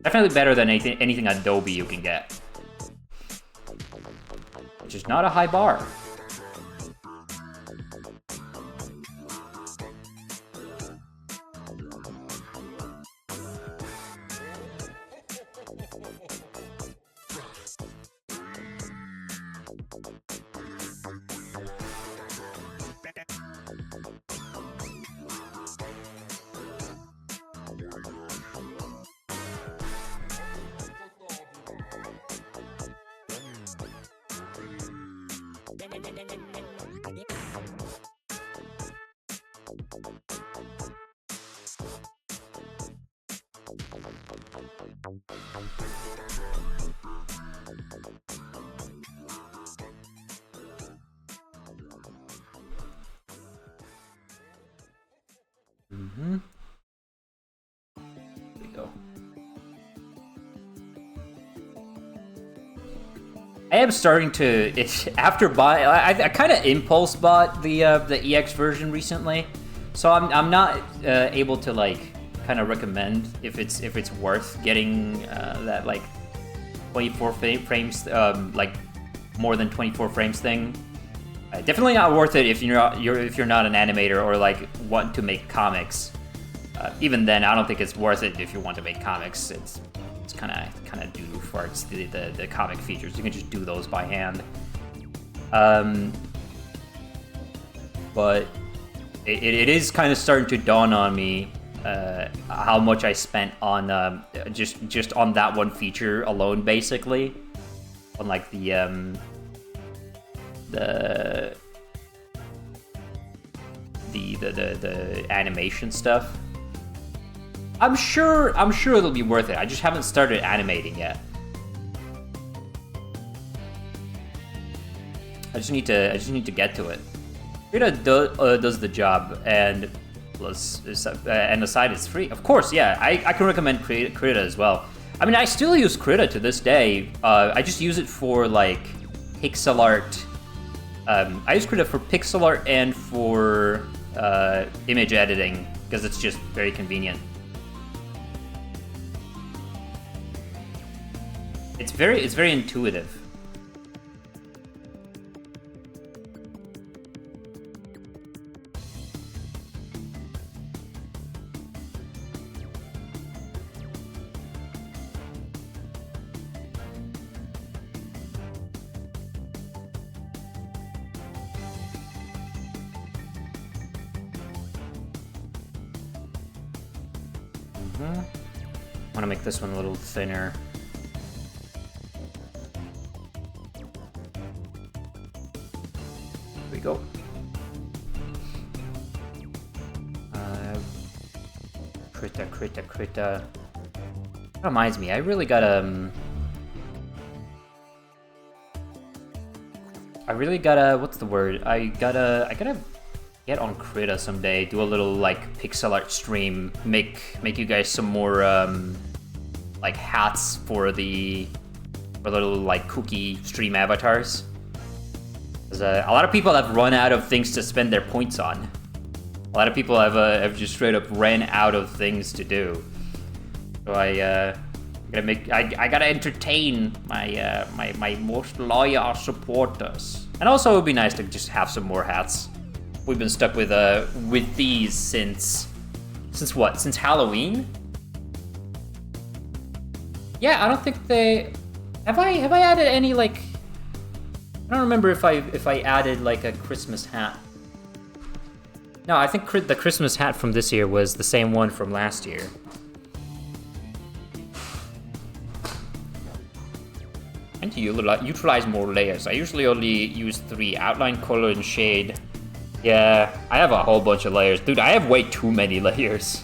Definitely better than anything Adobe you can get. Which is not a high bar. There we go. I am starting to, after buying, I kind of impulse bought the EX version recently, so I'm not able to, like, kind of recommend if it's worth getting that, like, 24 frames, like, more than 24 frames thing. Definitely not worth it if you're not an animator or, like, want to make comics. Even then, I don't think it's worth it if you want to make comics. It's kind of doo for it's the comic features. You can just do those by hand. But it is kind of starting to dawn on me how much I spent on just on that one feature alone, basically, on, like, the animation stuff. I'm sure it'll be worth it. I just haven't started animating yet. I just need to get to it. Krita does the job, and plus, and the site is free. Of course, yeah. I can recommend Krita as well. I mean, I still use Krita to this day. I just use it for, like, pixel art. I use Krita for pixel art and for image editing because it's just very convenient. It's very intuitive. I want to make this one a little thinner. There we go. Krita. That reminds me, I really gotta, what's the word? I gotta get on Krita someday, do a little, like, pixel art stream, make you guys some more, like, hats for the little, like, cookie stream avatars. Because a lot of people have run out of things to spend their points on. lot of people have just straight up ran out of things to do. So I gotta entertain my most loyal supporters. And also, it would be nice to just have some more hats. We've been stuck with these since what? Since Halloween? Yeah, I don't think they have I added any like. I don't remember if I added like a Christmas hat. No, I think the Christmas hat from this year was the same one from last year. And to utilize more layers. I usually only use 3: outline, color, and shade. Yeah, I have a whole bunch of layers. Dude, I have way too many layers.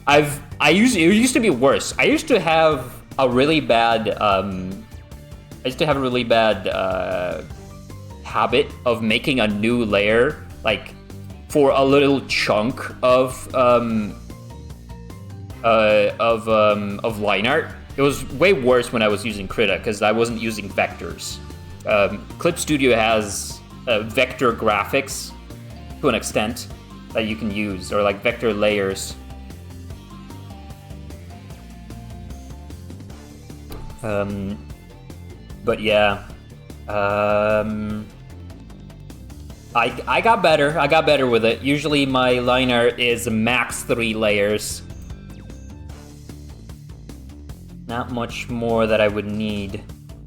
It used to be worse. I used to have a really bad habit of making a new layer, like, for a little chunk of line art. It was way worse when I was using Krita, because I wasn't using vectors. Clip Studio has vector graphics to an extent that you can use, or like vector layers. But yeah, I got better. I got better with it. Usually my line art is max 3 layers. Not much more that I would need.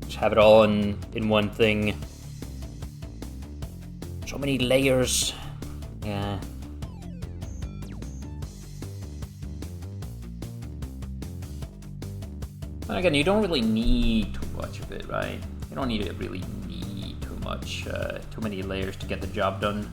Just have it all in one thing. So many layers. Yeah. And again, you don't really need too much of it, right? You don't really need too much, too many layers to get the job done.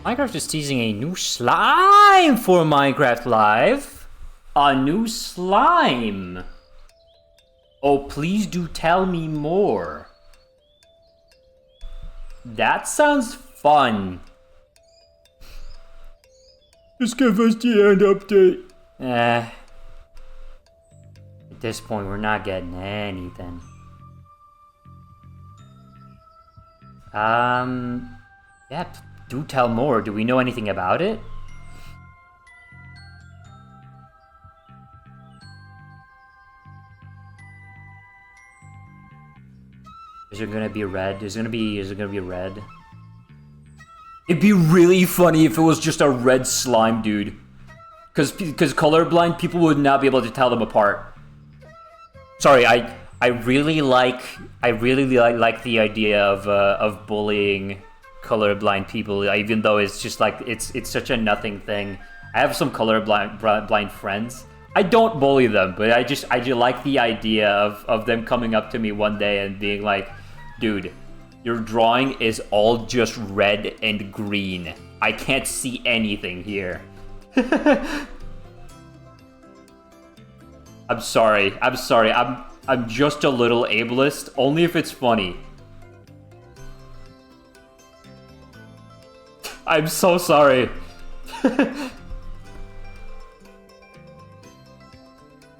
Minecraft is teasing a new slime for Minecraft Live. A new slime. Oh, please do tell me more. That sounds fun. Just give us the end update. At this point, we're not getting anything. Yeah, do tell more. Do we know anything about it? Is it gonna be red? Is it gonna be red? It'd be really funny if it was just a red slime, dude. Cause colorblind people would not be able to tell them apart. Sorry, I really like the idea of bullying colorblind people, even though it's just like it's such a nothing thing. I have some colorblind friends. I don't bully them, but I just like the idea of them coming up to me one day and being like, dude, your drawing is all just red and green. I can't see anything here. I'm sorry. I'm just a little ableist, only if it's funny. I'm so sorry. There's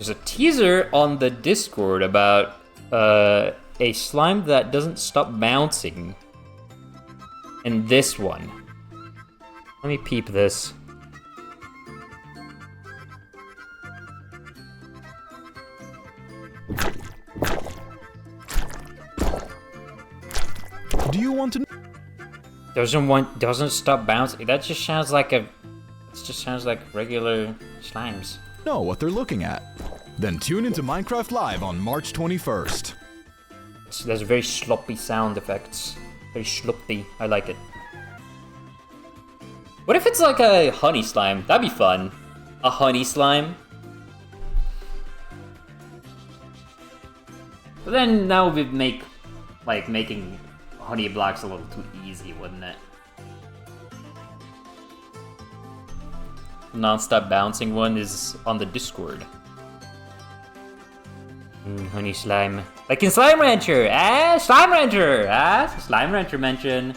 a teaser on the Discord about a slime that doesn't stop bouncing. And this one. Let me peep this. Do you want to... Doesn't stop bouncing. That just sounds like a This just sounds like regular slimes. Know what they're looking at. Then tune into Minecraft Live on March 21st. There's very sloppy sound effects. Very sloppy. I like it. What if it's like a honey slime? That'd be fun. A honey slime. But then that would make, like, making honey blocks a little too easy, wouldn't it? Non-stop bouncing one is on the Discord. Honey slime. Like in Slime Rancher! Ah, Slime Rancher! Ah, Slime Rancher mention.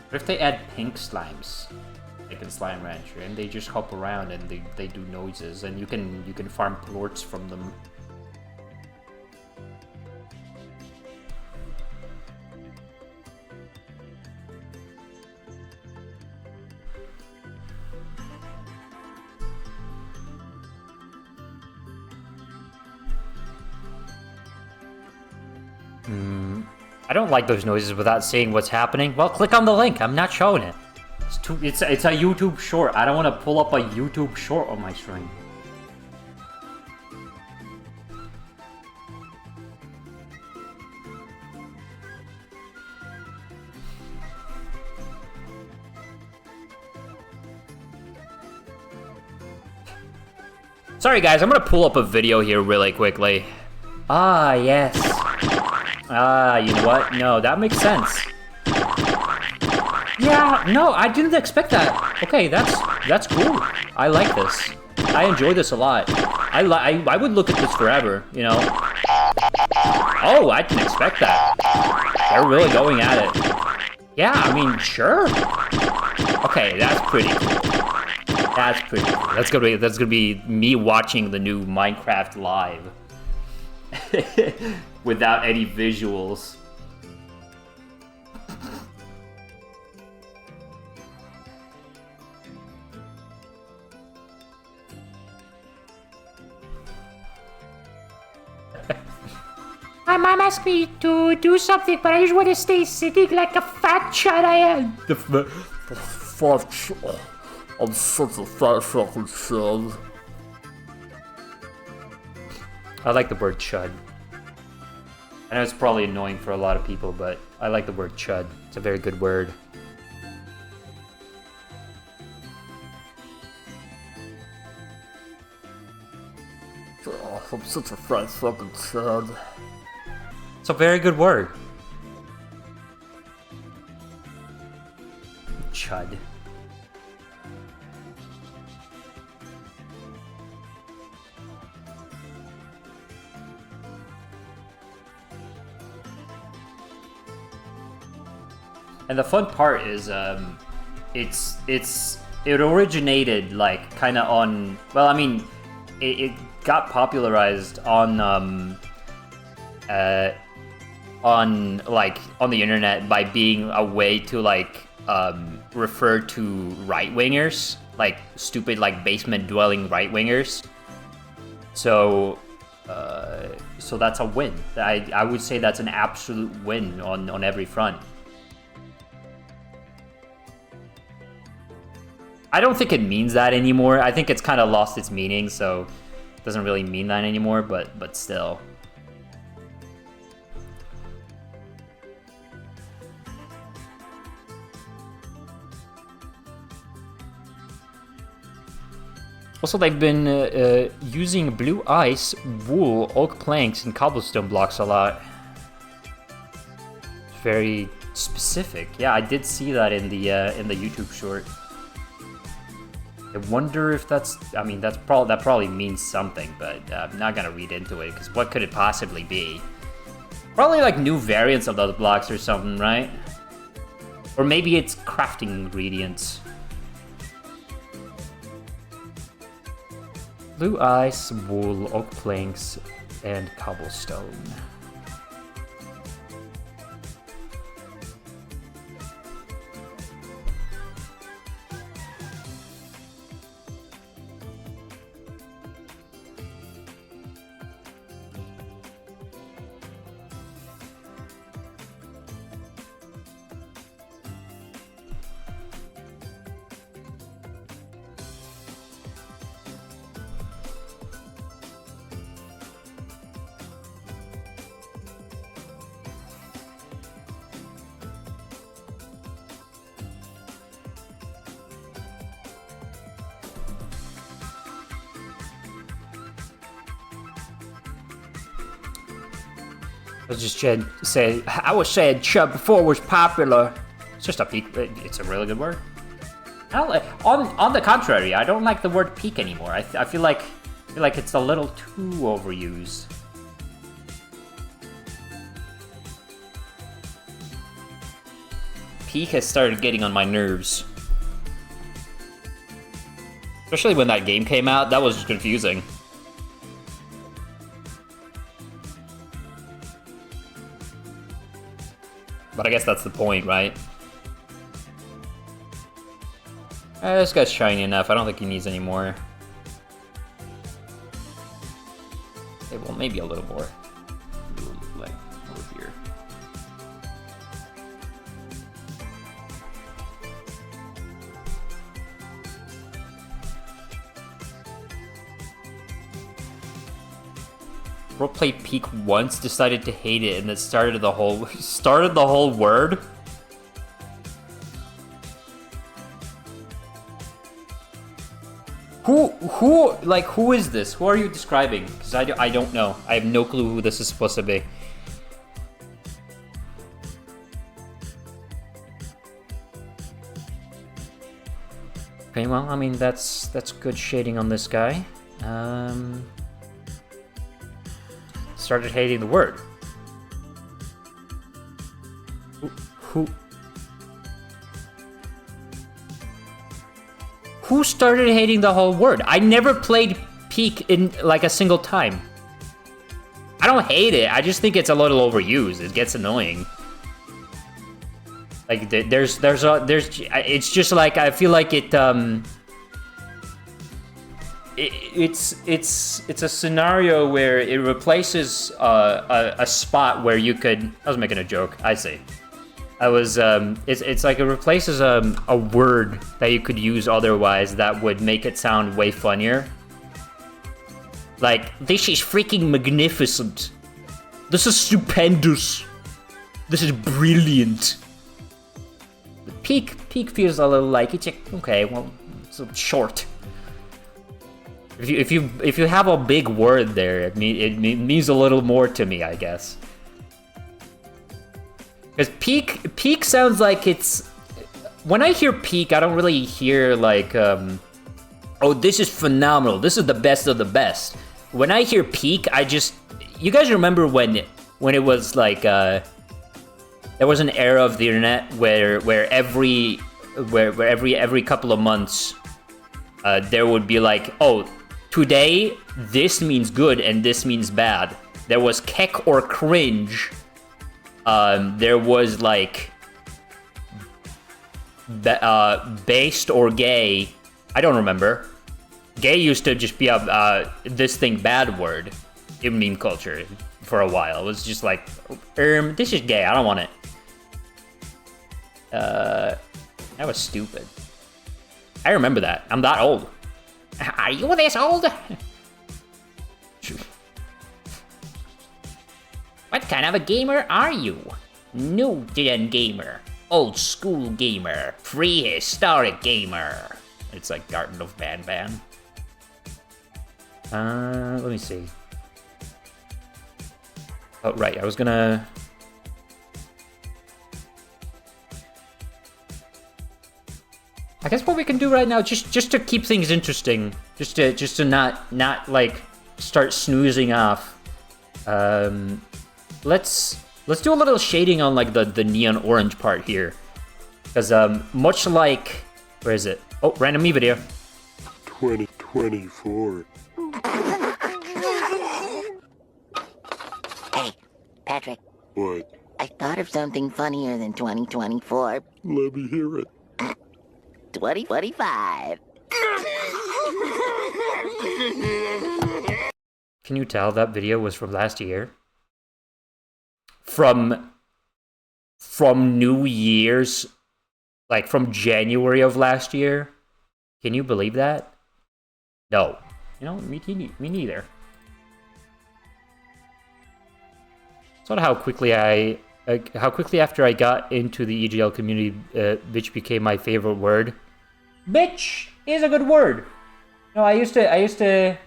What if they add pink slimes, like in Slime Rancher, and they just hop around and they do noises, and you can farm plorts from them. I don't like those noises without seeing what's happening. Well, click on the link. I'm not showing it. It's a YouTube short. I don't want to pull up a YouTube short on my stream. Sorry guys, I'm gonna pull up a video here really quickly. Ah, yes. Ah, you know what? No, that makes sense. Yeah, no, I didn't expect that. Okay, that's cool. I like this. I enjoy this a lot. I would look at this forever, you know. Oh, I didn't expect that. They're really going at it. Yeah, I mean, sure. Okay, that's pretty cool. That's pretty cool. That's gonna be me watching the new Minecraft Live. Without any visuals. My mom asked me to do something, but I just want to stay sitting like a fat chud I am. The fat chud. I'm such a fat fucking chud. I like the word chud. I know it's probably annoying for a lot of people, but I like the word chud. It's a very good word. I'm such a fat fucking chud. It's a very good word. Chud. And the fun part is, it originated like kind of on. Well, I mean, it got popularized on the internet by being a way to like refer to right wingers, like stupid like basement dwelling right wingers. So that's a win. I would say that's an absolute win on every front. I don't think it means that anymore. I think it's kind of lost its meaning, so it doesn't really mean that anymore, but still. Also, they've been using blue ice, wool, oak planks, and cobblestone blocks a lot. Very specific. Yeah, I did see that in the YouTube short. I wonder if that's. I mean, that probably means something, but I'm not gonna read into it because what could it possibly be? Probably like new variants of those blocks or something, right? Or maybe it's crafting ingredients. Blue ice, wool, oak planks, and cobblestone. I was saying chub before was popular. It's just a peak. It's a really good word. I don't like, on the contrary, I don't like the word peak anymore. I feel like it's a little too overused. Peak has started getting on my nerves. Especially when that game came out, that was just confusing. But I guess that's the point, right? This guy's shiny enough. I don't think he needs any more. Okay, well, maybe a little more. Like, over here. Bro played Peak once, decided to hate it, and then started the whole word. Who is this? Who are you describing? Because I don't know. I have no clue who this is supposed to be. Okay, well, I mean, that's good shading on this guy. Started hating the word. Who started hating the whole word? I never played Peak in like a single time. I don't hate it. I just think it's a little overused. It gets annoying. Like it's just like I feel like it's a scenario where it replaces a spot where you could. I was making a joke. I see. I was it's like it replaces a word that you could use otherwise that would make it sound way funnier. Like, this is freaking magnificent. This is stupendous. This is brilliant. Peak feels a little like it's okay. Well, it's short. If you have a big word there, it means a little more to me, I guess. Because peak sounds like it's. When I hear peak, I don't really hear like, oh, this is phenomenal. This is the best of the best. When I hear peak, I just. You guys remember when it was like there was an era of the internet where every couple of months there would be like, oh, today this means good and this means bad. There was keck or cringe. There was like based or gay. I don't remember. Gay used to just be a this thing bad word in meme culture for a while. It was just like, this is gay. I don't want it. That was stupid. I remember that. I'm that old. Are you this old? What kind of a gamer are you? New gen gamer, old school gamer, prehistoric gamer. It's like Garden of Banban. Let me see. Oh, right, I was gonna... I guess what we can do right now, just to keep things interesting, just to not like start snoozing off. Let's do a little shading on like the neon orange part here, because much like, where is it? Oh, random me video. 2024. Hey, Patrick. What? I thought of something funnier than 2024. Let me hear it. 2025. Can you tell that video was from last year? From New Year's, like from January of last year. Can you believe that? No. You know, me neither. It's not how quickly after I got into the EGL community, bitch became my favorite word. Bitch is a good word. No, I used to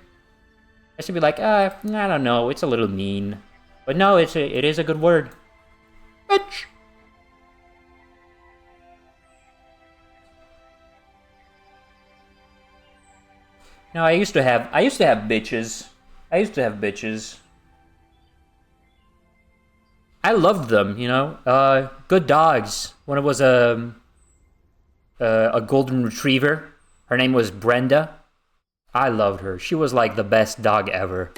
be like, I don't know, it's a little mean. But no, it is a good word. Bitch. No, I used to have bitches. I used to have bitches. I loved them, you know. Good dogs. When it was a golden retriever, her name was Brenda. I loved her. She was like the best dog ever.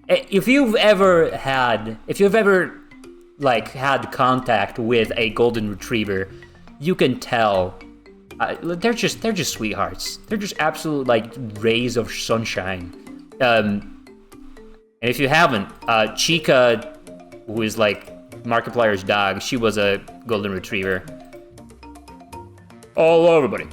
If you've ever had like had contact with a golden retriever, you can tell they're just sweethearts. They're just absolute like rays of sunshine. And if you haven't, Chica, who is like Markiplier's dog, she was a golden retriever. Oh, everybody.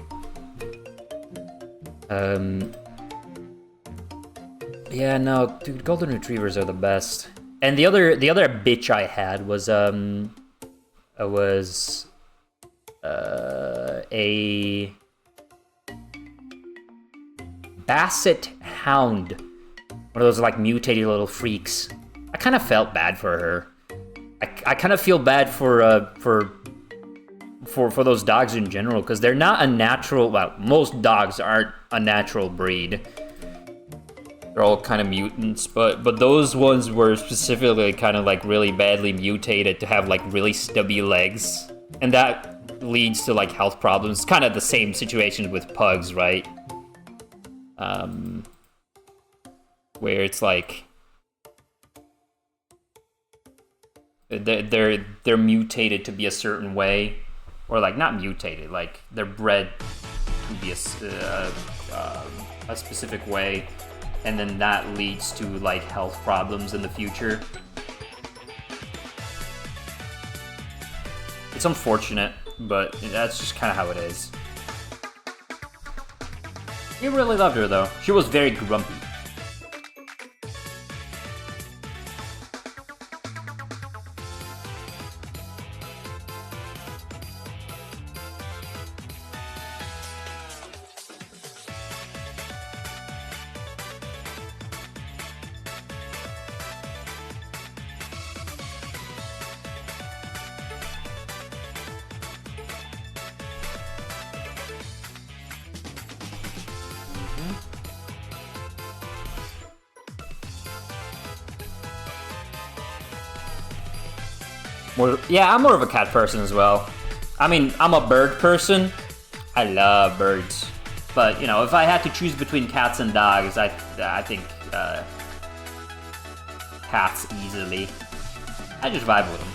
Yeah, no, dude, golden retrievers are the best. And the other bitch I had was a Basset Hound. One of those like mutated little freaks. I kind of felt bad for her. I kind of feel bad for those dogs in general, because they're not a natural. Well, most dogs aren't a natural breed. They're all kind of mutants, but those ones were specifically kind of like really badly mutated to have like really stubby legs, and that leads to like health problems. Kind of the same situation with pugs, right? Where it's like they're mutated to be a certain way, or like not mutated, like they're bred to be a specific way, and then that leads to like health problems in the future. It's unfortunate, but that's just kind of how it is. He really loved her though. She was very grumpy. Yeah, I'm more of a cat person as well. I mean, I'm a bird person. I love birds. But, you know, if I had to choose between cats and dogs, I think cats easily. I just vibe with them.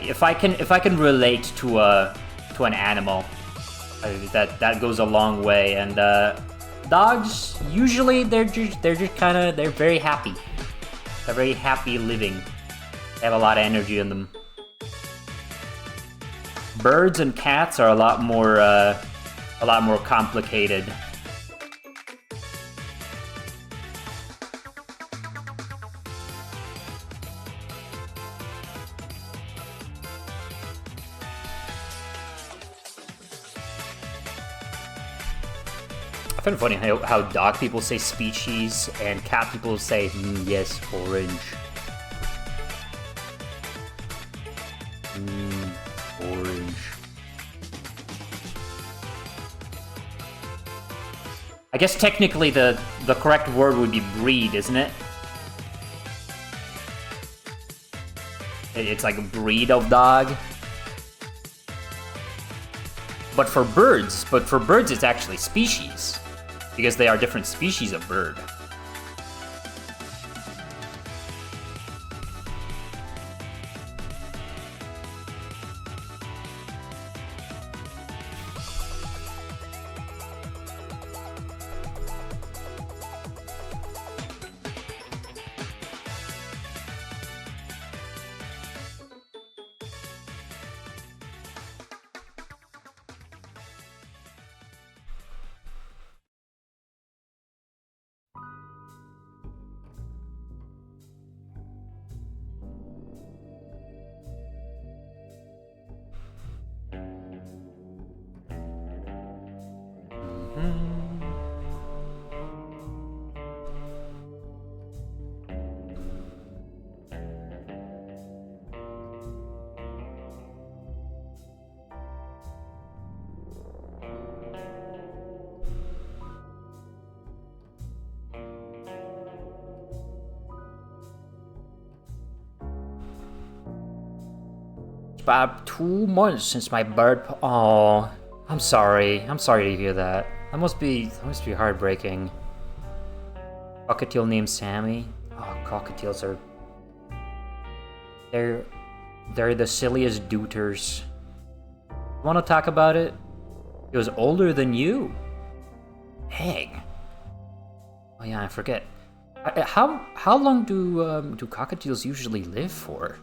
If I can relate to an animal, that goes a long way. And dogs, usually they're very happy. They're very happy living. They have a lot of energy in them. Birds and cats are a lot more complicated. I find it funny how dog people say species and cat people say, yes, orange. Orange. I guess technically the correct word would be breed, isn't it? It's like a breed of dog. But for birds it's actually species. Because they are different species of bird. about 2 months since my bird. Oh, I'm sorry. I'm sorry to hear that. That must be heartbreaking. Cockatiel named Sammy. Oh, cockatiels are. They're the silliest dooters. Want to talk about it? It was older than you. Dang. Oh yeah, I forget. How long do cockatiels usually live for?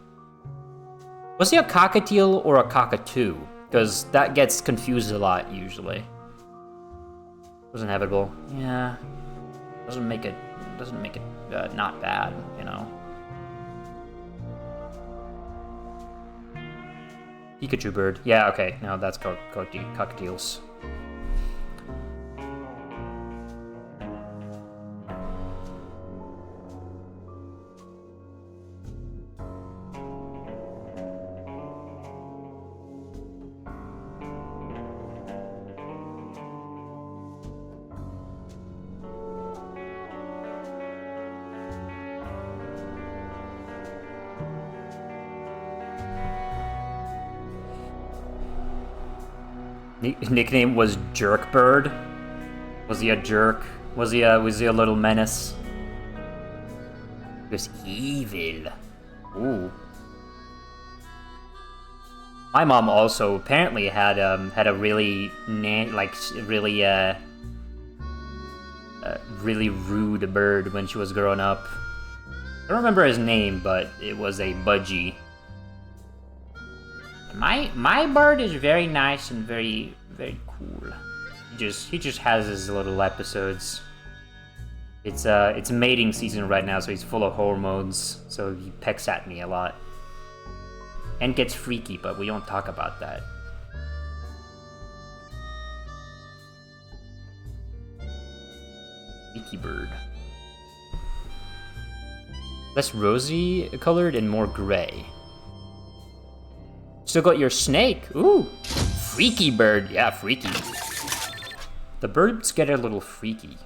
Was he a cockatiel or a cockatoo? Because that gets confused a lot usually. It was inevitable. Yeah. Doesn't make it not bad, you know. Pikachu bird. Yeah, okay. No, that's cockatiels. Nickname was Jerkbird. Was he a jerk? Was he a little menace? He was evil. Ooh. My mom also apparently had a really really rude bird when she was growing up. I don't remember his name, but it was a budgie. My bird is very nice and very cool. He just has his little episodes. It's mating season right now, so he's full of hormones. So he pecks at me a lot and gets freaky, but we don't talk about that. Freaky bird. Less rosy colored and more gray. Still got your snake. Ooh, freaky bird. Yeah, freaky. The birds get a little freaky.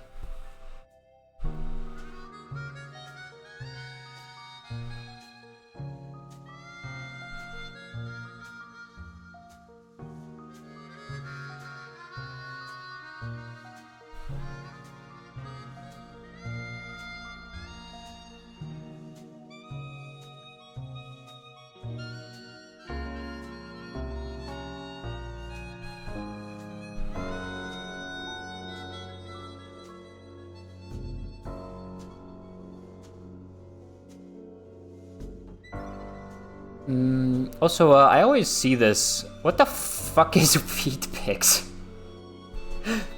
Also, I always see this. What the fuck is feet pics?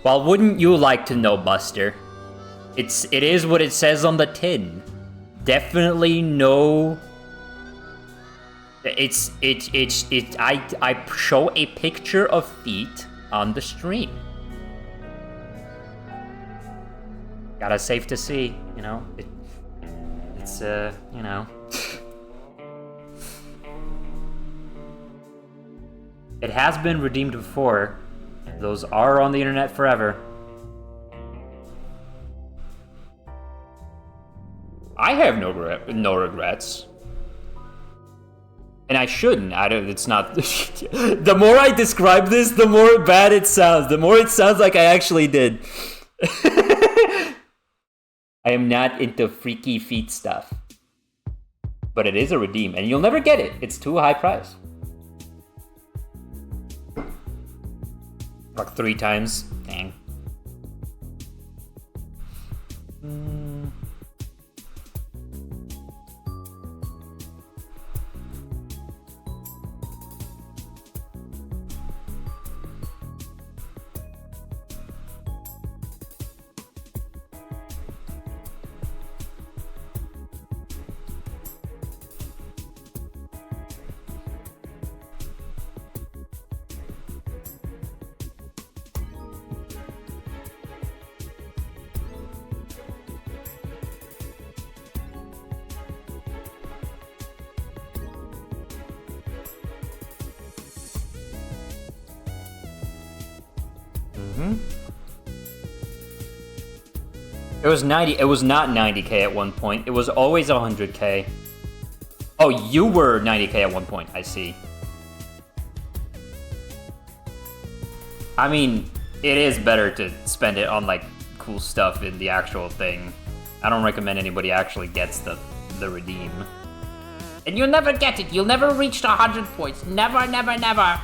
Well, wouldn't you like to know, Buster? It is what it says on the tin. Definitely no. I show a picture of feet on the stream. Gotta safe to see, you know. It's you know. It has been redeemed before. Those are on the internet forever. I have no regrets. And I shouldn't. It's not... The more I describe this, the more bad it sounds. The more it sounds like I actually did. I am not into freaky feet stuff. But it is a redeem, and you'll never get it. It's too high price. Like 3 times. Dang. It was 90. It was not 90k at one point. It was always 100k. Oh, you were 90k at one point. I see. I mean, it is better to spend it on, like, cool stuff in the actual thing. I don't recommend anybody actually gets the redeem. And you'll never get it. You'll never reach the 100 points. Never, never, never.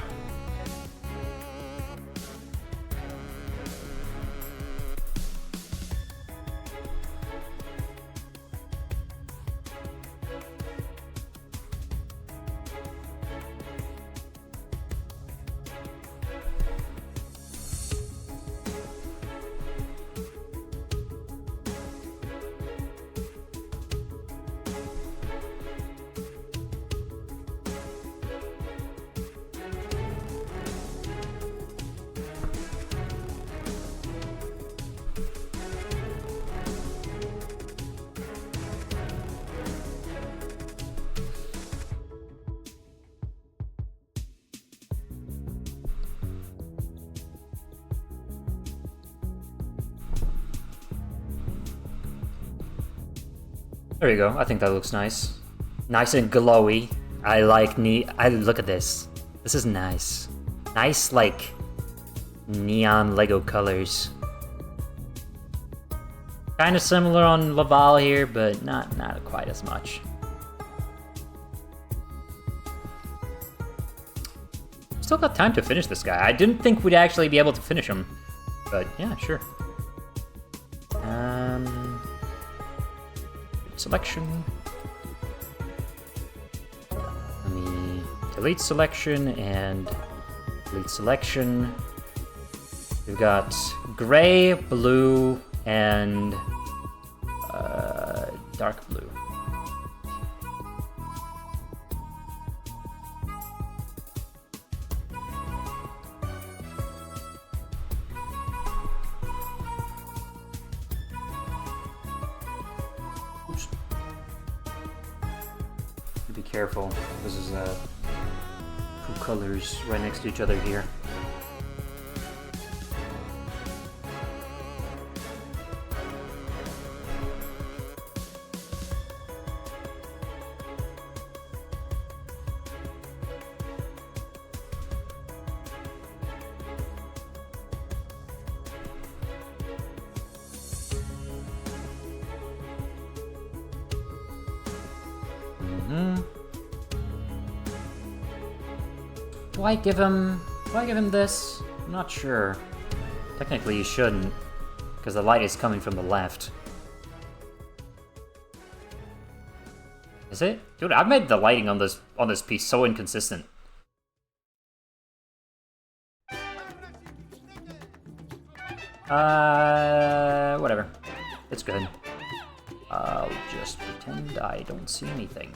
There you go. I think that looks nice. Nice and glowy. I like look at this. This is nice. Nice, like, neon Lego colors. Kind of similar on Laval here, but not quite as much. Still got time to finish this guy. I didn't think we'd actually be able to finish him, but yeah, sure. Selection. Let me delete selection and delete selection. We've got gray, blue, and dark blue. Oops. Be careful. This is two colors right next to each other here. Do I give him this? I'm not sure. Technically you shouldn't, because the light is coming from the left. Is it? Dude, I've made the lighting on this piece so inconsistent. Whatever. It's good. I'll just pretend I don't see anything.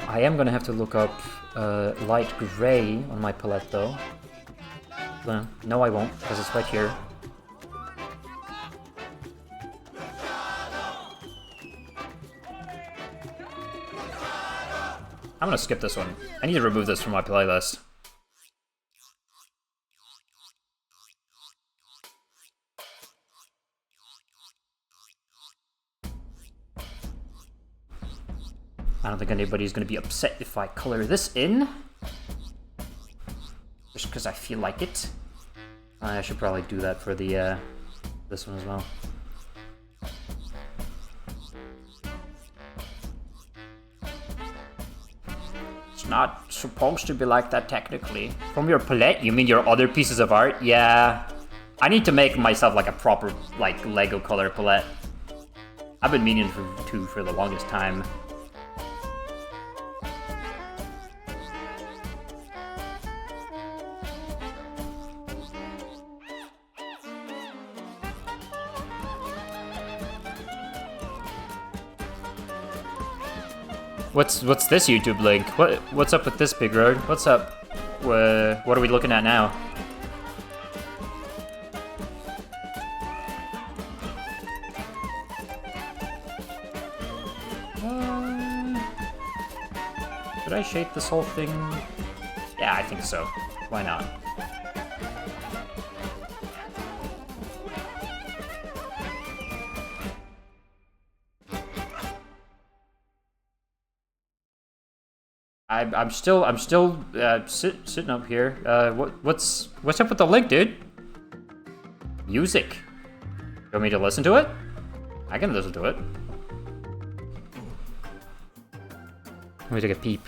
I am gonna have to look up light gray on my palette though. No, I won't, because it's right here. I'm gonna skip this one. I need to remove this from my playlist. I don't think anybody's gonna be upset if I color this in. Just because I feel like it. I should probably do that for the this one as well. It's not supposed to be like that technically. From your palette? You mean your other pieces of art? Yeah. I need to make myself like a proper like Lego color palette. I've been meaning to for the longest time. What's this YouTube link? What's up with this big road? What's up? What are we looking at now? Should I shape this whole thing? Yeah, I think so. Why not? I'm still sitting up here. What's up with the link, dude? Music. You want me to listen to it? I can listen to it. Let me take a peep.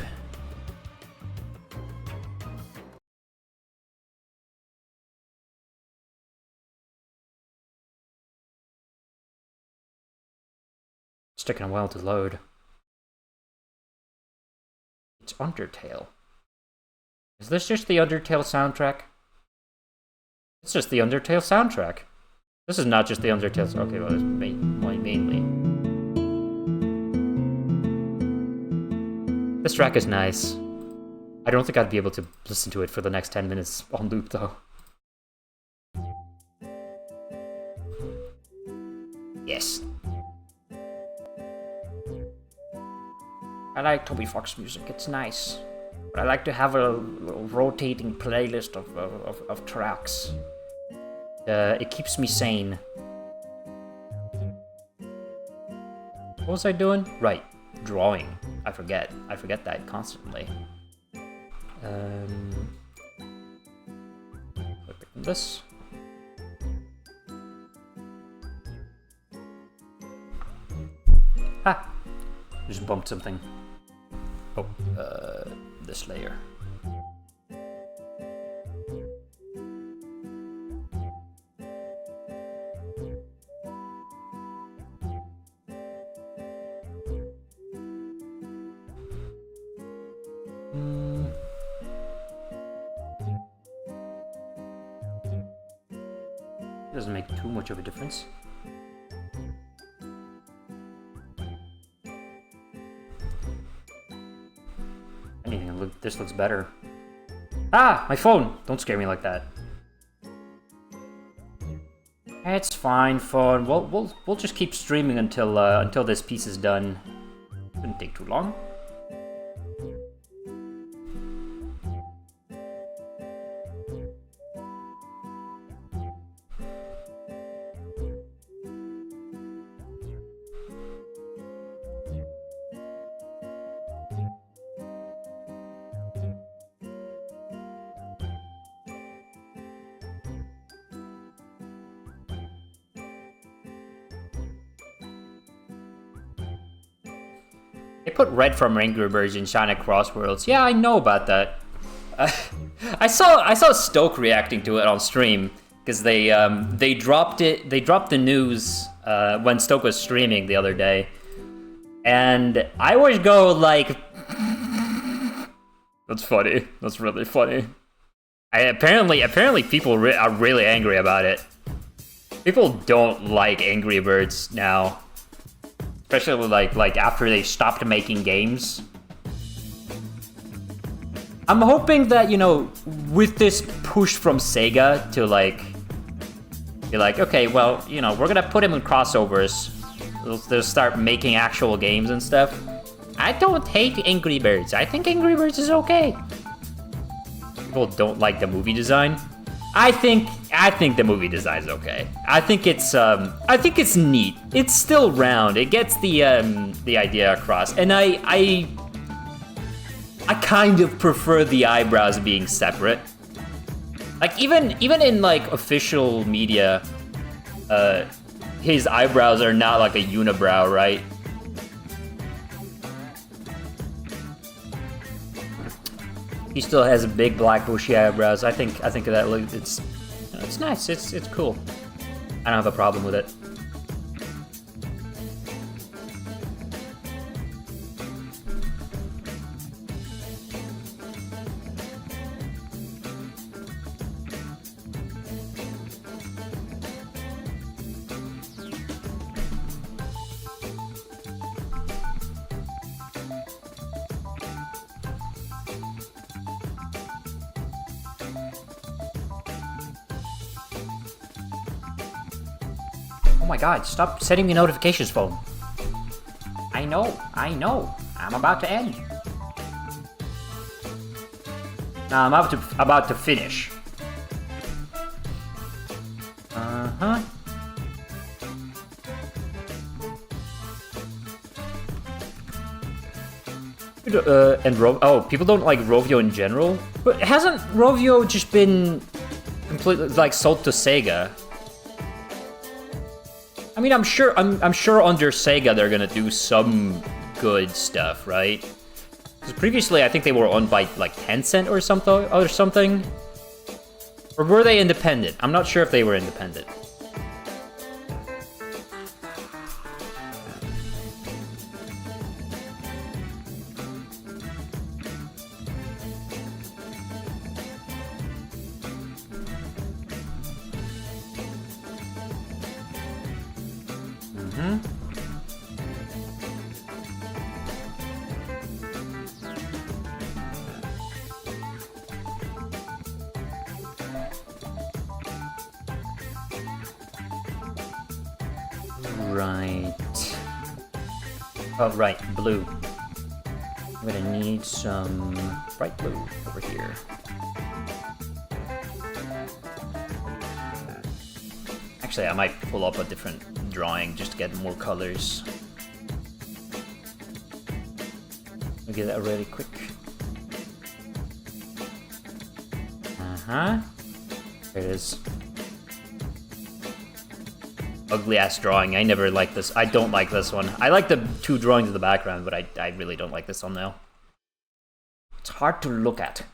It's taking a while to load. It's Undertale. Is this just the Undertale soundtrack? It's just the Undertale soundtrack. This is not just the Undertale. Okay, well, it's mainly. This track is nice. I don't think I'd be able to listen to it for the next 10 minutes on loop, though. Yes. I like Toby Fox music, it's nice. But I like to have a rotating playlist of tracks. It keeps me sane. What was I doing? Right, drawing. I forget that constantly. Click this. Ha! Just bumped something. Oh, this layer. Doesn't make too much of a difference. This looks better. Ah, my phone! Don't scare me like that. It's fine, phone. We'll just keep streaming until this piece is done. Shouldn't take too long. They put Red from Angry Birds in Sonic Crossworlds. Yeah, I know about that. I saw Stoke reacting to it on stream because they dropped it. They dropped the news when Stoke was streaming the other day, and I always go like, "That's funny. That's really funny." Apparently people are really angry about it. People don't like Angry Birds now. Especially like after they stopped making games. I'm hoping that, you know, with this push from Sega to like be like, okay, well, you know, we're gonna put him in crossovers. They'll start making actual games and stuff. I don't hate Angry Birds. I think Angry Birds is okay. People don't like the movie design. I think the movie design is okay. I think it's neat. It's still round. It gets the idea across, and I kind of prefer the eyebrows being separate. Like even in like official media, his eyebrows are not like a unibrow, right? He still has a big black bushy eyebrows. I think that look, it's nice. It's cool. I don't have a problem with it. Oh my god, stop sending me notifications, phone. I know. I'm about to end. No, I'm about to finish. Uh-huh. People don't like Rovio in general? But hasn't Rovio just been completely, like, sold to Sega? I mean, I'm sure under Sega they're gonna do some good stuff, right? Because previously I think they were owned by, like, Tencent or something. Or were they independent? I'm not sure if they were independent. Right. Oh, right, blue. I'm gonna need some bright blue over here. Actually, I might pull up a different drawing just to get more colors. Let me get that really quick. There it is. Ugly ass drawing. I never liked this. I don't like this one. I like the two drawings in the background, but I really don't like this one now. It's hard to look at.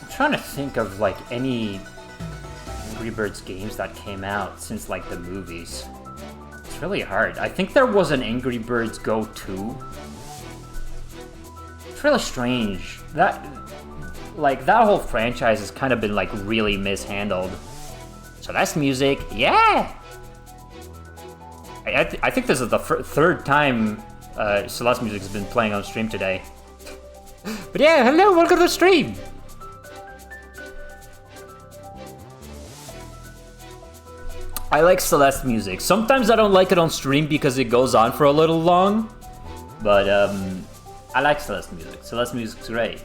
I'm trying to think of, like, any Angry Birds games that came out since, like, the movies. It's really hard. I think there was an Angry Birds Go 2. It's really strange. That whole franchise has kind of been, like, really mishandled. So that's music. Yeah! I think this is the third time Celeste music has been playing on stream today. But yeah, hello, welcome to the stream! I like Celeste music. Sometimes I don't like it on stream because it goes on for a little long. But, I like Celeste music. Celeste music's great.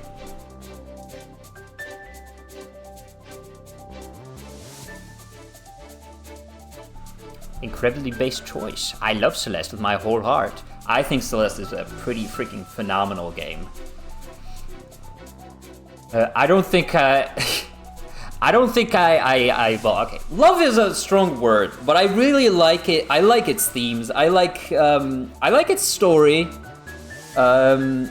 Incredibly based choice. I love Celeste with my whole heart. I think Celeste is a pretty freaking phenomenal game. I don't think well, okay. Love is a strong word, but I really like it. I like its themes. I like its story. I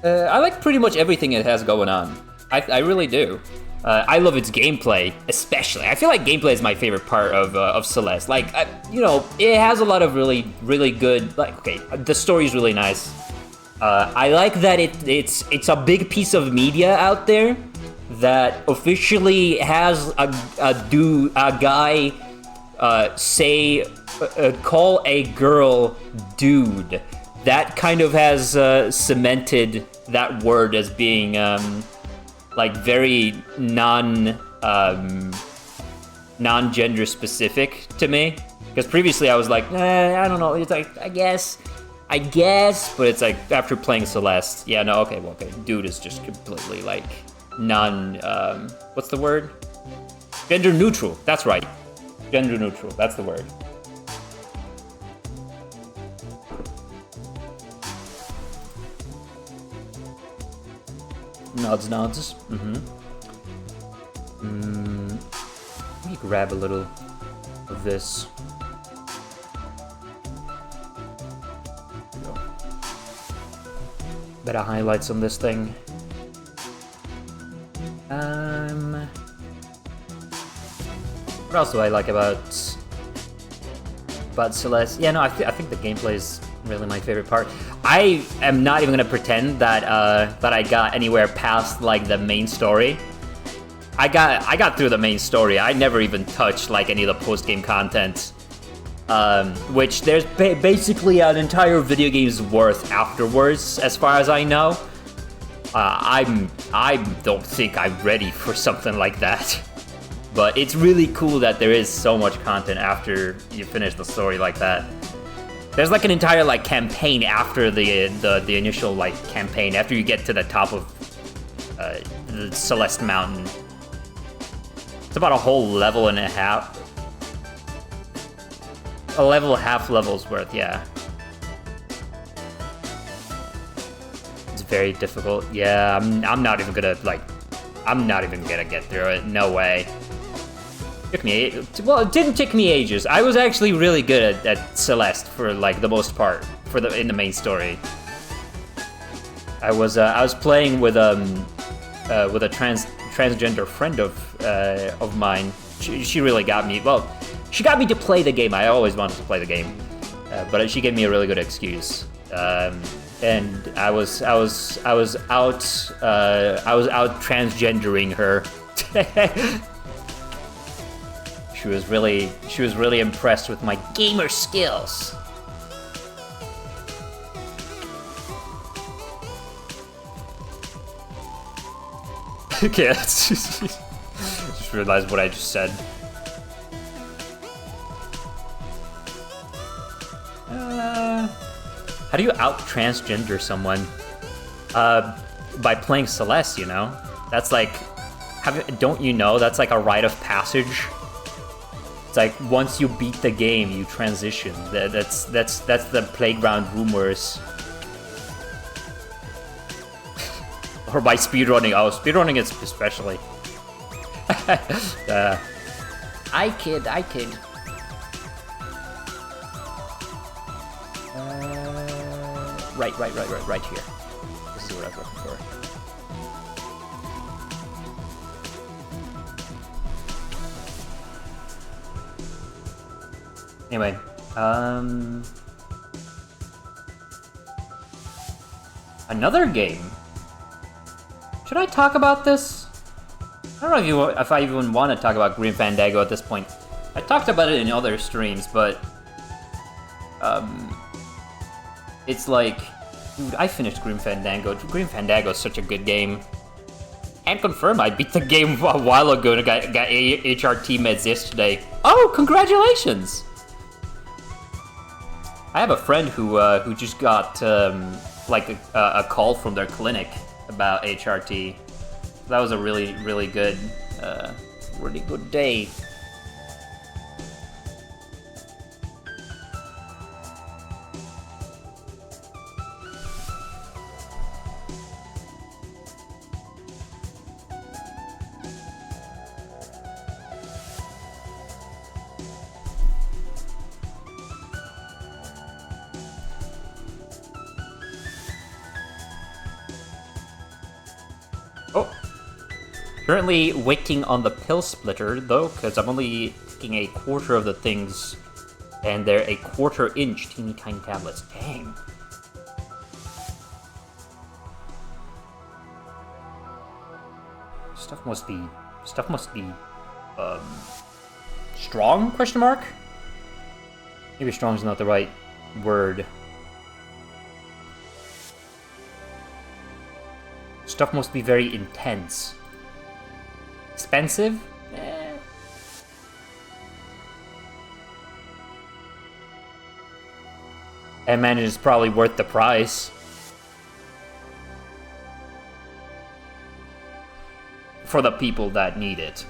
like pretty much everything it has going on. I really do. I love its gameplay, especially. I feel like gameplay is my favorite part of Celeste. Like, you know, it has a lot of really, really good, like, okay, the story's really nice. I like that it's a big piece of media out there that officially has a guy call a girl dude. That kind of has cemented that word as being like very non-gender specific to me. Because previously I was like, I don't know. It's like I guess, but it's like after playing Celeste, yeah, no, okay, dude is just completely like what's the word? Gender neutral. That's right. Gender neutral. That's the word. Nods. Let me grab a little of this. There we go. Better highlights on this thing. What else do I like about Celeste? Yeah, no, I think the gameplay is really my favorite part. I am not even gonna pretend that that I got anywhere past like the main story. I got through the main story. I never even touched like any of the post-game content, which there's basically an entire video game's worth afterwards, as far as I know. I don't think I'm ready for something like that. But it's really cool that there is so much content after you finish the story like that. There's like an entire like campaign after the initial like campaign after you get to the top of the Celeste Mountain. It's about a whole level and a half. A level, half level's worth, yeah. It's very difficult. Yeah, I'm not even gonna like. I'm not even gonna get through it. No way. Took me, well, it didn't take me ages. I was actually really good at Celeste for like the most part in the main story. I was playing with a transgender friend of mine. She really got me. Well, she got me to play the game. I always wanted to play the game, but she gave me a really good excuse. And I was out transgendering her. She was really impressed with my gamer skills. Okay, just realized what I just said. How do you out transgender someone? By playing Celeste, you know? That's like, don't you know? That's like a rite of passage. It's like once you beat the game, you transition. That's the playground rumors. Or by speedrunning. Oh, speedrunning is especially. I kid. Right here. This is what I was looking for. Anyway, another game. Should I talk about this? I don't know if I even want to talk about Grim Fandango at this point. I talked about it in other streams, but it's like, dude, I finished Grim Fandango. Grim Fandango is such a good game. And confirm, I beat the game a while ago and got HRT meds yesterday. Oh, congratulations! I have a friend who just got like a call from their clinic about HRT. That was a really good day. Currently waiting on the pill splitter, though, because I'm only taking a quarter of the things, and they're a quarter-inch teeny tiny tablets. Dang. Stuff must be, strong, question mark? Maybe strong is not the right word. Stuff must be very intense. Expensive? I imagine it's probably worth the price. For the people that need it.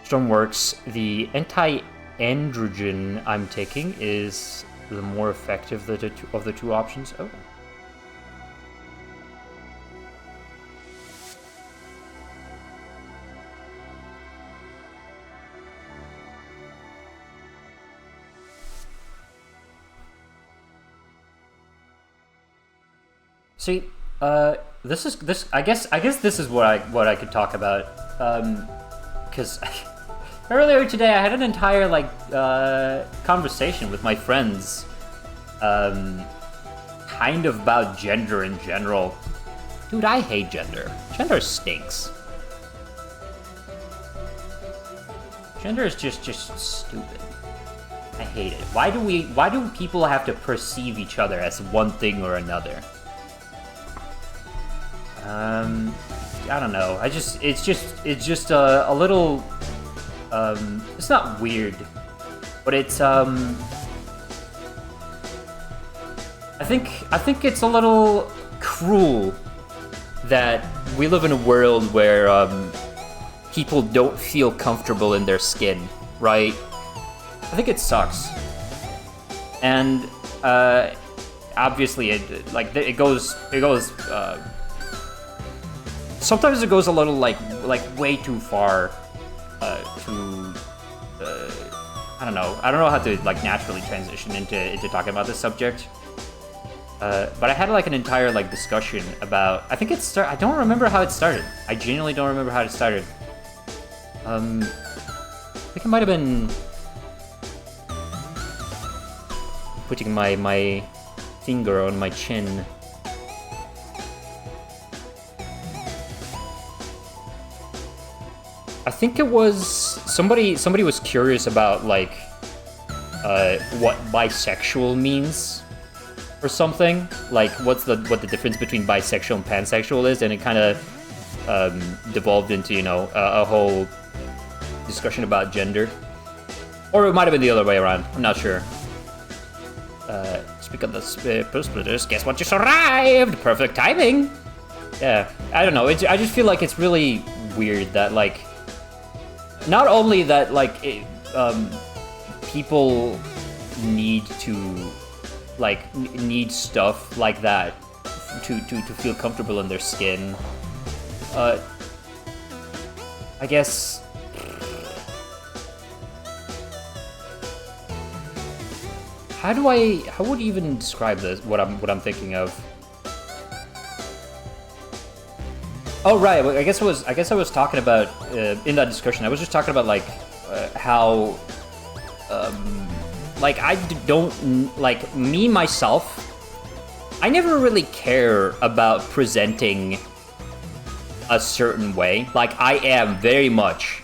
Stormworks, the anti-androgen I'm taking is the more effective of the two options. Oh. See, this I guess this is what I could talk about, because earlier today I had an entire conversation with my friends, kind of about gender in general. Dude, I hate gender. Gender stinks. Gender is just stupid. I hate it. Why do people have to perceive each other as one thing or another? I don't know. It's just a little, it's not weird, but it's, I think it's a little cruel that we live in a world where, people don't feel comfortable in their skin, right? I think it sucks. And, obviously it goes, sometimes it goes a little like way too far I don't know how to like naturally transition into talking about this subject, but I had like an entire like discussion about, I don't remember how it started. I genuinely don't remember how it started. I think it might have been putting my finger on my chin. I think it was somebody was curious about like what bisexual means or something, like what the difference between bisexual and pansexual is, and it kind of devolved into, you know, a whole discussion about gender, or it might have been the other way around. I'm not sure. Speak of the splitters, guess what just arrived? Perfect timing. Yeah, I don't know. I just feel like it's really weird that like, not only that like people need to like need stuff like that to feel comfortable in their skin. I guess how would you even describe this? What I'm thinking of? Oh right, I guess I was talking about in that discussion. I was just talking about like how like I don't like me myself. I never really care about presenting a certain way. Like I am very much,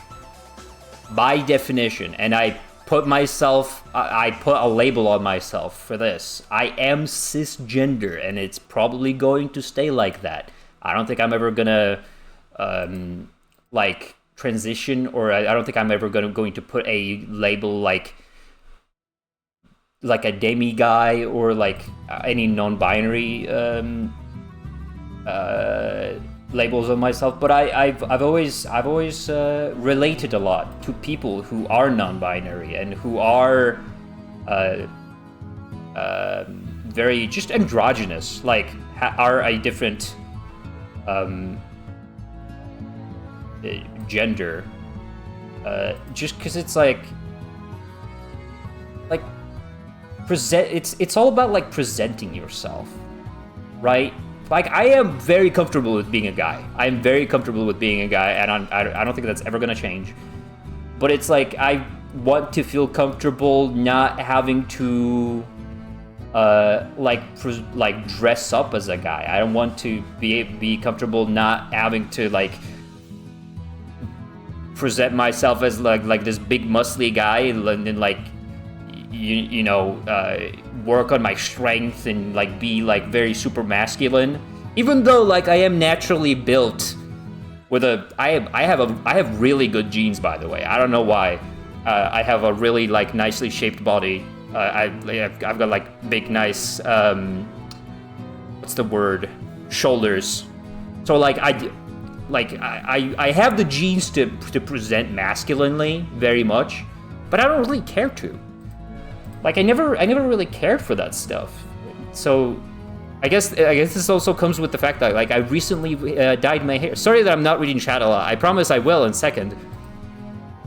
by definition, and I put a label on myself for this. I am cisgender, and it's probably going to stay like that. I don't think I'm ever gonna like transition, or I don't think I'm ever going to put a label like a demi guy or like any non-binary labels on myself. But I've always related a lot to people who are non-binary and who are very just androgynous, like are a different gender, just because it's like it's all about like presenting yourself, right? Like I am very comfortable with being a guy. I'm very comfortable with being a guy, and I don't think that's ever gonna change. But it's like I want to feel comfortable not having to like dress up as a guy. I don't want to be comfortable not having to like present myself as like this big muscly guy and like you know work on my strength and like be like very super masculine, even though like I am naturally built with I have really good genes, by the way. I don't know why. I have a really like nicely shaped body. I've got like big nice what's the word, shoulders. So like I have the genes to present masculinely very much, but I don't really care to. Like I never really cared for that stuff. So I guess this also comes with the fact that like I recently dyed my hair. Sorry that I'm not reading chat a lot. I promise I will in a second.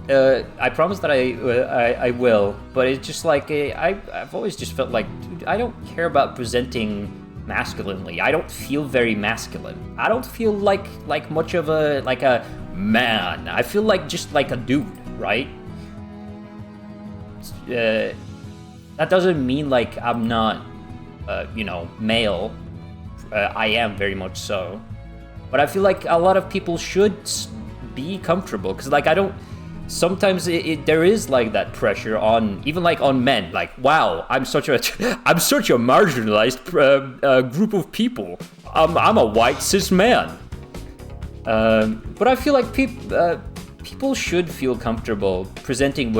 I promise that I will. But it's just like I've always just felt like, dude, I don't care about presenting masculinely. I don't feel very masculine. I don't feel like much of a man. I feel like just like a dude, right? That doesn't mean like I'm not, male. I am very much so. But I feel like a lot of people should be comfortable, because like I don't sometimes there is like that pressure on even like on men. Like, wow, I'm such a marginalized group of people. I'm a white cis man. But I feel like people should feel comfortable presenting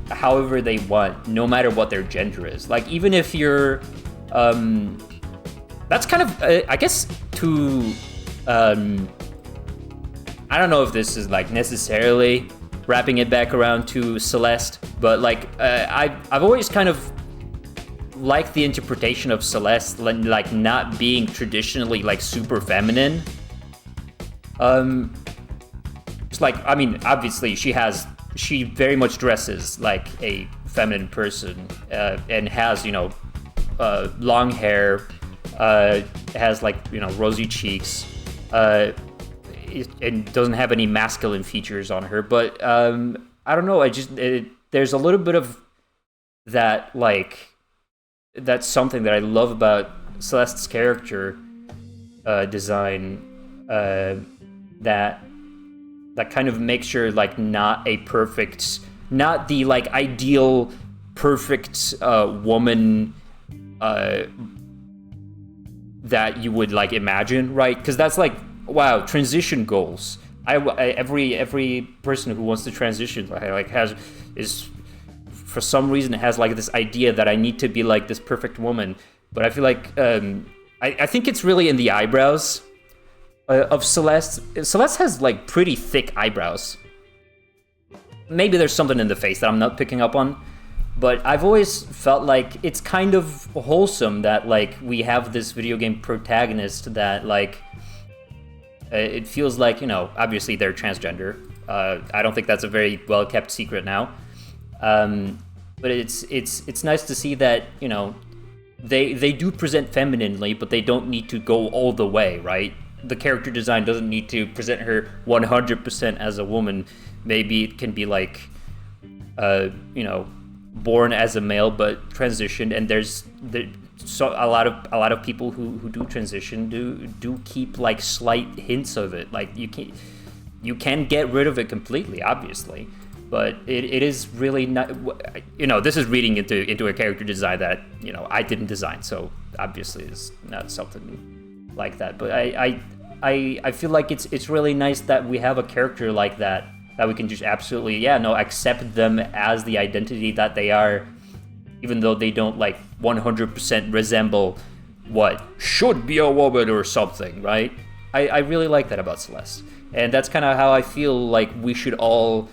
however they want, no matter what their gender is. Like, even if you're, that's kind of, I guess, to, I don't know if this is like necessarily wrapping it back around to Celeste, but like, I've always kind of liked the interpretation of Celeste, like not being traditionally like super feminine. It's like, I mean, obviously she very much dresses like a feminine person, and has, long hair, has like, rosy cheeks, and doesn't have any masculine features on her. But I don't know, there's a little bit of that, like, that's something that I love about Celeste's character design, that kind of makes her like not the like ideal perfect woman that you would like imagine, right? Because that's like, wow, transition goals. Every person who wants to transition like is for some reason has like this idea that I need to be like this perfect woman. But I feel like I think it's really in the eyebrows of Celeste. Celeste has like pretty thick eyebrows. Maybe there's something in the face that I'm not picking up on, but I've always felt like it's kind of wholesome that like we have this video game protagonist that like it feels like, obviously they're transgender. I don't think that's a very well kept secret now. But it's nice to see that, they do present femininely, but they don't need to go all the way, right? The character design doesn't need to present her 100% as a woman. Maybe it can be like, born as a male but transitioned. And there's a lot of people who do transition do keep like slight hints of it. Like you can get rid of it completely, obviously, but it is really not. This is reading into a character design that I didn't design, so obviously it's not something like that. But I feel like it's really nice that we have a character like that we can just absolutely accept them as the identity that they are, even though they don't like 100% resemble what should be a woman or something, right? I really like that about Celeste, and that's kind of how I feel like we should all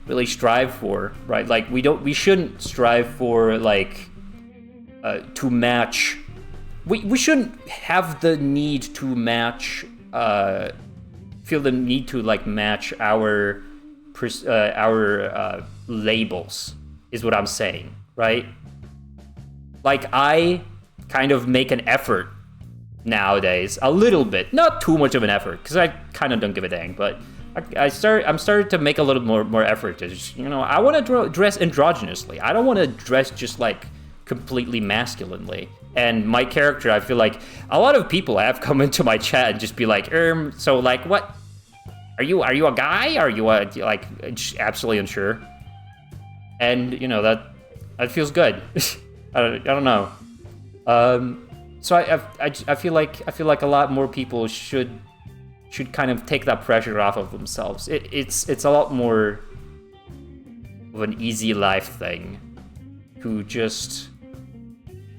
really strive for, right? Like we shouldn't strive for like to match. We shouldn't have the need to match. Feel the need to like match our labels, is what I'm saying, right? Like I kind of make an effort nowadays, a little bit, not too much of an effort, because I kind of don't give a dang, but I'm starting to make a little more effort to just, I want to dress androgynously. I don't want to dress just like completely masculinely. And my character, I feel like a lot of people have come into my chat and just be like, so like, what? Are you a guy? Are you like just absolutely unsure? And that feels good. I don't know. So I feel like a lot more people should kind of take that pressure off of themselves. It's a lot more of an easy life thing to just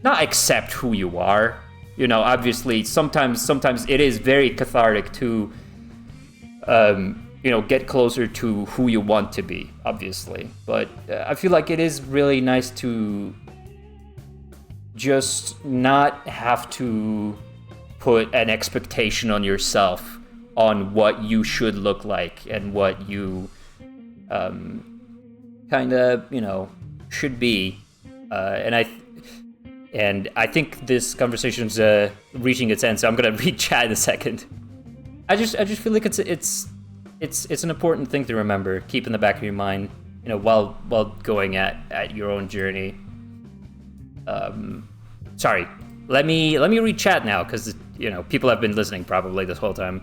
not accept who you are. Obviously sometimes it is very cathartic to get closer to who you want to be, obviously. But I feel like it is really nice to just not have to put an expectation on yourself on what you should look like and what you kind of, should be. And I think this conversation's reaching its end, so I'm gonna read chat in a second. I just feel like it's an important thing to remember, keep in the back of your mind, while going at your own journey. Sorry, let me read chat now, because people have been listening probably this whole time.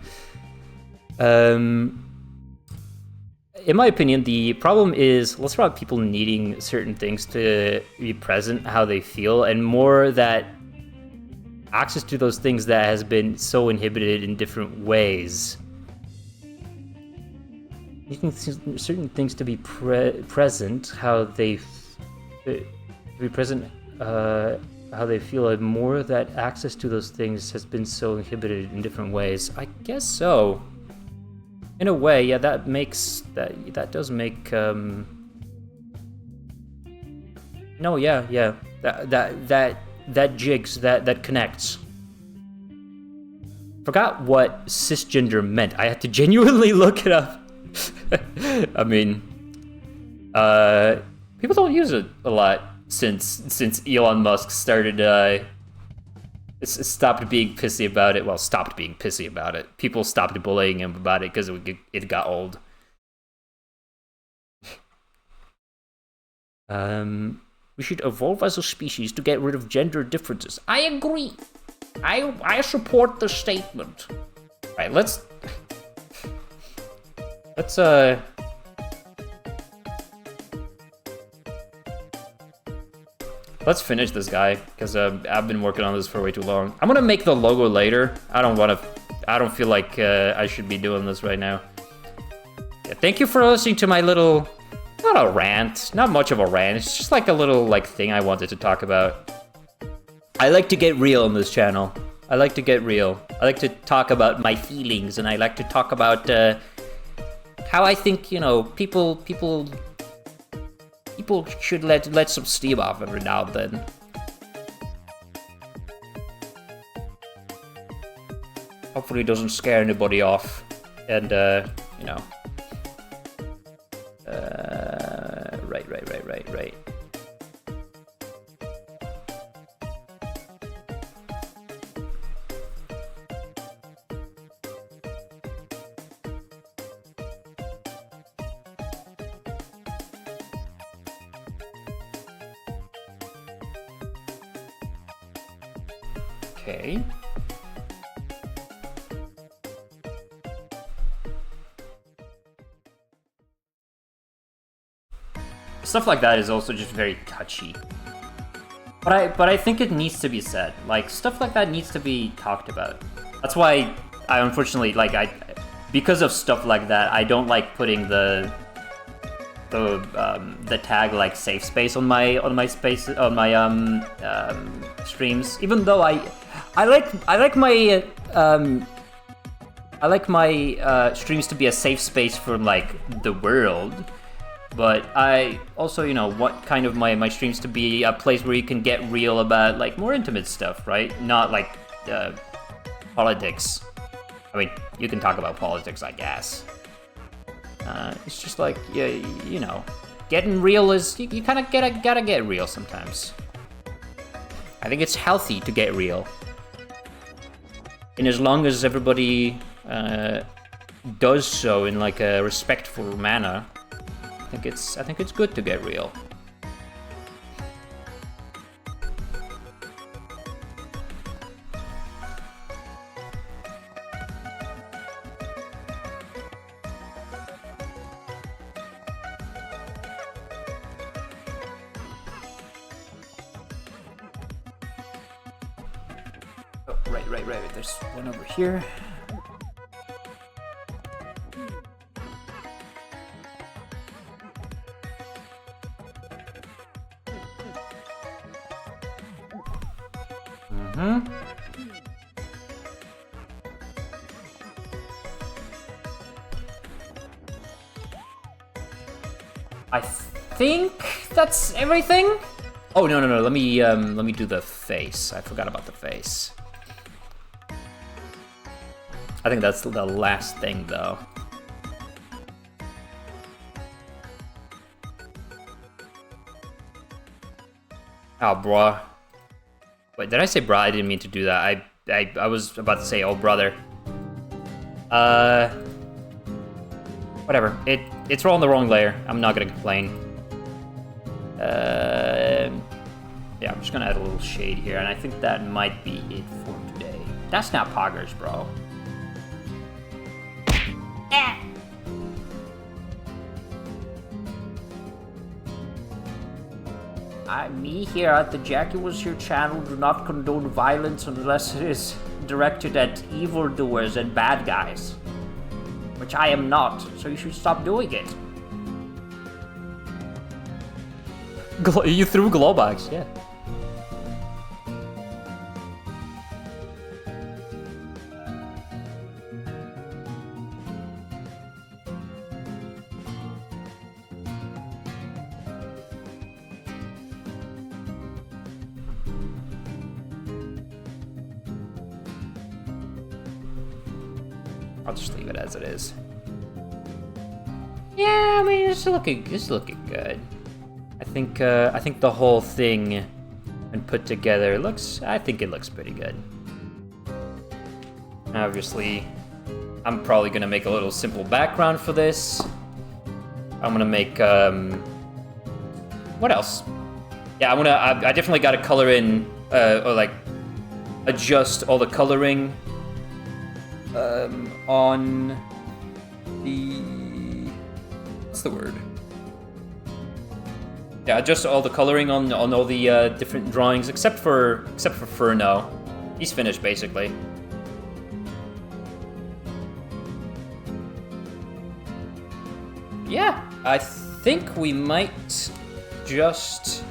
in my opinion, the problem is less about people needing certain things to be present, how they feel, and more that access to those things that has been so inhibited in different ways. Needing certain things to be present, how they how they feel, and more that access to those things has been so inhibited in different ways. I guess so. In a way, yeah, that does make no, yeah. That jigs, that connects. Forgot what cisgender meant. I had to genuinely look it up. I mean, people don't use it a lot since Elon Musk started stopped being pissy about it. Well, stopped being pissy about it. People stopped bullying him about it because it got old. We should evolve as a species to get rid of gender differences. I agree. I support the statement. Alright, let's finish this guy, because I've been working on this for way too long. I'm gonna make the logo later. I don't feel like I should be doing this right now. Yeah, thank you for listening to my little, not a rant, not much of a rant. It's just like a little thing I wanted to talk about. I like to get real on this channel. I like to get real. I like to talk about my feelings, and I like to talk about how I think, people should let some steam off every now and then. Hopefully it doesn't scare anybody off. And, right. Okay. Stuff like that is also just very touchy. But I think it needs to be said. Like, stuff like that needs to be talked about. That's why I unfortunately, because of stuff like that, I don't like putting the tag safe space on my streams. Even though I like my streams to be a safe space for the world, but I also want kind of my streams to be a place where you can get real about more intimate stuff, right? Not politics. I mean, you can talk about politics, I guess. It's just getting real is you kind of gotta get real sometimes. I think it's healthy to get real. And as long as everybody does so in a respectful manner, I think it's good to get real. Right. There's one over here. I think that's everything. Oh no! Let me do the face. I forgot about the face. I think that's the last thing, though. Oh, bruh. Wait, did I say bruh? I didn't mean to do that. I was about to say, oh, brother. Whatever. It's all on the wrong layer. I'm not gonna complain. Yeah, I'm just gonna add a little shade here, and I think that might be it for today. That's not poggers, bro. Me here at the Jackie Was Here channel do not condone violence unless it is directed at evildoers and bad guys. Which I am not, so you should stop doing it. You threw Glowbox, yeah. I'll just leave it as it is. Yeah, I mean, it's looking good. I think the whole thing, when put together, I think it looks pretty good. Obviously, I'm probably gonna make a little simple background for this. I'm gonna make, what else? Yeah, I definitely gotta color in, or like, adjust all the coloring, on the, what's the word? Yeah, adjust all the coloring on all the different drawings, except for Furno. He's finished basically. Yeah, I think we might just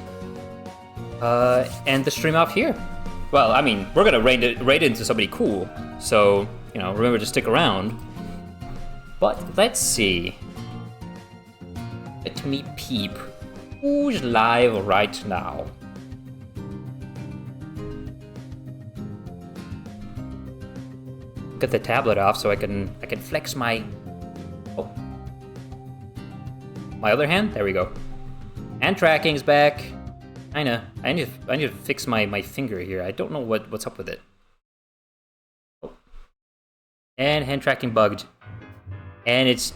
end the stream off here. Well, I mean, we're gonna raid into somebody cool, so you know, remember to stick around. But let's see. Let me peep. Who's live right now? Get the tablet off so I can flex my my other hand. There we go. Hand tracking's back. I need to fix my finger here. I don't know what's up with it. Oh. And hand tracking bugged. And it's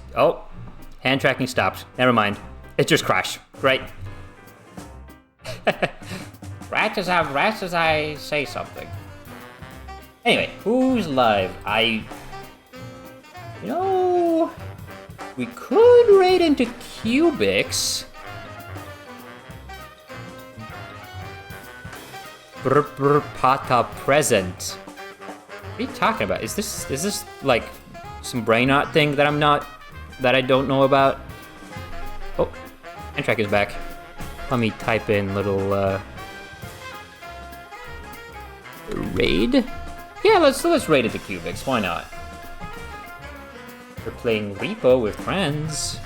hand tracking stopped. Never mind. It just crashed. Right. Right as I say something. Anyway, who's live? You know, we could raid into Cubics. Pata present. What are you talking about? Is this like some brain rot thing that I don't know about? Oh, N-Track is back. Let me type in little raid. Yeah, let's raid into Cubics. Why not? We're playing Repo with friends.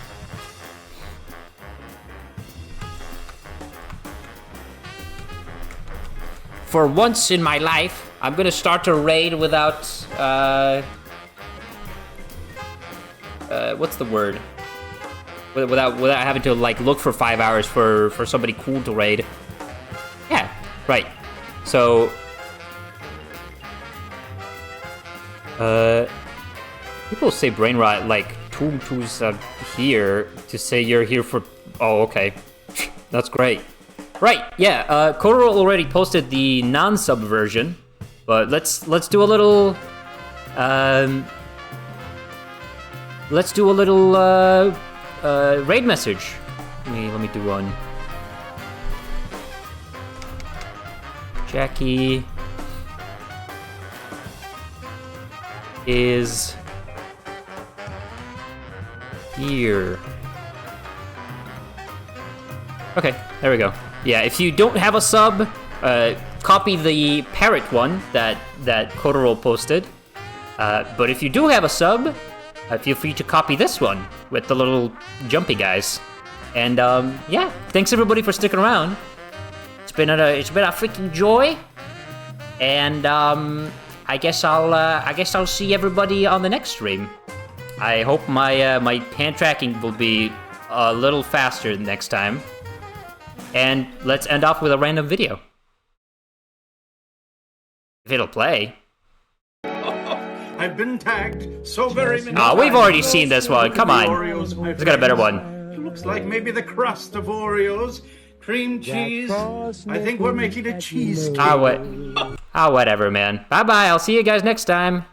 For once in my life, I'm gonna start a raid without what's the word? Without having to like look for 5 hours for somebody cool to raid. Yeah, right. So people say brain rot like Toom's here to say you're here for. Oh, okay, that's great. Right, yeah. Kotaro already posted the non-sub version, but let's do a little. Let's do a little raid message. Let me do one. Jackie is here. Okay, there we go. Yeah, if you don't have a sub, copy the parrot one that Kotaro posted. But if you do have a sub, feel free to copy this one with the little jumpy guys. And yeah, thanks everybody for sticking around. It's been a freaking joy. And I guess I'll see everybody on the next stream. I hope my my hand tracking will be a little faster next time. And let's end off with a random video. If it'll play. I've been tagged so very many times. We've already seen this one. Come on. Let's get a better one. It looks like maybe the crust of Oreos. Cream cheese. I think we're making a cheesecake. Whatever, man. Bye-bye. I'll see you guys next time.